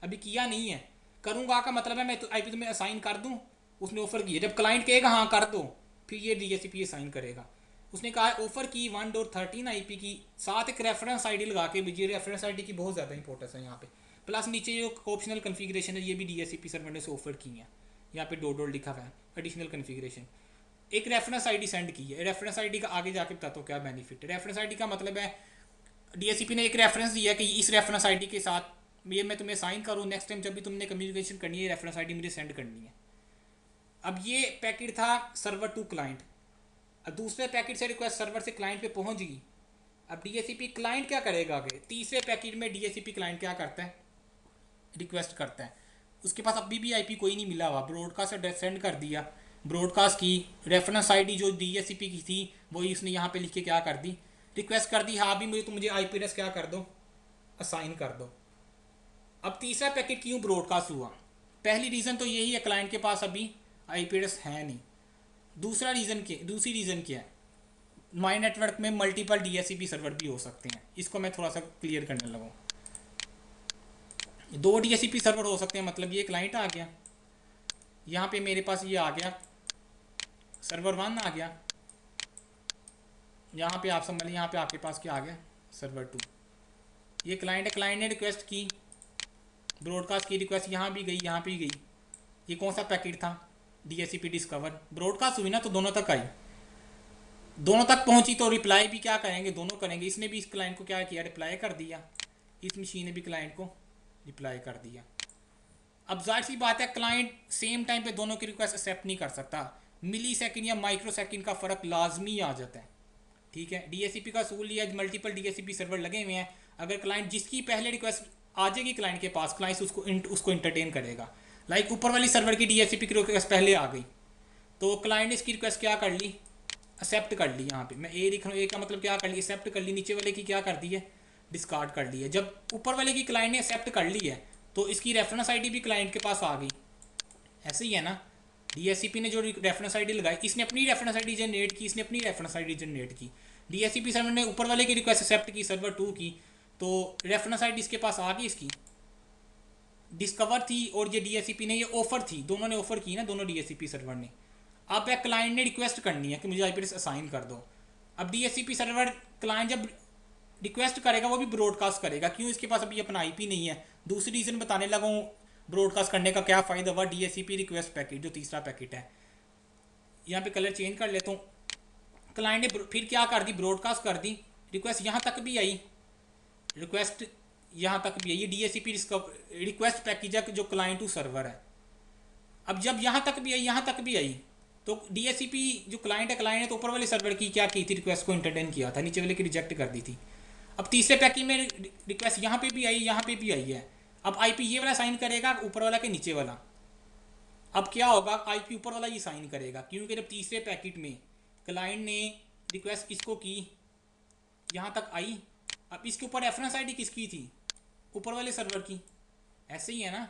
अभी किया नहीं है। करूँगा का मतलब है मैं तो IP तुम्हें असाइन कर दूँ, उसने ऑफर किया। जब क्लाइंट कहेगा हाँ कर दो, फिर ये DHCP असाइन करेगा। उसने कहा ऑफर की 1.13 IP की, साथ एक रेफरेंस ID लगा के भेजिए। रेफरेंस ID की बहुत ज़्यादा इंपॉर्टेंस है यहाँ पे। प्लस नीचे जो ऑप्शनल कन्फिग्रेशन है ये भी DHCP सर्वर ने से ऑफर की है, यहाँ पे डॉट लिखा हुआ है एडिशनल कन्फिग्रेशन। एक रेफरेंस ID सेंड की है। रेफरेंस ID का आगे जाके बताता हूँ क्या बेनिफिट है। रेफरेंस ID का मतलब है DHCP ने एक रेफरेंस दिया कि इस रेफरेंस ID के साथ ये मैं तुम्हें साइन करूँ, नेक्स्ट टाइम जब भी तुमने कम्युनिकेशन करनी है रेफरेंस ID मुझे सेंड करनी है। अब ये पैकेट था सर्वर टू क्लाइंट। अब दूसरे पैकेट से रिक्वेस्ट सर्वर से क्लाइंट पे पहुंच गई। अब DHCP क्लाइंट क्या करेगा आगे? तीसरे पैकेट में DHCP क्लाइंट क्या करता है? रिक्वेस्ट करता है। उसके पास अभी भी IP कोई नहीं मिला हुआ, ब्रॉडकास्ट सेंड कर दिया, ब्रॉडकास्ट की रेफरेंस ID जो DHCP की थी वही उसने यहाँ पे लिख के क्या कर दी, रिक्वेस्ट कर दी, हाँ भी मुझे IP एड्रेस क्या कर दो, असाइन कर दो। अब तीसरा पैकेट क्यों ब्रॉडकास्ट हुआ? पहली रीज़न तो यही है क्लाइंट के पास अभी IP एड्रेस है नहीं। दूसरी रीज़न क्या है? माई नेटवर्क में मल्टीपल DHCP सर्वर भी हो सकते हैं। इसको मैं थोड़ा सा क्लियर करने लगा। 2 DHCP सर्वर हो सकते हैं, मतलब ये क्लाइंट आ गया, यहाँ पे मेरे पास ये आ गया सर्वर 1 आ गया, यहाँ पे आप समझ लीजिए यहाँ पे आपके पास क्या आ गया सर्वर 2। ये क्लाइंट है, क्लाइंट ने रिक्वेस्ट की, ब्रॉडकास्ट की रिक्वेस्ट यहाँ भी गई, यहाँ भी गई। ये कौन सा पैकेट था? DHCP discover. ब्रॉडकास्ट हुई ना तो दोनों तक आई, दोनों तक पहुंची तो रिप्लाई भी क्या करेंगे? दोनों करेंगे। इसने भी इस क्लाइंट को क्या किया? रिप्लाई कर दिया। इस मशीन ने भी क्लाइंट को रिप्लाई कर दिया। अब जाहिर सी बात है क्लाइंट सेम टाइम पे दोनों की रिक्वेस्ट एक्सेप्ट नहीं कर सकता, मिली सेकेंड या माइक्रो सेकेंड का फ़र्क लाजमी आ जाता है। ठीक है, DHCP का असूल ये है, मल्टीपल DHCP सर्वर लगे हुए हैं, अगर क्लाइंट जिसकी पहले रिक्वेस्ट आ जाएगी क्लाइंट के पास, क्लाइंट उसको इंटरटेन करेगा। लाइक ऊपर वाली सर्वर की DHCP की रिक्वेस्ट पहले आ गई तो क्लाइंट ने इसकी रिक्वेस्ट क्या कर ली? एक्सेप्ट कर ली। यहाँ पे मैं ए लिख रहा हूँ, ए का मतलब क्या कर ली? एक्सेप्ट कर ली। नीचे वाले की क्या कर दी है? डिस्कार्ड कर ली है। जब ऊपर वाले की क्लाइंट ने एक्सेप्ट कर ली है तो इसकी रेफरेंस ID भी क्लाइंट के पास आ गई। ऐसे ही है ना, DHCP ने जो रेफरेंस ID लगाई, इसने अपनी रेफरेंस ID जनरेट की, इसने अपनी रेफरेंस ID जनरेट की। DHCP सर्वर ने ऊपर वाले की रिक्वेस्ट एक्सेप्ट की सर्वर 2 की, तो रेफरेंस ID इसके पास आ गई, इसकी डिस्कवर थी, और ये DHCP ने ये ऑफर थी, दोनों ने ऑफर की ना, दोनों DHCP सर्वर ने। अब एक क्लाइंट ने रिक्वेस्ट करनी है कि मुझे IP एड्रेस असाइन कर दो। अब DHCP सर्वर क्लाइंट जब रिक्वेस्ट करेगा वो भी ब्रॉडकास्ट करेगा। क्यों? इसके पास अभी अपना IP नहीं है। दूसरी रीज़न बताने लगा हूँ ब्रॉडकास्ट करने का क्या फ़ायदा हुआ। DHCP रिक्वेस्ट पैकेट जो तीसरा पैकेट है, यहाँ पे कलर चेंज कर लेता हूँ। क्लाइंट ने फिर क्या कर दी? ब्रॉडकास्ट कर दी। रिक्वेस्ट यहाँ तक भी आई, रिक्वेस्ट यहाँ तक भी आई। ये DHCP रिक्वेस्ट पैकेज है जो क्लाइंट टू सर्वर है। अब जब यहाँ तक भी आई, यहाँ तक भी आई, तो DHCP जो क्लाइंट है, क्लाइंट ने तो ऊपर वाले सर्वर की क्या की थी? रिक्वेस्ट को इंटरटेन किया था, नीचे वाले की रिजेक्ट कर दी थी। अब तीसरे पैकेज में रिक्वेस्ट यहाँ पे भी आई, यहाँ पे भी आई है। अब IP ये वाला साइन करेगा, ऊपर वाला के नीचे वाला। अब क्या होगा? IP ऊपर वाला ये साइन करेगा, क्योंकि जब तीसरे पैकेट में क्लाइंट ने रिक्वेस्ट इसको की, यहाँ तक आई। अब इसके ऊपर रेफरेंस ID किसकी थी? ऊपर वाले सर्वर की। ऐसे ही है ना,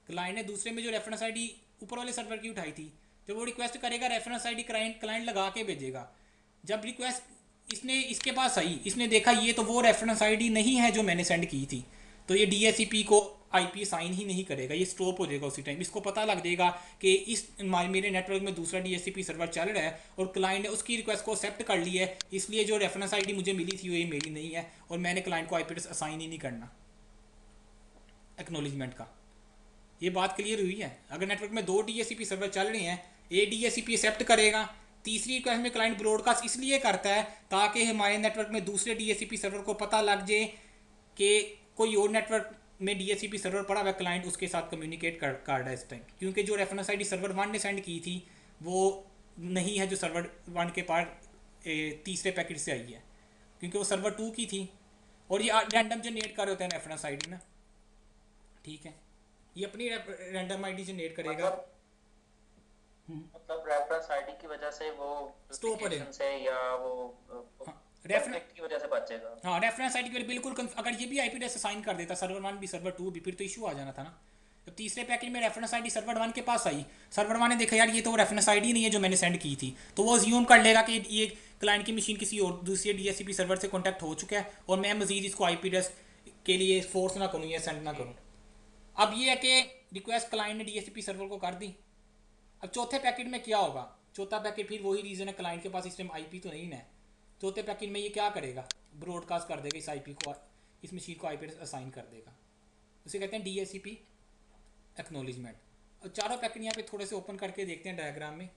क्लाइंट ने दूसरे में जो रेफरेंस ID ऊपर वाले सर्वर की उठाई थी, जब वो रिक्वेस्ट करेगा रेफरेंस ID क्लाइंट लगा के भेजेगा। जब रिक्वेस्ट इसने इसके पास आई, इसने देखा ये तो वो रेफरेंस ID नहीं है जो मैंने सेंड की थी, तो ये DHCP को IP साइन ही नहीं करेगा, ये स्टॉप हो जाएगा उसी टाइम। इसको पता लग जाएगा कि मेरे नेटवर्क में दूसरा DHCP सर्वर चल रहा है और क्लाइंट ने उसकी रिक्वेस्ट को एक्सेप्ट कर ली है, इसलिए जो रेफरेंस ID मुझे मिली थी वो ये मेरी नहीं है, और मैंने क्लाइंट को IP एड्रेस असाइन ही नहीं करना एक्नॉलेजमेंट का। ये बात क्लियर हुई है? अगर नेटवर्क में 2 DHCP सर्वर चल रहे हैं, ए DHCP एक्सेप्ट करेगा, तीसरी रिक्वेस्ट में क्लाइंट ब्रॉडकास्ट इसलिए करता है ताकि हमारे नेटवर्क में दूसरे DHCP सर्वर को पता लग जाए कि कोई और नेटवर्क में DHCP सर्वर पड़ा हुआ, क्लाइंट उसके साथ कम्युनिकेट कर रहा है इस टाइम। क्योंकि जो रेफरेंस ID सर्वर 1 ने सेंड की थी वो नहीं है जो सर्वर 1 के पास तीसरे पैकेट से आई है, क्योंकि वो सर्वर 2 की थी, और ये रैंडम जनरेट कर रहे होते हैं रेफरेंस ID ना। ठीक है, ये अपनी रैंडम ID जनरेट करेगा, मतलब रेफरेंस ID की वजह से वो स्टॉप हो जाएगा से या वो रेफरेंस की वजह से बचेगा। हाँ, रेफरेंस ID के लिए बिल्कुल अगर ये भी IP एड्रेस असाइन कर देता सर्वर 1 भी सर्वर 2 भी, फिर तो इशू आ जाना था ना। जब तीसरे पैकेट में रेफरेंस आईडी सर्वर 1 के पास आई, सर्वर 1 ने देखा यार ये तो रेफरेंस आईडी नहीं है जो मैंने सेंड की थी, तो वो अज्यूम कर लेगा कि ये क्लाइंट की मशीन किसी और दूसरे डीएचसीपी सर्वर से कॉन्टैक्ट हो चुका है और मैं मजीद इसको आईपी एड्रेस के लिए फोर्स ना करूँ या सेंड ना करूँ। अब ये है कि रिक्वेस्ट क्लाइंट ने डीएचसीपी सर्वर को कर दी। अब चौथे पैकेट में क्या होगा, चौथा पैकेट फिर वही रीज़न है, क्लाइंट के पास इस टाइम आईपी तो नहीं है। चौथे पैकेट में ये क्या करेगा, ब्रॉडकास्ट कर देगा इस आईपी को, इस मशीन को आईपी एड्रेस असाइन कर देगा, उसे कहते हैं डीएचसीपी एक्नॉलेजमेंट। और चारों पैकेट यहाँ पे थोड़े से ओपन करके देखते हैं डायग्राम में।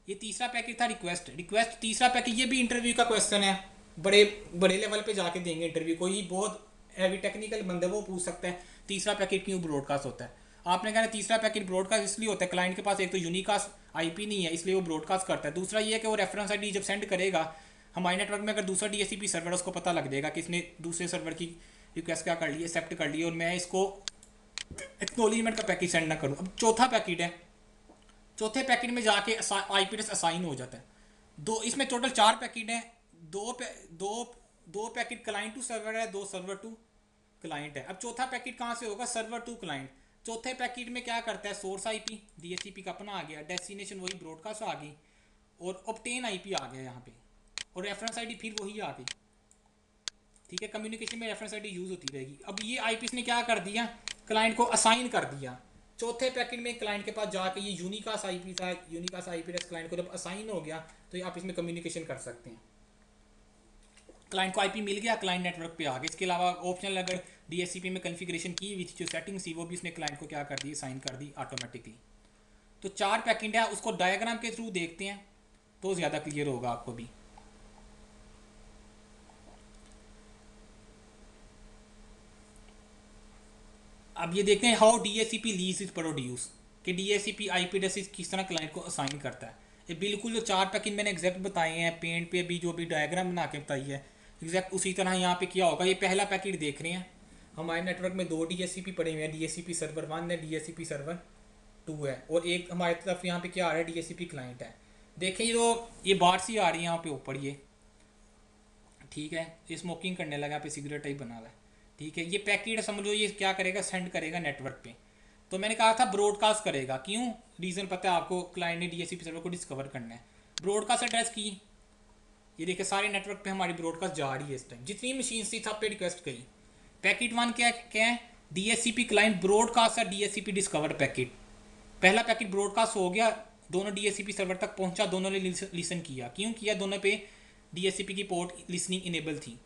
ये तीसरा पैकेट था रिक्वेस्ट। तीसरा पैकेट ये भी इंटरव्यू का क्वेश्चन है, बड़े बड़े लेवल पे जाके देंगे इंटरव्यू, कोई बहुत हैवी टेक्निकल बंदे वो पूछ सकता है तीसरा पैकेट क्यों ब्रॉडकास्ट होता है। आपने कहना तीसरा पैकेट ब्रॉडकास्ट इसलिए होता है, क्लाइंट के पास एक तो यूनिकास्ट आईपी नहीं है इसलिए वो ब्रॉडकास्ट करता है। दूसरा ये है कि वो रेफरेंस आईडी जब सेंड करेगा हमारे नेटवर्क में, अगर दूसरा डीएचसीपी सर्वर उसको पता लग जाएगा कि इसने दूसरे सर्वर की रिक्वेस्ट क्या कर ली, एक्सेप्ट कर ली, और मैं इसको एक्नॉलेजमेंट का पैकेट सेंड ना करूँ। अब चौथा पैकेट है, चौथे पैकेट में जाके आईपी एड्रेस असाइन हो जाता है। इसमें टोटल 4 पैकेट हैं, दो पैकेट क्लाइंट टू सर्वर है, 2 सर्वर टू क्लाइंट है। अब चौथा पैकेट कहाँ से होगा, सर्वर टू क्लाइंट। चौथे पैकेट में क्या करता है, सोर्स आईपी डीएचसीपी का अपना आ गया, डेस्टिनेशन वही ब्रॉडकास्ट आ गई, और ऑब्टेन आईपी आ गया यहाँ पे, और रेफरेंस आईडी फिर वही आ गई। ठीक है, कम्युनिकेशन में रेफरेंस आईडी यूज़ होती रहेगी। अब ये आईपी ने क्या कर दिया, क्लाइंट को असाइन कर दिया। चौथे पैकेट में क्लाइंट के पास जाके ये यूनिकास्ट आईपी था, यूनिकास्ट आईपी एड्रेस क्लाइंट को जब असाइन हो गया तो आप इसमें कम्युनिकेशन कर सकते हैं। क्लाइंट को आईपी मिल गया, क्लाइंट नेटवर्क पे आ गया। इसके अलावा ऑप्शनल अगर डीएचसीपी में कॉन्फ़िगरेशन की हुई थी जो सेटिंग थी वो भी उसने क्लाइंट को क्या कर दी, साइन कर दी ऑटोमेटिकली। तो 4 पैकेट है, उसको डायग्राम के थ्रू देखते हैं तो ज़्यादा क्लियर होगा आपको भी। अब ये देखते हैं how DHCP lease is produce, कि डीएचसीपी आईपी एड्रेस किस तरह क्लाइंट को असाइन करता है। ये बिल्कुल जो 4 पैकेट मैंने एग्जैक्ट बताए हैं, पेंट पे भी जो भी डायग्राम बना के बताई है एग्जैक्ट उसी तरह यहाँ पे क्या होगा। ये पहला पैकेट देख रहे हैं, हमारे नेटवर्क में 2 डीएचसीपी पड़े हुए हैं, डीएचसीपी सर्वर 1 है, डीएचसीपी सर्वर 2 है, और एक हमारी तरफ यहाँ पे क्या आ रहा है, डीएचसीपी क्लाइंट है। देखें ये बार सी आ रही है यहाँ पे ऊपर, ये ठीक है, ये स्मोकिंग करने लगा, पे सिगरेट टाइप बना हुआ है। ठीक है, ये पैकेट समझ लो ये क्या करेगा, सेंड करेगा नेटवर्क पे। तो मैंने कहा था ब्रॉडकास्ट करेगा, क्यों, रीज़न पता है आपको, क्लाइंट ने डीएचसीपी सर्वर को डिस्कवर करना है। ब्रॉडकास्ट एड्रेस की ये देखिए सारे नेटवर्क पे हमारी ब्रॉडकास्ट जा रही है इस टाइम, जितनी मशीन थी सब पे रिक्वेस्ट गई। पैकेट 1 क्या है, डीएचसीपी क्लाइंट ब्रॉडकास्ट है डीएचसीपी डिस्कवर पैकेट। पहला पैकेट ब्रॉडकास्ट हो गया, दोनों डीएचसीपी सर्वर तक पहुंचा, दोनों ने लिसन किया। क्यों किया, दोनों पे डीएचसीपी की पोर्ट लिसनिंग इनेबल थी।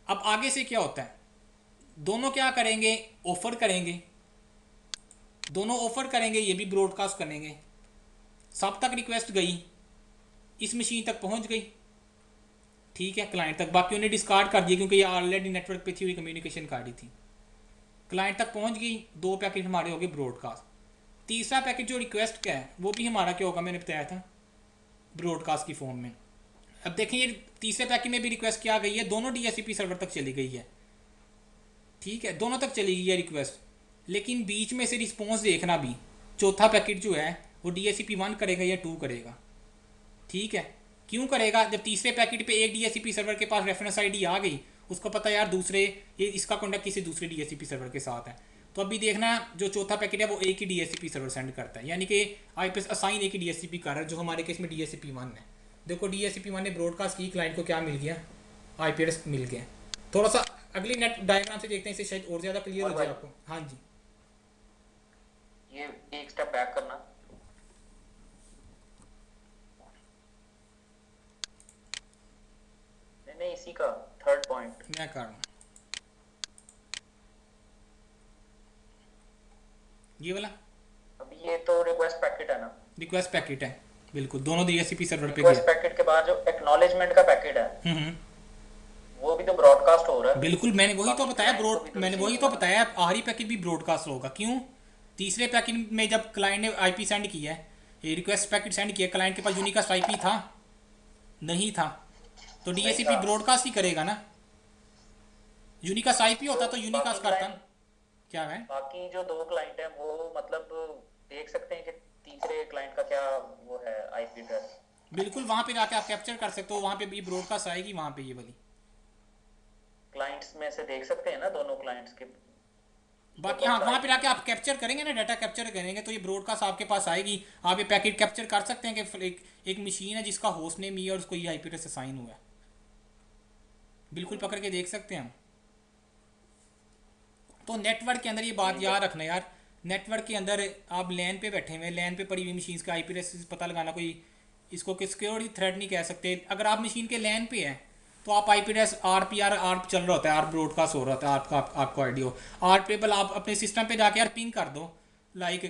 अब आगे से क्या होता है, दोनों क्या करेंगे, ऑफर करेंगे, दोनों ऑफर करेंगे, ये भी ब्रॉडकास्ट करेंगे। सब तक रिक्वेस्ट गई, इस मशीन तक पहुंच गई, ठीक है, क्लाइंट तक, बाकी उन्हें डिस्कार्ड कर दिया क्योंकि ये ऑलरेडी नेटवर्क पे थी, हुई कम्युनिकेशन कर रही थी। क्लाइंट तक पहुंच गई, 2 पैकेट हमारे हो गए ब्रॉडकास्ट। तीसरा पैकेट जो रिक्वेस्ट का है वो भी हमारा क्या होगा, मैंने बताया था ब्रॉडकास्ट की फॉर्म में। अब देखें ये तीसरे पैकेट में भी रिक्वेस्ट क्या गई है, दोनों डीएचसीपी सर्वर तक चली गई है। ठीक है, दोनों तक चली गई है रिक्वेस्ट, लेकिन बीच में से रिस्पॉन्स देखना भी, चौथा पैकेट जो है वो डीएचसीपी 1 करेगा या 2 करेगा। ठीक है, क्यों करेगा, जब तीसरे पैकेट पे एक डीएचसीपी सर्वर के पास रेफरेंस आईडी आ गई, उसको पता यार दूसरे ये इसका कॉन्टैक्ट किसी दूसरे डीएचसीपी सर्वर के साथ है, तो अभी देखना जो चौथा पैकेट है वो एक ही डीएचसीपी सर्वर सेंड करता है, यानी कि आईपी असाइन एक ही डीएचसीपी कर रहा है, जो हमारे केस में डीएचसीपी 1 है। देखो डीएचसीपी 1 ने ब्रॉडकास्ट की, क्लाइंट को क्या मिल गया, आईपी एड्रेस मिल गया। थोड़ा सा अगली नेट डायग्राम से देखते हैं, इससे शायद और ज़्यादा क्लियर हो जाए आपको। हाँ जी, ये एक स्टेप बैक करना, नहीं इसी का थर्ड पॉइंट मैं कर रहा हूँ, ये वाला। अभी ये तो रिक्वेस्ट पैकेट है ना, रिक्वेस्ट पैकेट है बिल्कुल, दोनों डीएचसीपी सर्वर पे रिक्वेस्ट गया। पैकेट के बाद जो एक्नॉलेजमेंट का पैकेट है हम्म, वो भी तो ब्रॉडकास्ट हो रहा है। बिल्कुल, मैंने वही तो बताया मैंने वही तो होगा। बताया, आखिरी पैकेट भी ब्रॉडकास्ट होगा। क्यों, तीसरे पैकेट में जब क्लाइंट ने आईपी सेंड किया है, ये रिक्वेस्ट पैकेट सेंड किया, क्लाइंट के पास यूनिकास्ट आईपी था नहीं था, तो डीएचसीपी ब्रॉडकास्ट ही करेगा ना। यूनिकास्ट आईपी होता तो यूनिकास्ट करता ना। क्या है, बाकी जो 2 क्लाइंट हैं वो मतलब देख सकते हैं कि तीसरे क्लाइंट का क्या वो है आईपी एड्रेस। बिल्कुल, वहाँ पे जाके आप कैप्चर कर सकते हो, वहाँ पे भी ब्रॉडकास्ट आएगी, वहाँ पे ये वाली क्लाइंट्स में से देख सकते हैं ना दोनों क्लाइंट्स के। बाकी हाँ वहाँ पे जाके आप कैप्चर करेंगे ना, डाटा कैप्चर करेंगे तो ये ब्रॉडकास्ट आपके पास आएगी। आप ये पैकेट कैप्चर कर सकते हैं कि एक मशीन है जिसका होस्ट नेम ये और उसको ये आईपी एड्रेस असाइन हुआ है, बिल्कुल पकड़ के देख सकते हैं हम। तो नेटवर्क के अंदर ये बात याद रखना यार, नेटवर्क के अंदर आप लैन पे बैठे हुए हैं, लैन पे पड़ी हुई मशीन का आईपी एड्रेस पता लगाना कोई इसको कि सिक्योरिटी थ्रेट नहीं कह सकते। अगर आप मशीन के लैन पे हैं तो आप आईपी एड्रेस आर चल रहा होता है, आर ब्रॉडकास्ट हो रहा होता है, आपको आईडियो आर टेबल आप अपने सिस्टम पे जाके यार पिंग कर दो। लाइक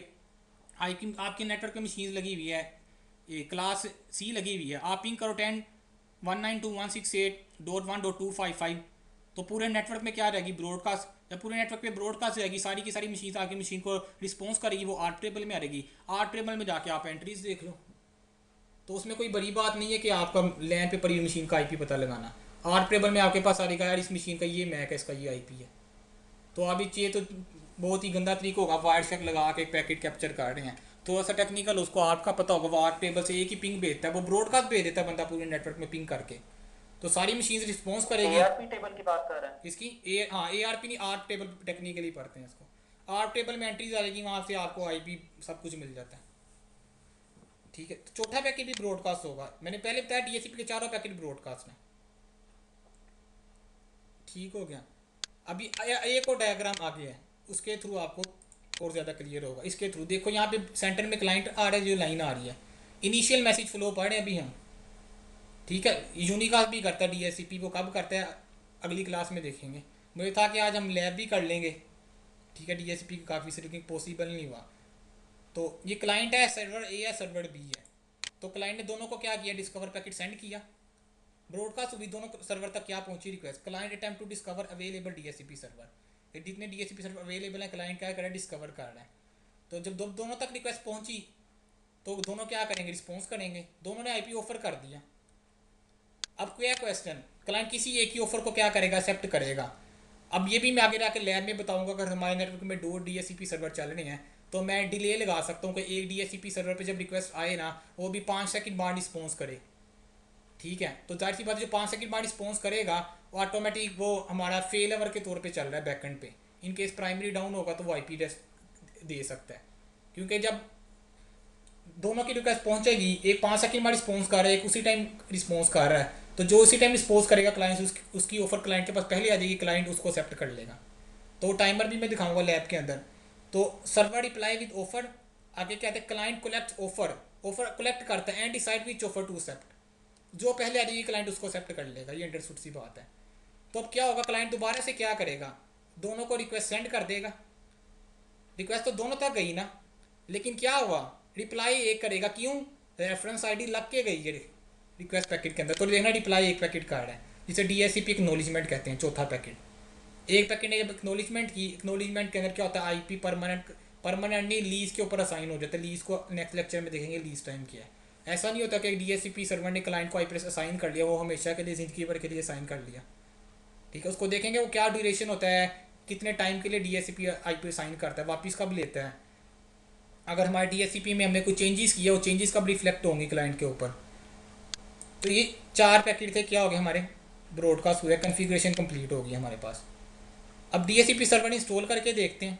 आपके नेटवर्क पे मशीन लगी हुई है, ये क्लास सी लगी हुई है, आप पिंग करो 10.192.168.1.255 तो पूरे नेटवर्क में क्या रहेगी ब्रॉडकास्ट, जब पूरे नेटवर्क पे ब्रॉडकास्ट रहेगी सारी की सारी मशीन आके मशीन को रिस्पॉन्स करेगी, वो आर टेबल में आ रहेगी। आर टेबल में जाके आप एंट्रीज देख लो, तो उसमें कोई बड़ी बात नहीं है कि आपका लैन पे पड़ी हुई मशीन का आईपी पता लगाना। आर टेबल में आपके पास आ रहेगा यार इस मशीन का ये मैक है, इसका ये आईपी है। तो अभी ये तो बहुत ही गंदा तरीका होगा, वायर शेक लगा के पैकेट कैप्चर कर रहे हैं, थोड़ा सा टेक्निकल उसको आपका पता होगा। वो आर टेबल से एक ही पिंग भेजता है, वो ब्रॉडकास्ट भेज देता है बंदा पूरे नेटवर्क में पिंग करके, तो सारी मशीन रिस्पॉन्स करेगी। एआरपी टेबल की बात कर रहे हैं इसकी ए आर पी नहीं, आर टेबल टेक्निकली पढ़ते हैं इसको। आर टेबल में एंट्रीज आ जाएगी, वहाँ से आपको आईपी सब कुछ मिल जाता है। ठीक है, तो चौथा पैकेट भी ब्रॉडकास्ट होगा। मैंने पहले बताया डीएससीपी के चारों पैकेट ब्रॉडकास्ट हैं। ठीक हो गया। अभी एक और डायग्राम आगे है, उसके थ्रू आपको और ज़्यादा क्लियर होगा। इसके थ्रू देखो यहाँ पे सेंटर में क्लाइंट आ रहा है, जो लाइन आ रही है इनिशियल मैसेज फ्लो पढ़ रहे हैं अभी हम। ठीक है, यूनिकास्ट भी करता है डीएससीपी, वो कब करता है अगली क्लास में देखेंगे। मुझे था कि आज हम लैब भी कर लेंगे, ठीक है, डीएससीपी की काफ़ी से, लेकिन पॉसिबल नहीं हुआ। तो ये क्लाइंट है, सर्वर ए है, सर्वर बी है। तो क्लाइंट ने दोनों को क्या किया, डिस्कवर पैकेट सेंड किया, ब्रॉडकास्ट हुई, दोनों सर्वर तक क्या पहुंची request. Client attempt to discover available DSCP server, जितने डीएससीपी सर्वर अवेलेबल है क्लाइंट क्या कर रहा है, डिस्कवर कर रहा है। तो जब दोनों तक रिक्वेस्ट पहुंची तो दोनों क्या करेंगे, रिस्पॉन्स करेंगे। दोनों ने आईपी ऑफर कर दिया। अब क्या क्वेश्चन, क्लाइंट किसी एक ही ऑफर को क्या करेगा, एक्सेप्ट करेगा। अब ये भी मैं आगे जाकर लैब में बताऊंगा, अगर हमारे नेटवर्क में 2 डीएससीपी सर्वर चल रहे हैं तो मैं डिले लगा सकता हूँ कि एक डीएससीपी सर्वर पे जब रिक्वेस्ट आए ना, वो भी 5 सेकंड बाद रिस्पॉन्स करे। ठीक है, तो जाहिर सी बात है जो 5 सेकंड बाद रिस्पॉन्स करेगा वो ऑटोमेटिक वो हमारा फेल ओवर के तौर पे चल रहा है बैकएंड पे। इन केस प्राइमरी डाउन होगा तो वो आईपी एड्रेस दे सकता है, क्योंकि जब दोनों की रिक्वेस्ट पहुंचेगी, एक 5 सेकंड बाद रिस्पॉन्स कर रहा है, एक उसी टाइम रिस्पॉन्स कर रहा है, तो जो उसी टाइम रिस्पॉन्स करेगा क्लाइंट, उसकी ऑफर क्लाइंट के पास पहले आ जाएगी, क्लाइंट उसको एक्सेप्ट कर लेगा। तो टाइमर भी मैं दिखाऊंगा लैब के अंदर। तो सर्वर रिप्लाई विद ऑफर, आगे क्या कहते हैं, client collect offer, offer collect करता है and decide which offer to accept. जो पहले आ जाएगी क्लाइंट उसको एक्सेप्ट कर लेगा, ये अंडरस्टूड सी बात है। तो अब क्या होगा, क्लाइंट दोबारा से क्या करेगा, दोनों को रिक्वेस्ट सेंड कर देगा। रिक्वेस्ट तो दोनों तक गई ना, लेकिन क्या हुआ, रिप्लाई एक करेगा, क्यों, रेफरेंस आईडी लग के गई है रिक्वेस्ट पैकेट के अंदर। तो देखना रिप्लाई एक पैकेट का है, जिसे डीएससीपी एक्नॉलेजमेंट कहते हैं, चौथा पैकेट। एक पैकेट ने जब एक्नॉलेजमेंट की, एक्नॉलेजमेंट के अंदर क्या होता है, आईपी परमानेंटली लीज के ऊपर असाइन हो जाता है। लीज को नेक्स्ट लेक्चर में देखेंगे लीज टाइम क्या है। ऐसा नहीं होता कि डीएससीपी सर्वर ने क्लाइंट को आईपी एड्रेस असाइन कर लिया, वो हमेशा के लिए ज़िंदगी भर के लिए असाइन कर लिया। ठीक है, उसको देखेंगे वो क्या ड्यूरेशन होता है, कितने टाइम के लिए डीएससीपी आईपी असाइन करता है, वापस कब लेता है। अगर हमारे डीएससीपी में हमने कोई चेंजेस किया, वो चेंजेस कब रिफ्लेक्ट होंगे क्लाइंट के ऊपर। तो ये 4 पैकेट थे, क्या हो गए हमारे, ब्रॉडकास्ट हुआ, कॉन्फ़िगरेशन कंप्लीट हो गई हमारे पास। अब डीएससीपी सर्वर इंस्टॉल करके देखते हैं,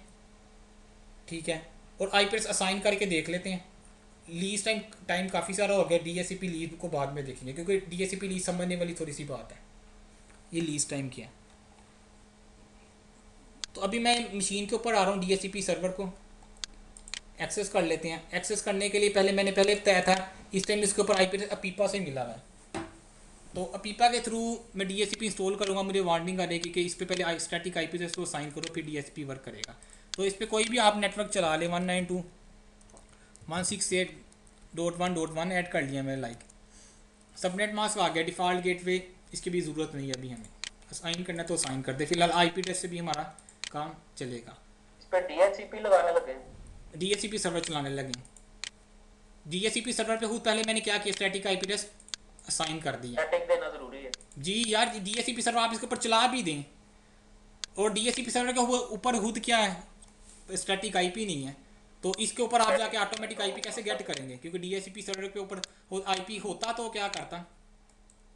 ठीक है, और आईपी एड्रेस असाइन करके देख लेते हैं। लीज टाइम काफ़ी सारा हो गया, डीएससीपी लीज को बाद में देखेंगे, क्योंकि डीएससीपी लीज समझने वाली थोड़ी सी बात है। ये लीज टाइम क्या है, तो अभी मैं मशीन के ऊपर आ रहा हूँ, डीएससीपी सर्वर को एक्सेस कर लेते हैं। एक्सेस करने के लिए मैंने पहले बताया था, इस टाइम इसके ऊपर आईपी एड्रेस अपीपा से मिला हुआ है। तो अपीपा के थ्रू मैं डीएससीपी इंस्टॉल करूँगा, मुझे वार्निंग आ रहेगी कि इस पर पहले स्टैटिक आईपी एड्रेस को साइन करो, फिर डीएससीपी वर्क करेगा। तो इस पर कोई भी आप नेटवर्क चला ले, 192.168.1.1 ऐड कर लिया मैंने, लाइक सबनेट मास्क आ गया, डिफ़ॉल्ट गेटवे इसकी भी ज़रूरत नहीं है अभी, हमें असाइन करना तो असाइन कर दे। फिलहाल आईपी एड्रेस से भी हमारा काम चलेगा। इस पर डीएचसीपी लगाने लगे, डीएचसीपी सर्वर चलाने लगे। डीएचसीपी सर्वर पे खुद पहले मैंने क्या किया, स्टैटिक आईपी एड्रेस असाइन कर दिया। सेटिंग देना जरूरी है जी यार, डीएचसीपी सर्वर आप इसके ऊपर चला भी दें, और डीएचसीपी सर्वर के ऊपर खुद क्या है, स्टैटिक आईपी नहीं है, तो इसके ऊपर आप जाके ऑटोमेटिक आईपी कैसे गेट करेंगे, क्योंकि डीएचसीपी सर्वर के ऊपर आईपी होता तो क्या करता,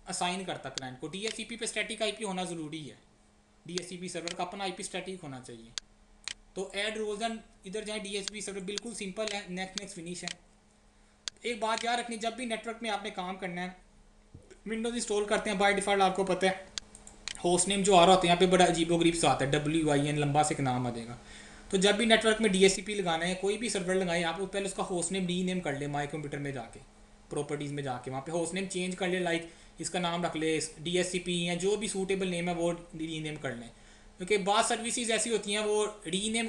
असाइन करता क्लाइंट को। डीएचसीपी पे स्टैटिक आईपी होना ज़रूरी है, डीएचसीपी सर्वर का अपना आईपी स्टैटिक होना चाहिए। तो ऐड रोल्स एंड इधर जाए DHCP सर्वर, बिल्कुल सिंपल है, नेक्स्ट फिनिश है। एक बात याद रखनी, जब भी नेटवर्क में आपने काम करना है, विंडोज़ इंस्टॉल करते हैं बाय डिफ़ॉल्ट आपको पता है होस्ट नेम जो आ रहा होता है यहाँ पे बड़ा अजीबोगरीब सा आता है, WIN लंबा से एक नाम आ जाएगा। तो जब भी नेटवर्क में DHCP लगाना है, कोई भी सर्वर लगाए, आप पहले उसका होस्ट नेम रीनेम कर ले, माई कंप्यूटर में जाके प्रॉपर्टीज़ में जाके वहाँ पे होस्ट नेम चेंज कर ले, लाइक इसका नाम रख ले DHCP या जो भी सूटेबल नेम है वो रीनेम कर लें। क्योंकि बाद सर्विसेज ऐसी होती हैं वो रीनेम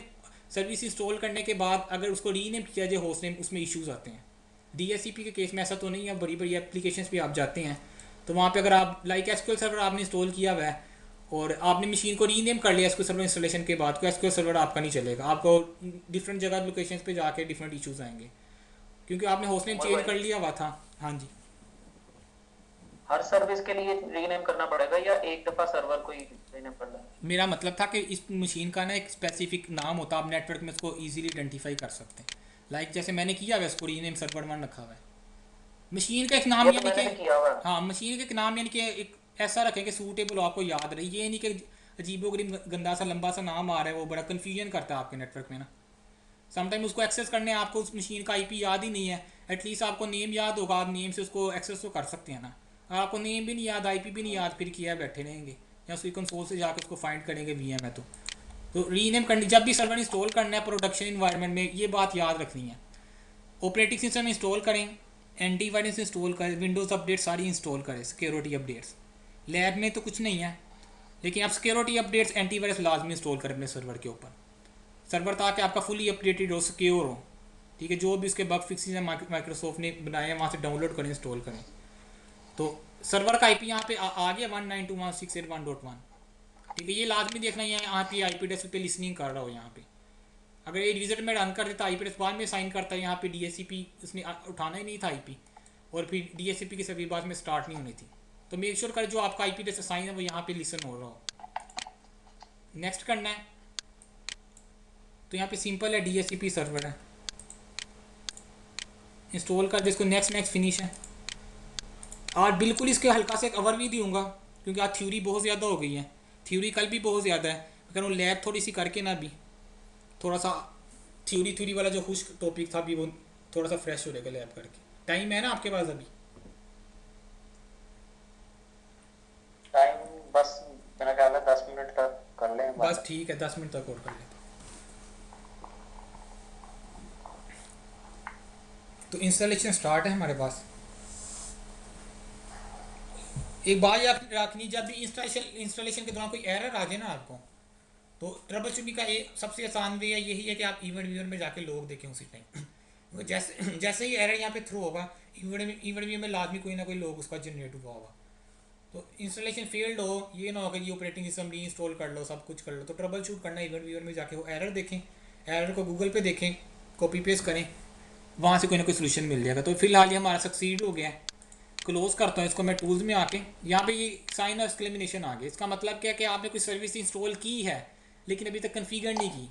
सर्विस इंस्टॉल करने के बाद अगर उसको रीनेम किया जाए होस्ट नेम, उसमें इश्यूज़ आते हैं। DHCP के केस में ऐसा तो नहीं है, बड़ी बड़ी एप्लीकेशंस पे आप जाते हैं तो वहाँ पे अगर आप लाइक SQL सर्वर आपने इंस्टॉल किया हुआ है और आपने मशीन को रीनेम कर लिया SQL सर्वर इंस्टॉलेशन के बाद, को SQL सर्वर आपका नहीं चलेगा, आपको डिफरेंट जगह लोकेशंस पे जाके डिफरेंट इश्यूज आएंगे क्योंकि आपने होस्ट नेम चेंज कर लिया हुआ था। हाँ जी, हर सर्विस के लिए रीनेम करना पड़ेगा या एक दफा सर्वर को ही रीनेम करना है? मेरा मतलब था कि इस मशीन का ना एक स्पेसिफिक नाम होता है, आप नेटवर्क में उसको ईजिली आइडेंटिफाई कर सकते हैं। लाइक जैसे मैंने किया हुआ है उसको रीनेम सर्वर 1 रखा हुआ है। मशीन का एक नाम ये तो यानी मैंने कि, भी किया हुआ है। हाँ मशीन का एक नाम यानी कि एक ऐसा रखें कि सूटेबल आपको याद रहे, ये नहीं कि अजीबोगरीब गंदा सा लंबा सा नाम आ रहा है, वो बड़ा कन्फ्यूजन करता है आपके नेटवर्क में ना। समटाइम उसको एक्सेस करने आपको उस मशीन का IP याद ही नहीं है, एटलीस्ट आपको नेम याद होगा, आप नेम से उसको एक्सेस तो कर सकते हैं ना। अगर आपको नेम भी नहीं याद, IP भी नहीं याद, फिर किया बैठे रहेंगे या उसकी कंसोल से जाकर उसको फाइंड करेंगे VM है तो रीनेम करनी। जब भी सर्वर इंस्टॉल करना है प्रोडक्शन इन्वायरमेंट में, ये बात याद रखनी है। ऑपरेटिंग सिस्टम इंस्टॉल करें, एंटीवायरस इंस्टॉल करें, विंडोज़ अपडेट सारी इंस्टॉल करें, सिक्योरिटी अपडेट्स। लैब में तो कुछ नहीं है, लेकिन आप सिक्योरिटी अपडेट्स एंटीवायरस लाजमी इंस्टॉल करें अपने सर्वर के ऊपर, सर्वर ताकि आपका फुली अपडेटेड हो, सिक्योर हो। ठीक है, जो भी उसके बग फिक्सेस हैं माइक्रोसॉफ्ट ने बनाए हैं वहाँ से डाउनलोड करें, इंस्टॉल करें। तो सर्वर का IP यहाँ पे आ गया 192.168.1.1। ठीक है, ये लाजमी देखना है यहाँ पे IP एड्रेस पे लिसनिंग कर रहा हो। यहाँ पे अगर ये विजिट में रन कर देता IP एड्रेस बाद में साइन करता है, यहाँ पे DHCP उसने उठाना ही नहीं था IP, और फिर DHCP की सभी बाद में स्टार्ट नहीं होनी थी। तो मेक श्योर करें जो आपका IP एड्रेस साइन है वो यहाँ पे लिसन हो रहा हो। नेक्स्ट करना है तो यहाँ पे सिंपल है, DHCP सर्वर है, इंस्टॉल कर दे इसको, नेक्स्ट फिनिश है। आज बिल्कुल इसके हल्का से कवर भी दूंगा क्योंकि आज थ्योरी बहुत ज़्यादा हो गई है, थ्योरी कल भी बहुत ज़्यादा है, अगर वो लैब थोड़ी सी करके ना भी थोड़ा सा थ्योरी वाला जो खुश टॉपिक था अभी वो थोड़ा सा फ्रेश हो जाएगा लैब करके। टाइम है ना आपके पास अभी? टाइम बस मेरा ख्याल है 10 मिनट तक कर लें बस ठीक है, 10 मिनट तक और कर लेते। तो इंस्टॉलेशन स्टार्ट है हमारे पास। एक बात याद रखनी, जब भी इंस्टॉलेशन के दौरान कोई एरर आ जाए ना आपको, तो ट्रबल शूटिंग का एक सबसे आसान वे यही है कि आप इवेंट व्यूअर में जाके लॉग देखें उसी टाइम। जैसे ही एरर यहाँ पे थ्रू होगा इवेंट व्यूअर में लाजमी कोई ना कोई लॉग उसका जनरेट हुआ होगा। तो इंस्टॉलेशन फेल्ड हो, ये ना हो कि ये ऑपरेटिंग सिस्टम री इंस्टॉल कर लो, सब कुछ कर लो, तो ट्रबल शूट करना इवेंट व्यूअर में जाके वो एरर देखें, एरर को गूगल पे देखें, कॉपी पेस्ट करें, वहाँ से कोई ना कोई सोल्यूशन मिल जाएगा। तो फिलहाल ये हमारा सक्सीड हो गया है। क्लोज करता हूँ इसको मैं टूल्स में आके, यहाँ पे ये साइन और एक्सक्लेमिनेशन आ गया। इसका मतलब क्या है कि आपने कोई सर्विस इंस्टॉल की है लेकिन अभी तक कन्फिगर नहीं की।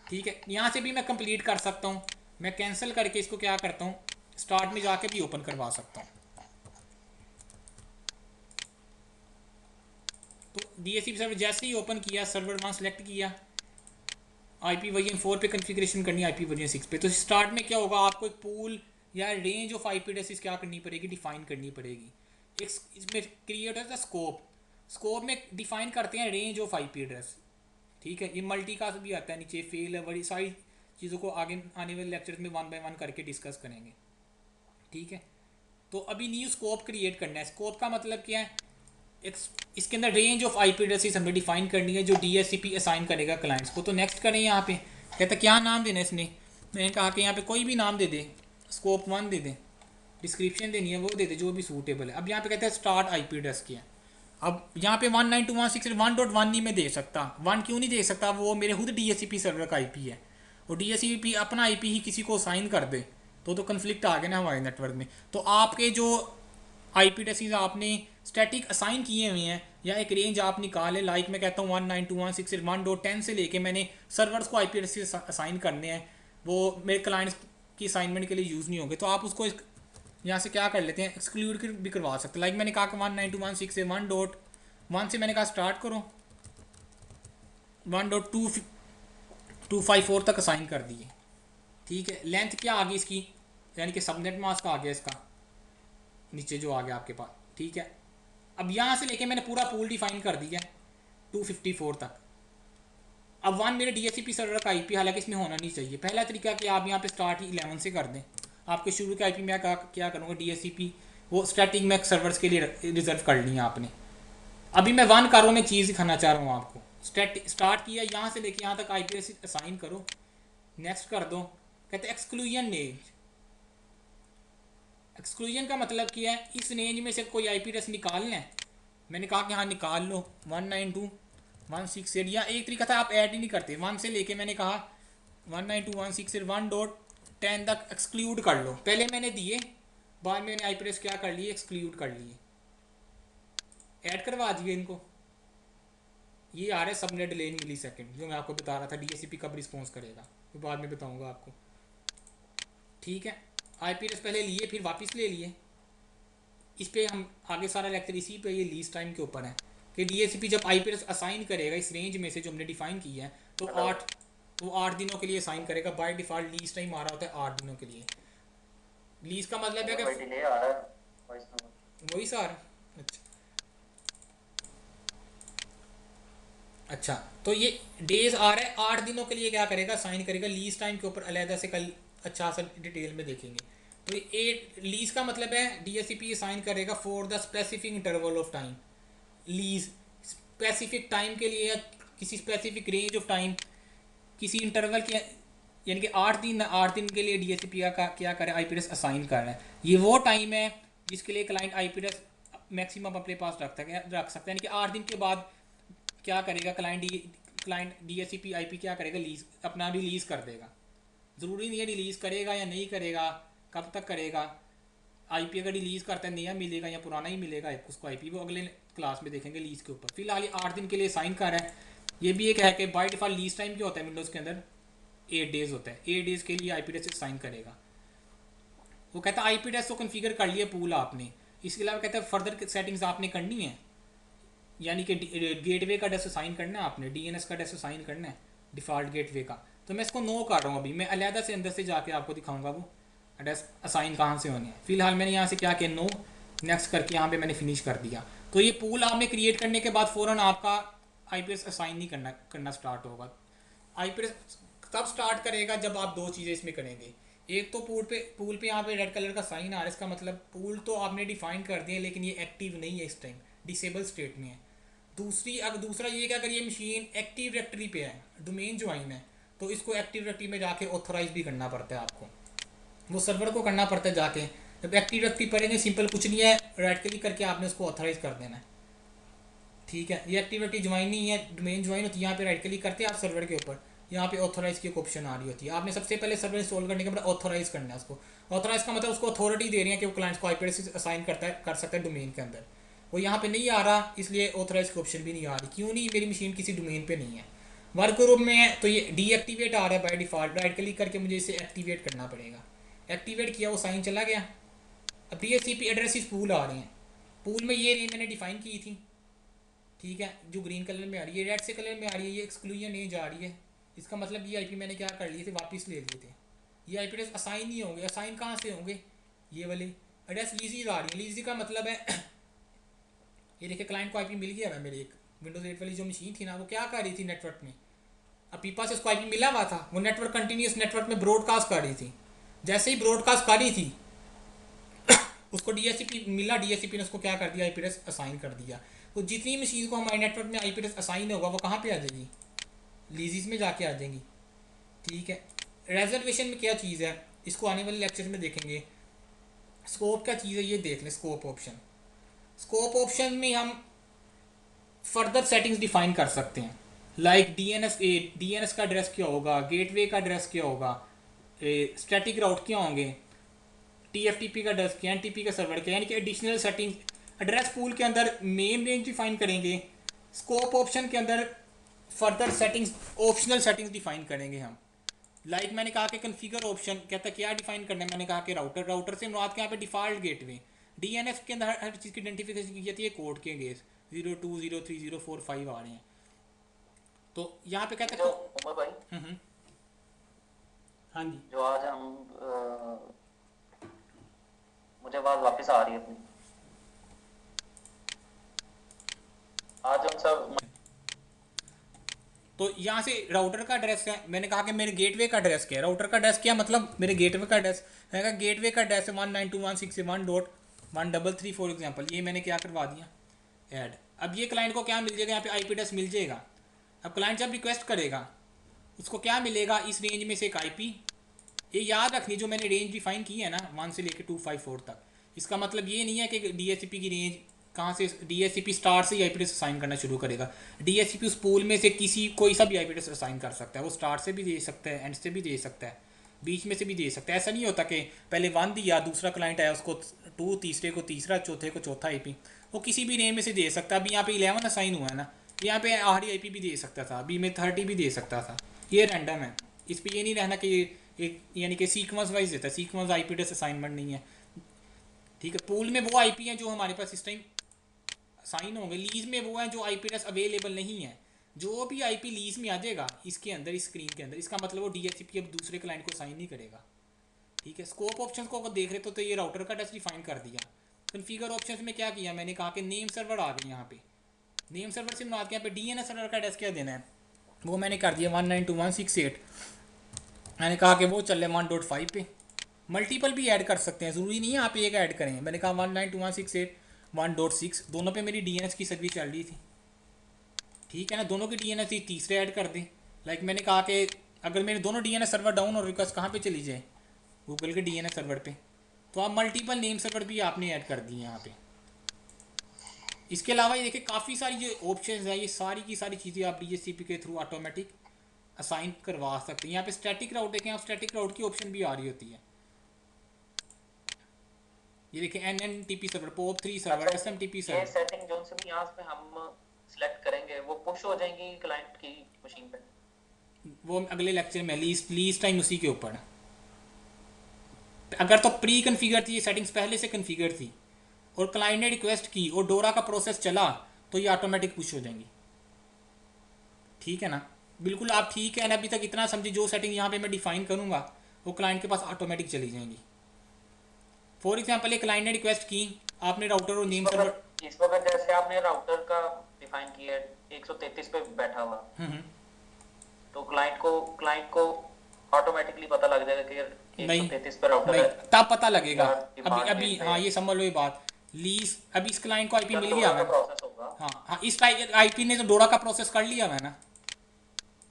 ठीक है, यहाँ से भी मैं कंप्लीट कर सकता हूँ, मैं कैंसिल करके इसको क्या करता हूँ स्टार्ट में जाके भी ओपन करवा सकता हूँ। तो DHCP सर्वर जैसे ही ओपन किया, सर्वर 1 सेलेक्ट किया, IP वर्जन 4 पे कॉन्फ़िगरेशन करनी है, IP वर्जन 6 पे। तो स्टार्ट में क्या होगा, आपको एक पूल या रेंज ऑफ IP एड्रेसेस क्या करनी पड़ेगी, डिफाइन करनी पड़ेगी। एक इसमें क्रिएट होता है स्कोप में डिफाइन करते हैं रेंज ऑफ IP एड्रेस। ठीक है, ये मल्टी कास्ट भी आता है नीचे, फेल है, बड़ी सारी चीज़ों को आगे आने वाले लेक्चर्स में 1 बाय 1 करके डिस्कस करेंगे। ठीक है, तो अभी न्यू स्कोप क्रिएट करना है। स्कोप का मतलब क्या है, इसके अंदर रेंज ऑफ IP एड्रेसेस हमें डिफाइन करनी है जो DHCP असाइन करेगा क्लाइंट्स को। तो नेक्स्ट करें, यहाँ पे कहता क्या नाम देना है इसने, मैंने कहा कि यहाँ पे कोई भी नाम दे दे, स्कोप 1 दे दें, डिस्क्रिप्शन देनी है वो दे दे, जो भी सूटेबल है। अब यहाँ पे कहते हैं स्टार्ट IP एड्रेस किया। अब यहाँ पे 192.168.1.1 नहीं मैं दे सकता। 1 क्यों नहीं दे सकता, वो मेरे खुद DHCP सर्वर का IP है, और DHCP अपना IP ही किसी को असाइन कर दे तो कन्फ्लिक्ट आ गया ना हमारे नेटवर्क में। तो आपके जो IP एड्रेसेस आपने स्टैटिक असाइन किए हुए हैं या एक रेंज आप निकालें, लाइक मैं कहता हूँ 192.168.1.10 से लेके मैंने सर्वर्स को IP एड्रेसेस असाइन करने हैं, वो मेरे क्लाइंट्स की असाइनमेंट के लिए यूज़ नहीं होंगे। तो आप उसको यहाँ से क्या कर लेते हैं, एक्सक्लूड भी करवा सकते हैं। लाइक मैंने कहा कि 192.168.1.1 से मैंने कहा स्टार्ट करो, 1.2 254 तक असाइन कर दिए। ठीक है, लेंथ क्या आ गई इसकी, यानी कि सबनेट मास्क आ गया इसका नीचे जो आ गया आपके पास। ठीक है, अब यहाँ से लेके मैंने पूरा पूल डिफाइन कर दिया 254 तक। अब 1 मेरे DHCP सर्वर का IP, हालांकि इसमें होना नहीं चाहिए। पहला तरीका कि आप यहाँ पे स्टार्ट ही 11 से कर दें। आपके शुरू के IP में क्या करूँगा, DHCP वो स्टैटिक में सर्वर्स के लिए रिजर्व कर लिया आपने। अभी मैं 1 कर रहा हूँ, मैं चीज़ दिखाना चाह रहा हूँ आपको। स्टार्ट किया, यहाँ से लेके यहाँ तक IP एड्रेस असाइन करो, नेक्स्ट कर दो। कहते हैं एक्सक्लूजन रेंज। एक्सक्लूजन का मतलब क्या है, इस रेंज में से कोई IP एड्रेस निकालना है। मैंने कहा कि हाँ निकाल लो 192.168, या एक तरीका था आप ऐड ही नहीं करते, 1 से लेके मैंने कहा 192.168.1.10 तक एक्सक्लूड कर लो। पहले मैंने दिए, बाद में मैंने IP एड्रेस क्या कर लिए, एक्सक्लूड कर लिए, ऐड करवा दिए इनको। ये आ रहा है subnet delay in millisecond, जो मैं आपको बता रहा था DHCP कब रिस्पॉन्स करेगा, तो बाद में बताऊंगा आपको। ठीक है, IP एड्रेस पहले लिए फिर वापस ले लिए। इस पे हम आगे सारा लेक्चर इसी पे, ये लीज टाइम के ऊपर है कि DHCP जब IP एड्रेस असाइन करेगा इस रेंज में से जो हमने डिफाइन किया है, तो 8 दिनों के लिए असाइन करेगा। बाय डिफॉल्ट लीज टाइम आ रहा होता है 8 दिनों के लिए। लीज का मतलब है कि डिले आ रहा है वॉइस नंबर। वही सर। अच्छा, तो ये डेज आ रहा है 8 दिनों के लिए क्या करेगा, साइन करेगा। लीज टाइम के ऊपर अलहदा से कल अच्छा सा डिटेल में देखेंगे। तो ये लीज का मतलब है DHCP साइन करेगा for the specific interval of time. Lease specific time के लिए, किसी स्पेसिफिक रेंज ऑफ टाइम, किसी इंटरवल के, यानी कि 8 दिन के लिए DHCP का क्या करे, IP एड्रेस असाइन कर रहा है। ये वो टाइम है जिसके लिए क्लाइंट IP एड्रेस मैक्सिमम अपने पास रख सकता है, यानी कि 8 दिन के बाद क्या करेगा क्लाइंट DHCP IP क्या करेगा, लीज अपना रिलीज़ कर देगा। ज़रूरी नहीं है रिलीज़ करेगा या नहीं करेगा, कब तक करेगा। IP अगर रिलीज़ करता है नया मिलेगा या पुराना ही मिलेगा उसको IP, वो अगले क्लास में देखेंगे लीज़ के ऊपर। फिलहाल ये 8 दिन के लिए साइन कर रहा है। ये भी एक है कि बाय डिफॉल्ट लीज टाइम क्या होता है विंडोज़ के अंदर, 8 डेज़ होता है। 8 डेज़ के लिए IP एड्रेस साइन करेगा। वो कहता है IP एड्रेस तो कन्फिगर कर लिया पूल आपने, इसके अलावा कहता है फर्दर सेटिंग्स आपने करनी है, यानी कि गेटवे का एड्रेस असाइन करना है आपने, DNS का एड्रेस असाइन करना है डिफ़ॉल्ट गेटवे का। तो मैं इसको नो कर रहा हूँ। अभी मैं अलहदा से अंदर से जाके आपको दिखाऊंगा वो एड्रेस असाइन कहाँ से होने हैं। फिलहाल मैंने यहाँ से क्या किया, नो नेक्स्ट करके यहाँ पे मैंने फिनिश कर दिया। तो ये पूल आपने क्रिएट करने के बाद फ़ौरन आपका IP एड्रेस असाइन नहीं करना स्टार्ट होगा। IP एड्रेस तब स्टार्ट करेगा जब आप दो चीज़ें इसमें करेंगे। एक तो पूल पे यहाँ पे रेड कलर का साइन आ रहा है, इसका मतलब पूल तो आपने डिफाइन कर दिया लेकिन ये एक्टिव नहीं है, इस टाइम डिसेबल स्टेट में है। दूसरा ये कि अगर ये मशीन एक्टिव डायरेक्टरी पे है, डोमेन ज्वाइन है, तो इसको एक्टिव डायरेक्टरी में जाके ऑथोराइज भी करना पड़ता है आपको, वो सर्वर को करना पड़ता है जाके। जब एक्टिव डायरेक्टरी पढ़ेंगे सिंपल कुछ नहीं है, राइट क्लिक करके आपने उसको ऑथोराइज कर देना है। ठीक है, ये एक्टिव डायरेक्टरी ज्वाइन नहीं है, डोमेन ज्वाइन होती है। यहाँ पे राइट क्लिक करते हैं आप सर्वर के ऊपर, यहाँ पे ऑथोराइज की एक ऑप्शन आ रही होती है। आपने सबसे पहले सर्वर इंस्टॉल करने के बाद ऑथोराइज करना है उसको। ऑथोराइज का मतलब उसको अथॉरिटी दे रही है कि वो क्लाइंट को IP एड्रेस असाइन कर सकता है डोमेन के अंदर। वो यहाँ पे नहीं आ रहा, इसलिए ऑथोराइज की ऑप्शन भी नहीं आ रही। क्यों नहीं, मेरी मशीन किसी डोमेन पे नहीं है, वर्क ग्रुप में है, तो ये डीएक्टिवेट आ रहा है बाय डिफॉल्ट। राइट क्लिक करके मुझे इसे एक्टिवेट करना पड़ेगा। एक्टिवेट किया, वो साइन चला गया। अब DHCP एड्रेसेस पूल आ रहे हैं। पूल में ये रेंज मैंने डिफाइन की थी, ठीक है, जो ग्रीन कलर में आ रही है, रेड से कलर में आ रही है, ये एक्सक्लूजन रेंज आ रही है। इसका मतलब ये IP मैंने क्या कर लिए थे, वापस ले लिए थे। ये IP एड्रेस असाइन नहीं होंगे। असाइन कहाँ से होंगे, ये वाले एड्रेस लीजीज आ रही है। लीजी का मतलब है ये देखिए क्लाइंट को IP मिल गया है। मेरी एक विंडोज 8 वाली जो मशीन थी ना, वो क्या कर रही थी नेटवर्क में, अपीपा से उसको IP मिला हुआ था, वो नेटवर्क कंटिन्यूस नेटवर्क में ब्रॉडकास्ट कर रही थी। जैसे ही ब्रॉडकास्ट कर रही थी उसको DHCP मिला, DHCP ने उसको क्या कर दिया, IP एड्रेस असाइन कर दिया। तो जितनी मशीन को हमारे नेटवर्क में IP एड्रेस असाइन होगा वो कहाँ पे आ जाएगी, लीजीज में जाके आ जाएंगी। ठीक है, रेजर्वेशन में क्या चीज़ है, इसको आने वाले लेक्चर में देखेंगे। स्कोप क्या चीज़ है ये देख लें। स्कोप ऑप्शन, स्कोप ऑप्शन में हम फर्दर सेटिंग्स डिफाइन कर सकते हैं, लाइक DNS का एड्रेस क्या होगा, गेटवे का एड्रेस क्या होगा, स्टैटिक राउट क्या होंगे, TFTP का एड्रेस क्या, NTP का सर्वर क्या, यानी कि एडिशनल सेटिंग्स एड्रेस पूल के अंदर मेन रेंज डिफाइन करेंगे। स्कोप ऑप्शन के अंदर further settings, optional settings define करेंगे हम। लाइक मैंने कहा कि कन्फिगर ऑप्शन कहता है क्या डिफाइन करना है, मैंने कहा कि राउटर से मुराद के यहाँ पे डिफॉल्ट गेटवे। DNS के अंदर हर चीज़ की आइडेंटिफिकेशन की जाती है कोड के अगेंस्ट, 020304 5 आ रहे हैं। तो यहाँ पे कहता जो है उमर भाई हाँ जी। जो आज हम मुझे बात वापस आ रही है अपनी। आज हम सब तो यहाँ से राउटर का एड्रेस है, मैंने कहा कि मेरे गेटवे का एड्रेस क्या है। राउटर का एड्रेस क्या मतलब, मेरे गेटवे का एड्रेस है, गेटवे का एड्रेस है 192.168.133 फॉर एग्जांपल। ये मैंने क्या करवा दिया, ऐड। अब ये क्लाइंट को क्या मिल जाएगा, यहाँ पे आईपी एड्रेस मिल जाएगा। अब क्लाइंट जब रिक्वेस्ट करेगा उसको क्या मिलेगा, इस रेंज में से एक आईपी। ये याद रखनी, जो मैंने रेंज डिफाइन की है ना 1 से लेकर 254 तक, इसका मतलब ये नहीं है कि डीएससीपी की रेंज कहाँ से, डीएससीपी स्टार्ट से ही आईपी एड्रेस असाइन करना शुरू करेगा। डीएससीपी उस पूल में से किसी कोई सा भी आईपी एड्रेस असाइन कर सकता है। वो स्टार्ट से भी दे सकता है, एंड से भी दे सकता है, बीच में से भी दे सकता है। ऐसा नहीं होता कि पहले 1 दिया, दूसरा क्लाइंट आया उसको 2, तीसरे को तीसरा, चौथे को चौथा आईपी। वो किसी भी रेंज में से दे सकता है। अभी यहाँ पे 11 असाइन हुआ है ना, यहाँ पे आखिरी आईपी भी दे सकता था, अभी में 30 भी दे सकता था। ये रैंडम है, इस पर ये नहीं रहना कि एक यानी कि सीक्वेंस वाइज देता है। सीक्वेंस आईपी एड्रेस असाइनमेंट नहीं है, ठीक है। पूल में वो आईपी हैं जो हमारे पास इस टाइम साइन होंगे, लीज में वो हैं जो आईपी एड्रेस अवेलेबल नहीं है। जो भी आईपी लीज में आ जाएगा इसके अंदर, इस स्क्रीन के अंदर, इसका मतलब वो डीएचसीपी अब दूसरे क्लाइंट को साइन नहीं करेगा, ठीक है। स्कोप ऑप्शन को अगर देख रहे तो ये राउटर का एड्रेस डिफाइन कर दिया। कॉन्फ़िगर ऑप्शंस में क्या किया, मैंने कहा कि नेम सर्वर आ गए यहाँ पे। नेम सर्वर से मुराद के यहाँ पे डीएनएस सर्वर का एड्रेस क्या देना है, वो मैंने कर दिया 192.168। मैंने कहा कि वो चले 1.5 पे। मल्टीपल भी ऐड कर सकते हैं, ज़रूरी नहीं है आप एक ऐड करें। मैंने कहा 192.168.1.6, दोनों पे मेरी डीएनएस की सर्विस चल रही थी, ठीक है ना। दोनों की डीएनएस ही तीसरे ऐड कर दें। लाइक मैंने कहा कि अगर मेरे दोनों डीएनएस सर्वर डाउन और रिक्वेस्ट कहाँ पे चली जाए, गूगल के डीएनएस सर्वर पे, तो आप मल्टीपल नेम सर्वर भी आपने ऐड कर दिए यहाँ पे। इसके अलावा ये देखिए काफ़ी सारी जो ऑप्शन है, ये सारी की सारी चीज़ें आप डीएचसीपी के थ्रू ऑटोमेटिक असाइन करवा सकते हैं। यहाँ पे स्टैटिक राउट देखें आप, स्टैटिक राउट की ऑप्शन भी आ रही होती है। ये देखिए एनएनटीपी सर्वर, POP3 सर्वर, अच्छा, एसएमटीपी ये सर्वर। सेटिंग जो से भी यहाँ पे हम सिलेक्ट करेंगे वो पुश हो जाएंगी क्लाइंट की मशीन पे। वो अगले लेक्चर में, लीज टाइम उसी के ऊपर। अगर तो प्री कन्फिगर थी, ये सेटिंग्स पहले से कन्फिगर थी और क्लाइंट ने रिक्वेस्ट की और डोरा का प्रोसेस चला, तो ये ऑटोमेटिक पुश हो जाएंगी, ठीक है ना। बिल्कुल आप ठीक है ना, अभी तक इतना समझे। जो सेटिंग यहाँ पे मैं डिफाइन करूँगा वो क्लाइंट के पास ऑटोमेटिक चली जाएंगी। फॉर एग्जाम्पल एक क्लाइंट ने रिक्वेस्ट की, आपने राउटर और नेम सर्वर, इस वक्त जैसे आपने राउटर का डिफाइन किया 133 पे बैठा हुआ, तो क्लाइंट को ऑटोमेटिकली पता लग जाएगा कि 133 पे राउटर नहीं है। तब पता लगेगा। डिमांड अभी रेट पे हाँ, ये समझ लो ये बात। लीज अभी इस क्लाइंट को आईपी मिल गया का है, प्रोसेस होगा। हाँ, इस आईपी ने तो डोरा का प्रोसेस कर लिया है ना।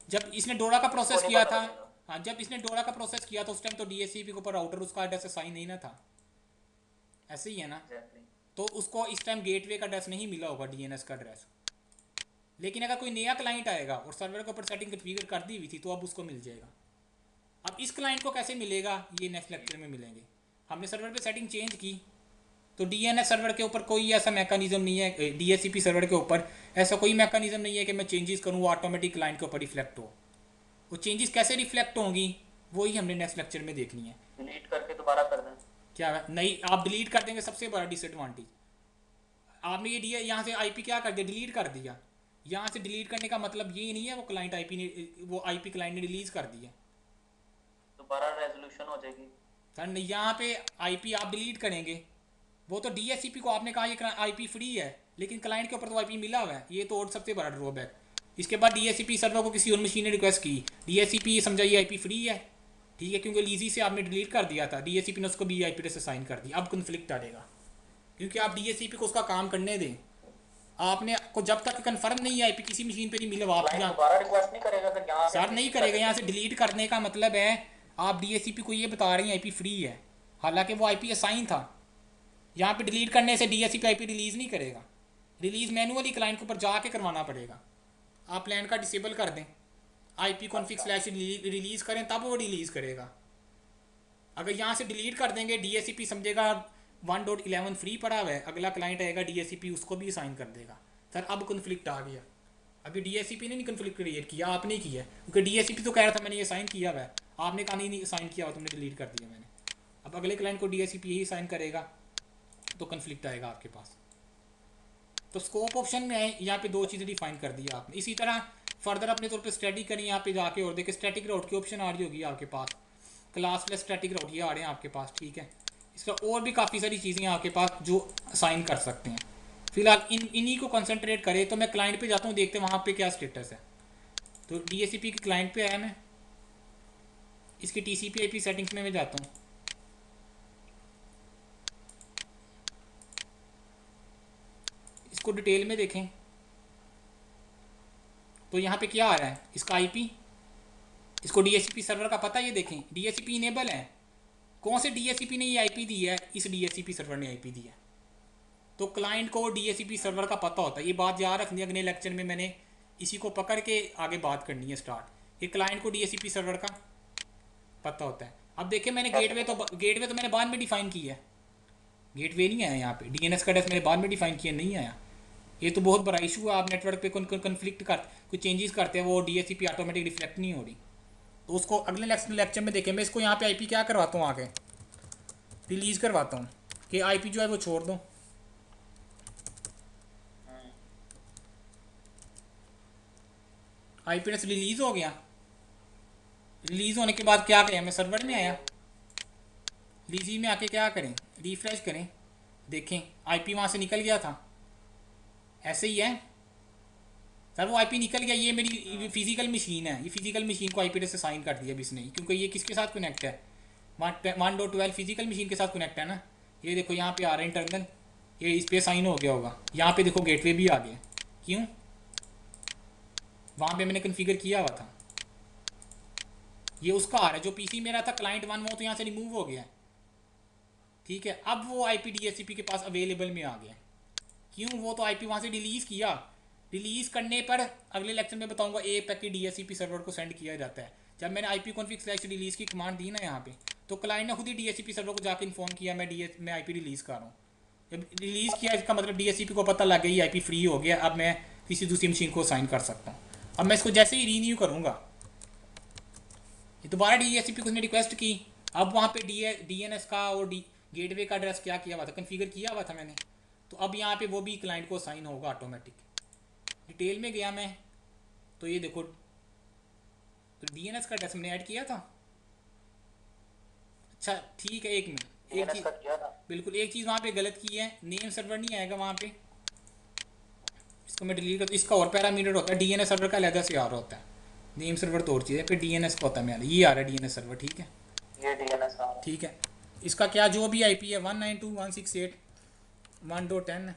जब इसने डोरा का प्रोसेस नहीं किया पता था, लगेगा। हाँ, जब इसने डोरा का प्रोसेस किया तो उस टाइम तो डीएचसीपी के ऊपर राउटर उसका एड्रेस असाइन नहीं ना था, ऐसे ही है ना। Exactly. तो उसको इस टाइम गेटवे का एड्रेस नहीं मिला होगा, डीएनएस का एड्रेस। लेकिन अगर कोई नया क्लाइंट आएगा और सर्वर के ऊपर सेटिंग कॉन्फ़िगर कर दी हुई थी, तो अब उसको मिल जाएगा। अब इस क्लाइंट को कैसे मिलेगा, ये नेक्स्ट लेक्चर में मिलेंगे। हमने सर्वर पे सेटिंग चेंज की, तो डीएनएस सर्वर के ऊपर कोई ऐसा मैकेनिज्म नहीं है, डीएचसीपी सर्वर के ऊपर ऐसा कोई मैकेनिज्म नहीं है कि मैं चेंजेस करूँ वो ऑटोमेटिक क्लाइंट के ऊपर रिफ्लेक्ट हो। वो चेंजेस कैसे रिफ्लेक्ट होंगी वही हमने नेक्स्ट लेक्चर में देखनी है। डिलीट करके दोबारा कर दें। क्या नहीं, आप डिलीट कर देंगे, सबसे बड़ा डिसएडवांटेज। आपने ये दिया यहाँ से आईपी क्या कर दिया, डिलीट कर दिया। यहाँ से डिलीट करने का मतलब ये नहीं है वो क्लाइंट आईपी ने, वो आईपी क्लाइंट ने रिलीज कर दिया, दोबारा रेजोल्यूशन हो जाएगी। सर यहाँ पे आईपी आप डिलीट करेंगे, वो तो डीएचसीपी को आपने कहा ये आईपी फ्री है, लेकिन क्लाइंट के ऊपर तो आईपी मिला हुआ है। ये तो और सबसे बड़ा ड्रॉबैक। इसके बाद डीएचसीपी सर्वर को किसी और मशीन ने रिक्वेस्ट की, डीएचसीपी समझा ये आईपी फ्री है, ठीक है, क्योंकि लीजी से आपने डिलीट कर दिया था, डीएचसीपी ने उसको भी आईपी एड्रेस असाइन कर दिया। अब कन्फ्लिक्ट आ जाएगा, क्योंकि आप डीएचसीपी को उसका काम करने दें। आपने को जब तक कंफर्म नहीं है आईपी किसी मशीन पे नहीं मिले, आप क्लाइंट यहाँ दोबारा रिक्वेस्ट नहीं करेगा अगर यहाँ सर नहीं करेगा। यहाँ से डिलीट करने का मतलब है आप डीएचसीपी को ये बता रहे हैं आईपी फ्री है, हालांकि वो आईपी असाइन था। यहाँ पे डिलीट करने से डीएचसीपी आईपी रिलीज़ नहीं करेगा, रिलीज़ मैनुअली क्लाइंट के ऊपर जाके करवाना पड़ेगा। आप प्लान का डिसेबल कर दें, आईपी कॉन्फिग स्लैश रिलीज़ करें, तब वो रिलीज़ करेगा। अगर यहाँ से डिलीट कर देंगे, डीएचसीपी समझेगा 1.11 फ्री पड़ा हुआ है, अगला क्लाइंट आएगा डीएचसीपी उसको भी असाइन कर देगा। सर अब कन्फ्लिक्ट आ गया। अभी डीएचसीपी ने नहीं कन्फ्लिक्ट क्रिएट किया, आपने किया, क्योंकि डीएचसीपी तो कह रहा था मैंने ये साइन किया हुआ है, आपने कहा नहीं साइन किया हुआ, तुमने डिलीट कर दिया मैंने। अब अगले क्लाइंट को डीएचसीपी यही साइन करेगा, तो कन्फ्लिक्ट आएगा आपके पास। तो स्कोप ऑप्शन में है, यहाँ पे दो चीज़ें डिफाइन कर दी आपने। इसी तरह फर्दर अपने तौर पे स्टडी करें, यहाँ पे जाके और देखें स्टैटिक राउट की ऑप्शन आ रही होगी आपके पास। क्लासलेस स्टैटिक राउट ये आ रहे हैं आपके पास, ठीक है। इसका और भी काफ़ी सारी चीज़ें हैं आपके पास जो असाइन कर सकते हैं। फिलहाल इन्हीं को कंसंट्रेट करें। तो मैं क्लाइंट पे जाता हूँ, देखते हैं वहाँ पे क्या स्टेटस है। तो DHCP के क्लाइंट पे आया मैं, इसकी TCP IP सेटिंग्स में मैं जाता हूँ। इसको डिटेल में देखें तो यहाँ पे क्या आ रहा है, इसका IP, इसको DHCP सर्वर का पता, ये देखें DHCP इनेबल है। कौन से DHCP ने ये IP दी है, इस DHCP सर्वर ने IP दी है। तो क्लाइंट को DHCP सर्वर का पता होता है। ये बात याद रखनी है, अगले लेक्चर में मैंने इसी को पकड़ के आगे बात करनी है स्टार्ट। ये क्लाइंट को DHCP सर्वर का पता होता है। अब देखिए मैंने गेटवे तो मैंने बाद में डिफाइन की है, गेटवे नहीं आया यहाँ पे। DNS का एड्रेस मैंने बाद में डिफाइन किया, नहीं आया। ये तो बहुत बड़ा इशू है। आप नेटवर्क पे कन्फ्लिक्ट कर कुछ चेंजेस करते हैं, वो DHCP ऑटोमेटिक रिफ्लेक्ट नहीं हो रही। तो उसको अगले लेक्चर में देखें। मैं इसको यहाँ पे IP क्या करवाता हूँ, आगे रिलीज़ करवाता हूँ कि IP जो है वो छोड़ दो। IP एड्रेस रिलीज़ हो गया। रिलीज़ होने के बाद क्या करें, मैं सर्वर में आया, रिलीज में आके क्या करें, रिफ्रेश करें, देखें IP वहाँ से निकल गया था। ऐसे ही है सर, वो IP निकल गया। ये मेरी फिजिकल मशीन है, ये फिजिकल मशीन को IP एड्रेस से साइन कर दिया इसने, क्योंकि ये किसके साथ कनेक्ट है, 1.12 फिजिकल मशीन के साथ कनेक्ट है ना। ये देखो यहाँ पे आ रहा है इंटरनल, ये इस पर साइन हो गया होगा। यहाँ पे देखो गेटवे भी आ गया, क्यों, वहाँ पे मैंने कन्फिगर किया हुआ था। ये उसका आ रहा है जो PC मेरा था क्लाइंट 1, वो तो यहाँ से रिमूव हो गया, ठीक है। अब वो IP DHCP के पास अवेलेबल में आ गया, क्यों, वो तो IP वहाँ से डिलीज़ किया। रिलीज़ करने पर अगले लेक्चर में बताऊंगा ए पैकेट DHCP सर्वर को सेंड किया जाता है। जब मैंने IP_config/release की कमांड दी ना यहाँ पे, तो क्लाइंट ने खुद ही DHCP सर्वर को जाकर इन्फॉर्म किया मैं IP रिलीज़ कर रहा हूँ। जब रिलीज़ किया इसका मतलब DHCP को पता लग गया IP फ्री हो गया, अब मैं किसी दूसरी मशीन को साइन कर सकता हूँ। अब मैं इसको जैसे ही रीन्यू करूँगा, ये दोबारा DHCP को उसने रिक्वेस्ट की। अब वहाँ पे DNS का और गेटवे का एड्रेस क्या किया हुआ था, कन्फिगर किया हुआ था मैंने। तो अब यहाँ पे वो भी क्लाइंट को साइन होगा ऑटोमेटिक। डिटेल में गया मैं, तो ये देखो, तो DNS का एड्रेस मैंने ऐड किया था। अच्छा ठीक है, एक मिनट, एक चीज़ बिल्कुल, एक चीज़ वहाँ पे गलत की है, नेम सर्वर नहीं आएगा वहाँ पे। इसको मैं डिलीट कर, इसका और पैरामीटर होता है, DNS सर्वर का अलग से आ रहा होता है, नेम सर्वर तो और चीज़ है, फिर DNS का होता है मेरा, ये आ रहा है DNS सर्वर, ठीक है, ये DNS आ रहा है, ठीक है। इसका क्या जो भी IP है 192.168.1.10,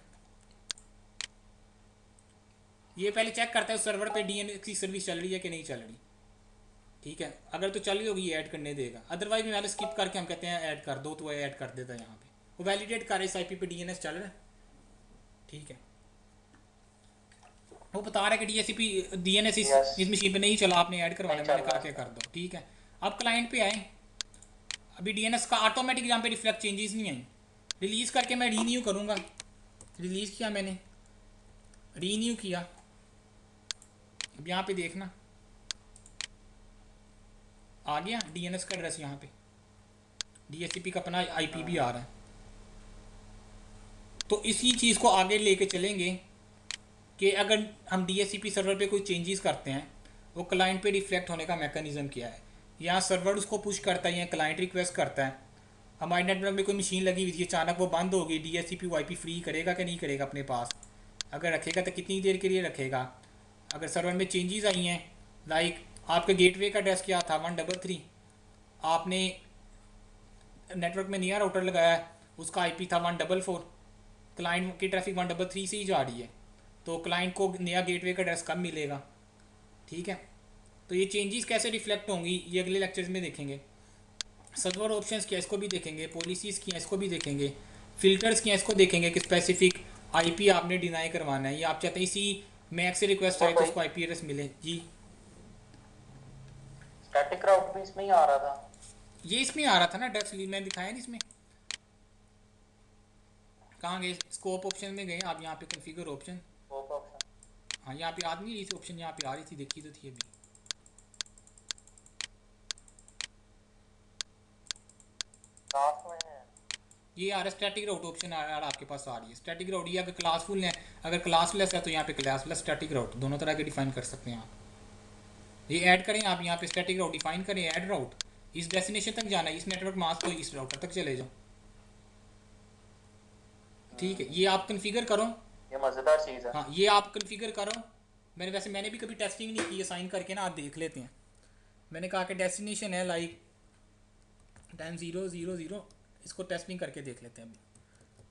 ये पहले चेक करता है उस सर्वर पे DNS की सर्विस चल रही है कि नहीं चल रही, ठीक है। अगर तो चल रही होगी ये ऐड करने देगा, अदरवाइज में वाले स्किप करके हम कहते हैं ऐड कर दो, तो ऐड कर देता है। यहाँ पे वो वैलिडेट कर इस IP पे DNS चल रहा है, ठीक है। वो बता रहा है कि DNS इस मशीन पे नहीं चला, आपने ऐड करवाना, मैंने कहा क्या कर दो, ठीक है। अब क्लाइंट पे आए, अभी DNS का ऑटोमेटिक यहाँ पे रिफ्लेक्ट चेंजेस नहीं आई। रिलीज़ करके मैं रीन्यू करूँगा, रिलीज़ किया मैंने, रीन्यू किया। अब यहाँ पे देखना आ गया DNS का एड्रेस, यहाँ पे DHCP का अपना IP भी आ रहा है। तो इसी चीज़ को आगे लेके चलेंगे कि अगर हम DHCP सर्वर पे कोई चेंजेस करते हैं, वो क्लाइंट पे रिफ्लेक्ट होने का मैकेनिज्म क्या है। यहाँ सर्वर उसको पुश करता है या क्लाइंट रिक्वेस्ट करता है, हमारे नेटवर्क में कोई मशीन लगी हुई थी, अचानक वो बंद होगी, DHCP वो IP फ्री करेगा कि नहीं करेगा अपने पास, अगर रखेगा तो कितनी देर के लिए रखेगा। अगर सर्वर में चेंजेस आई हैं, लाइक आपके गेटवे का एड्रेस क्या था 133, आपने नेटवर्क में नया राउटर लगाया है, उसका IP था 144, क्लाइंट की ट्रैफिक 133 से ही जा रही है, तो क्लाइंट को नया गेटवे का एड्रेस कब मिलेगा, ठीक है। तो ये चेंजेस कैसे रिफ्लेक्ट होंगी ये अगले लेक्चर्स में देखेंगे। सर्वर ऑप्शंस क्या, इसको भी देखेंगे, पॉलिसीज़ क्या, इसको भी देखेंगे, फिल्टर्स क्या, इसको देखेंगे कि स्पेसिफिक IP आपने डिनाई करवाना है, या आप चाहते हैं इसी मैक से रिक्वेस्ट आए तो उसको IP एड्रेस मिले। जी स्टैटिक राउट भी इसमें ही आ रहा था, ये इसमें आ रहा था ना एड्रेस, मैंने दिखाया नहीं इसमें, कहाँ गए, स्कोप ऑप्शन में गए आप, यहाँ पे कॉन्फ़िगर ऑप्शन, हाँ यहाँ पे आ नहीं रही थी ऑप्शन, यहाँ पे आ रही थी, देखी तो थी अभी, ये आ रहा है स्टैटिक राउट ऑप्शन आ रहा है आपके पास, आ रही है स्टैटिक राउट। ये अगर क्लासफुल है, अगर क्लासलेस है तो यहाँ पे क्लासलेस स्टैटिक राउट दोनों तरह के डिफाइन कर सकते हैं आप। ये ऐड करें आप, यहाँ पे स्टैटिक राउट डिफाइन करें, ऐड राउट, इस डेस्टिनेशन तक जाना है, इस नेटवर्क मास्क को इस राउटर तक चले जाओ। ठीक है, ये आप कन्फिगर करो। ये मजेदार चीज है। हाँ, ये आप कन्फिगर करो। मैंने भी कभी टेस्टिंग नहीं की है, साइन करके ना आप देख लेते हैं। मैंने कहा कि डेस्टिनेशन है लाइक 10.0.0.0, इसको टेस्टिंग करके देख लेते हैं अभी।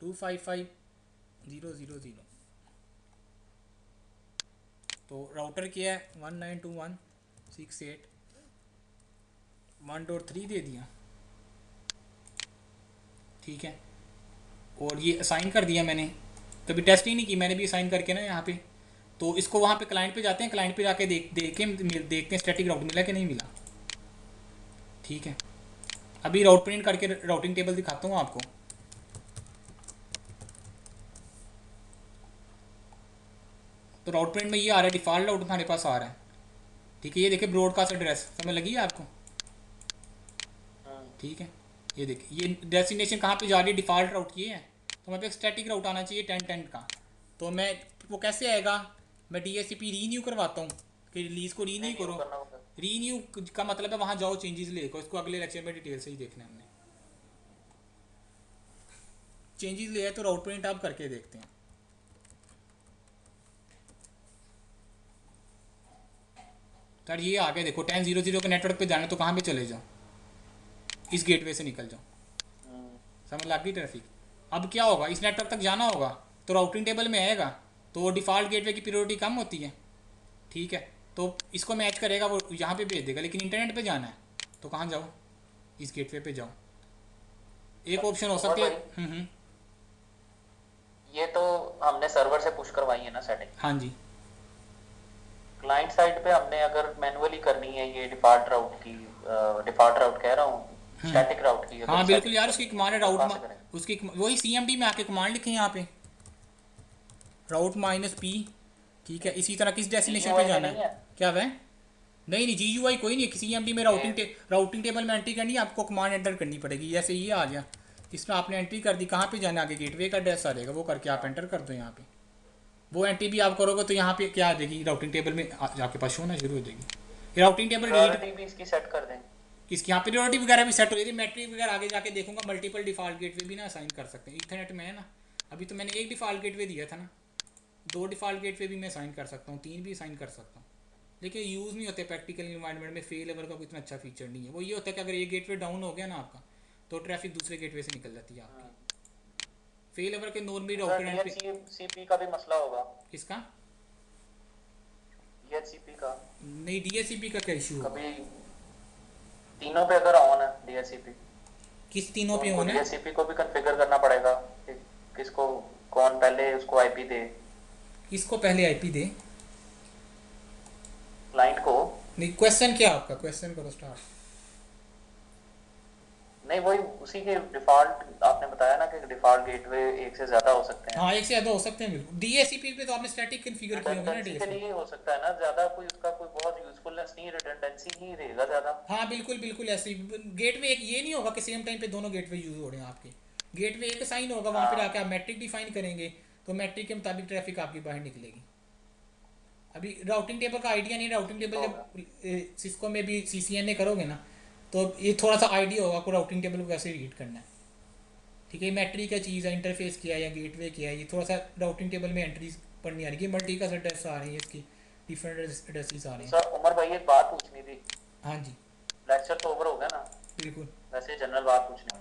255.0.0.0 तो राउटर क्या है 192.168.1.3 दे दिया। ठीक है, और ये असाइन कर दिया मैंने। कभी टेस्ट ही नहीं की मैंने भी असाइन करके ना यहाँ पे। तो इसको वहाँ पे क्लाइंट पे जाते हैं, क्लाइंट पे जाके देखते हैं स्टैटिक राउट मिला कि नहीं मिला। ठीक है, अभी राउट प्रिंट करके राउटिंग टेबल दिखाता हूँ आपको। तो राउट प्रिंट में ये आ रहा है, डिफ़ॉल्ट राउट हमारे पास आ रहा है। ठीक है, ये देखिए ब्रॉडकास्ट एड्रेस समझ लगी है आपको। ठीक है, ये देखिए ये डेस्टिनेशन कहाँ पे जा रही है, डिफ़ॉल्ट राउट ये है। तो मेरे पे स्टैटिक राउट आना चाहिए 10.10 का। तो मैं वो कैसे आएगा, मैं DHCP रीन्यू करवाता हूँ कि रिलीज़ को रीन्यू करो। रीन्यू का मतलब है वहाँ जाओ चेंजेस लेकर, इसको अगले लेक्चर में डिटेल से ही देखना है हमने। चेंजेस ले आए तो राउट प्रिंट आप करके देखते हैं। सर ये आगे देखो 10.0.0 के नेटवर्क पे जाना तो कहाँ पे चले जाओ, इस गेटवे से निकल जाओ। समझ लग गई ट्रैफिक। अब क्या होगा, इस नेटवर्क तक जाना होगा तो राउटिंग टेबल में आएगा, तो डिफ़ॉल्ट गेटवे की प्रायोरिटी कम होती है। ठीक है, तो इसको मैच करेगा, वो यहाँ पे भेज देगा। लेकिन इंटरनेट पे जाना है तो कहाँ जाओ, इस गेटवे पे जाओ। एक ऑप्शन हो सकती है। ये तो हमने सर्वर से पुश करवाई है ना सेटिंग। हाँ जी, क्लाइंट साइड पे हमने अगर मैनुअली करनी है ये डिफॉल्ट राउट की, डिफॉल्ट राउट कह रहा हूँ, स्टैटिक राउट की। हाँ बिल्कुल यार, उसकी कमांड है राउट, उसकी वही CMD में आके कमांड लिखे यहाँ पे राउट -P। ठीक है, इसी तरह किस डेस्टिनेशन पे जाना है, क्या वह नहीं GUI कोई नहीं है। CMD में राउटिंग टेबल में एंट्री करनी है, आपको कमांड एंटर करनी पड़ेगी। जैसे ये आ गया, इसमें आपने एंट्री कर दी, कहाँ पे जाना है आगे गेटवे का एड्रेस आ जाएगा, वो करके आप एंटर कर दो यहाँ पे। वो एंट्री भी आप करोगे तो यहाँ पे क्या आ जाएगी, राउटिंग टेबल में आपके पास होना शुरू हो जाएगी। राउटिंग टेबल प्रायोरिटी भी इसकी सेट कर दें, इसकी यहाँ पे प्रायोरिटी वगैरह भी सेट हो जाएगी। मैट्रिक वगैरह आगे जाके देखूंगा, मल्टीपल डिफ़ॉल्ट गेटवे भी ना असाइन कर सकते हैं। इथरनेट में है ना, अभी तो मैंने एक डिफ़ॉल्ट गेटवे दिया था ना, 2 डिफ़ॉल्ट गेटवे भी मैं असाइन कर सकता हूँ, 3 भी असाइन कर सकता हूँ। लेकिन यूज़ नहीं होते प्रैक्टिकल इन्वायरमेंट में। फेल ओवर का कोई इतना अच्छा फीचर नहीं है। वो ये होता है कि अगर एक गेटवे डाउन हो गया ना आपका, तो ट्रैफिक दूसरे गेटवे से निकल जाती है आपकी। फेल ओवर के नॉर्मली राउटर DHCP का भी मसला होगा। किसका? DHCP का नहीं, DHCP का क्या इशू होगा? कभी तीनों पे अगर ऑन है DHCP, किस तीनों पे तो ऑन है? DHCP को भी कॉन्फ़िगर करना पड़ेगा कि किसको कौन पहले उसको IP दे। किसको पहले IP दे? क्लाइंट को। नहीं, क्वेश्चन क्या आपका, क्वेश्चन करो स्टार्ट। नहीं, वही उसी के डिफॉल्ट आपने बताया ना कि डिफॉल्ट गेटवे एक से ज्यादा हो सकते हैं। हाँ, एक से ज़्यादा हो सकते हैं बिल्कुल। DHCP पे तो आपने स्टैटिक कॉन्फ़िगर किया होगा ना रिडंडेंसी के DHCP। लिए हो सकता है ना, ज्यादा कोई उसका कोई बहुत यूजफुलनेस नहीं, रिडंडेंसी ही रहेगा ज्यादा। हाँ बिल्कुल बिल्कुल, ऐसे गेटवे एक ये नहीं होगा कि सेम टाइम पे दोनों गेटवे यूज हो रहे हैं आपके। गेटवे एक साइन होगा, वहाँ पे आके आप मैट्रिक डिफाइन करेंगे, तो मैट्रिक के मुताबिक ट्रैफिक आपकी बाहर निकलेगी। अभी राउटिंग टेबल का आइडिया नहीं। राउटिंग टेबल जब सिस्को में भी CCNA करोगे ना, तो ये थोड़ा सा आइडिया होगा आपको राउटिंग टेबल को कैसे रीड करना है। ठीक है, मैट्रिक क्या चीज़ है, इंटरफेस क्या है या गेटवे क्या है, ये थोड़ा सा राउटिंग टेबल में एंट्रीज पढ़नी आ रही है। मल्टी का एड्रेस आ रही है, इसकी डिफरेंट एड्रेसेस आ रहे हैं। सर उमर भाई एक बात पूछनी थी। हाँ जी, लेक्चर तो ओवर हो गया ना? बिल्कुल। वैसे जनरल बात पूछनी है।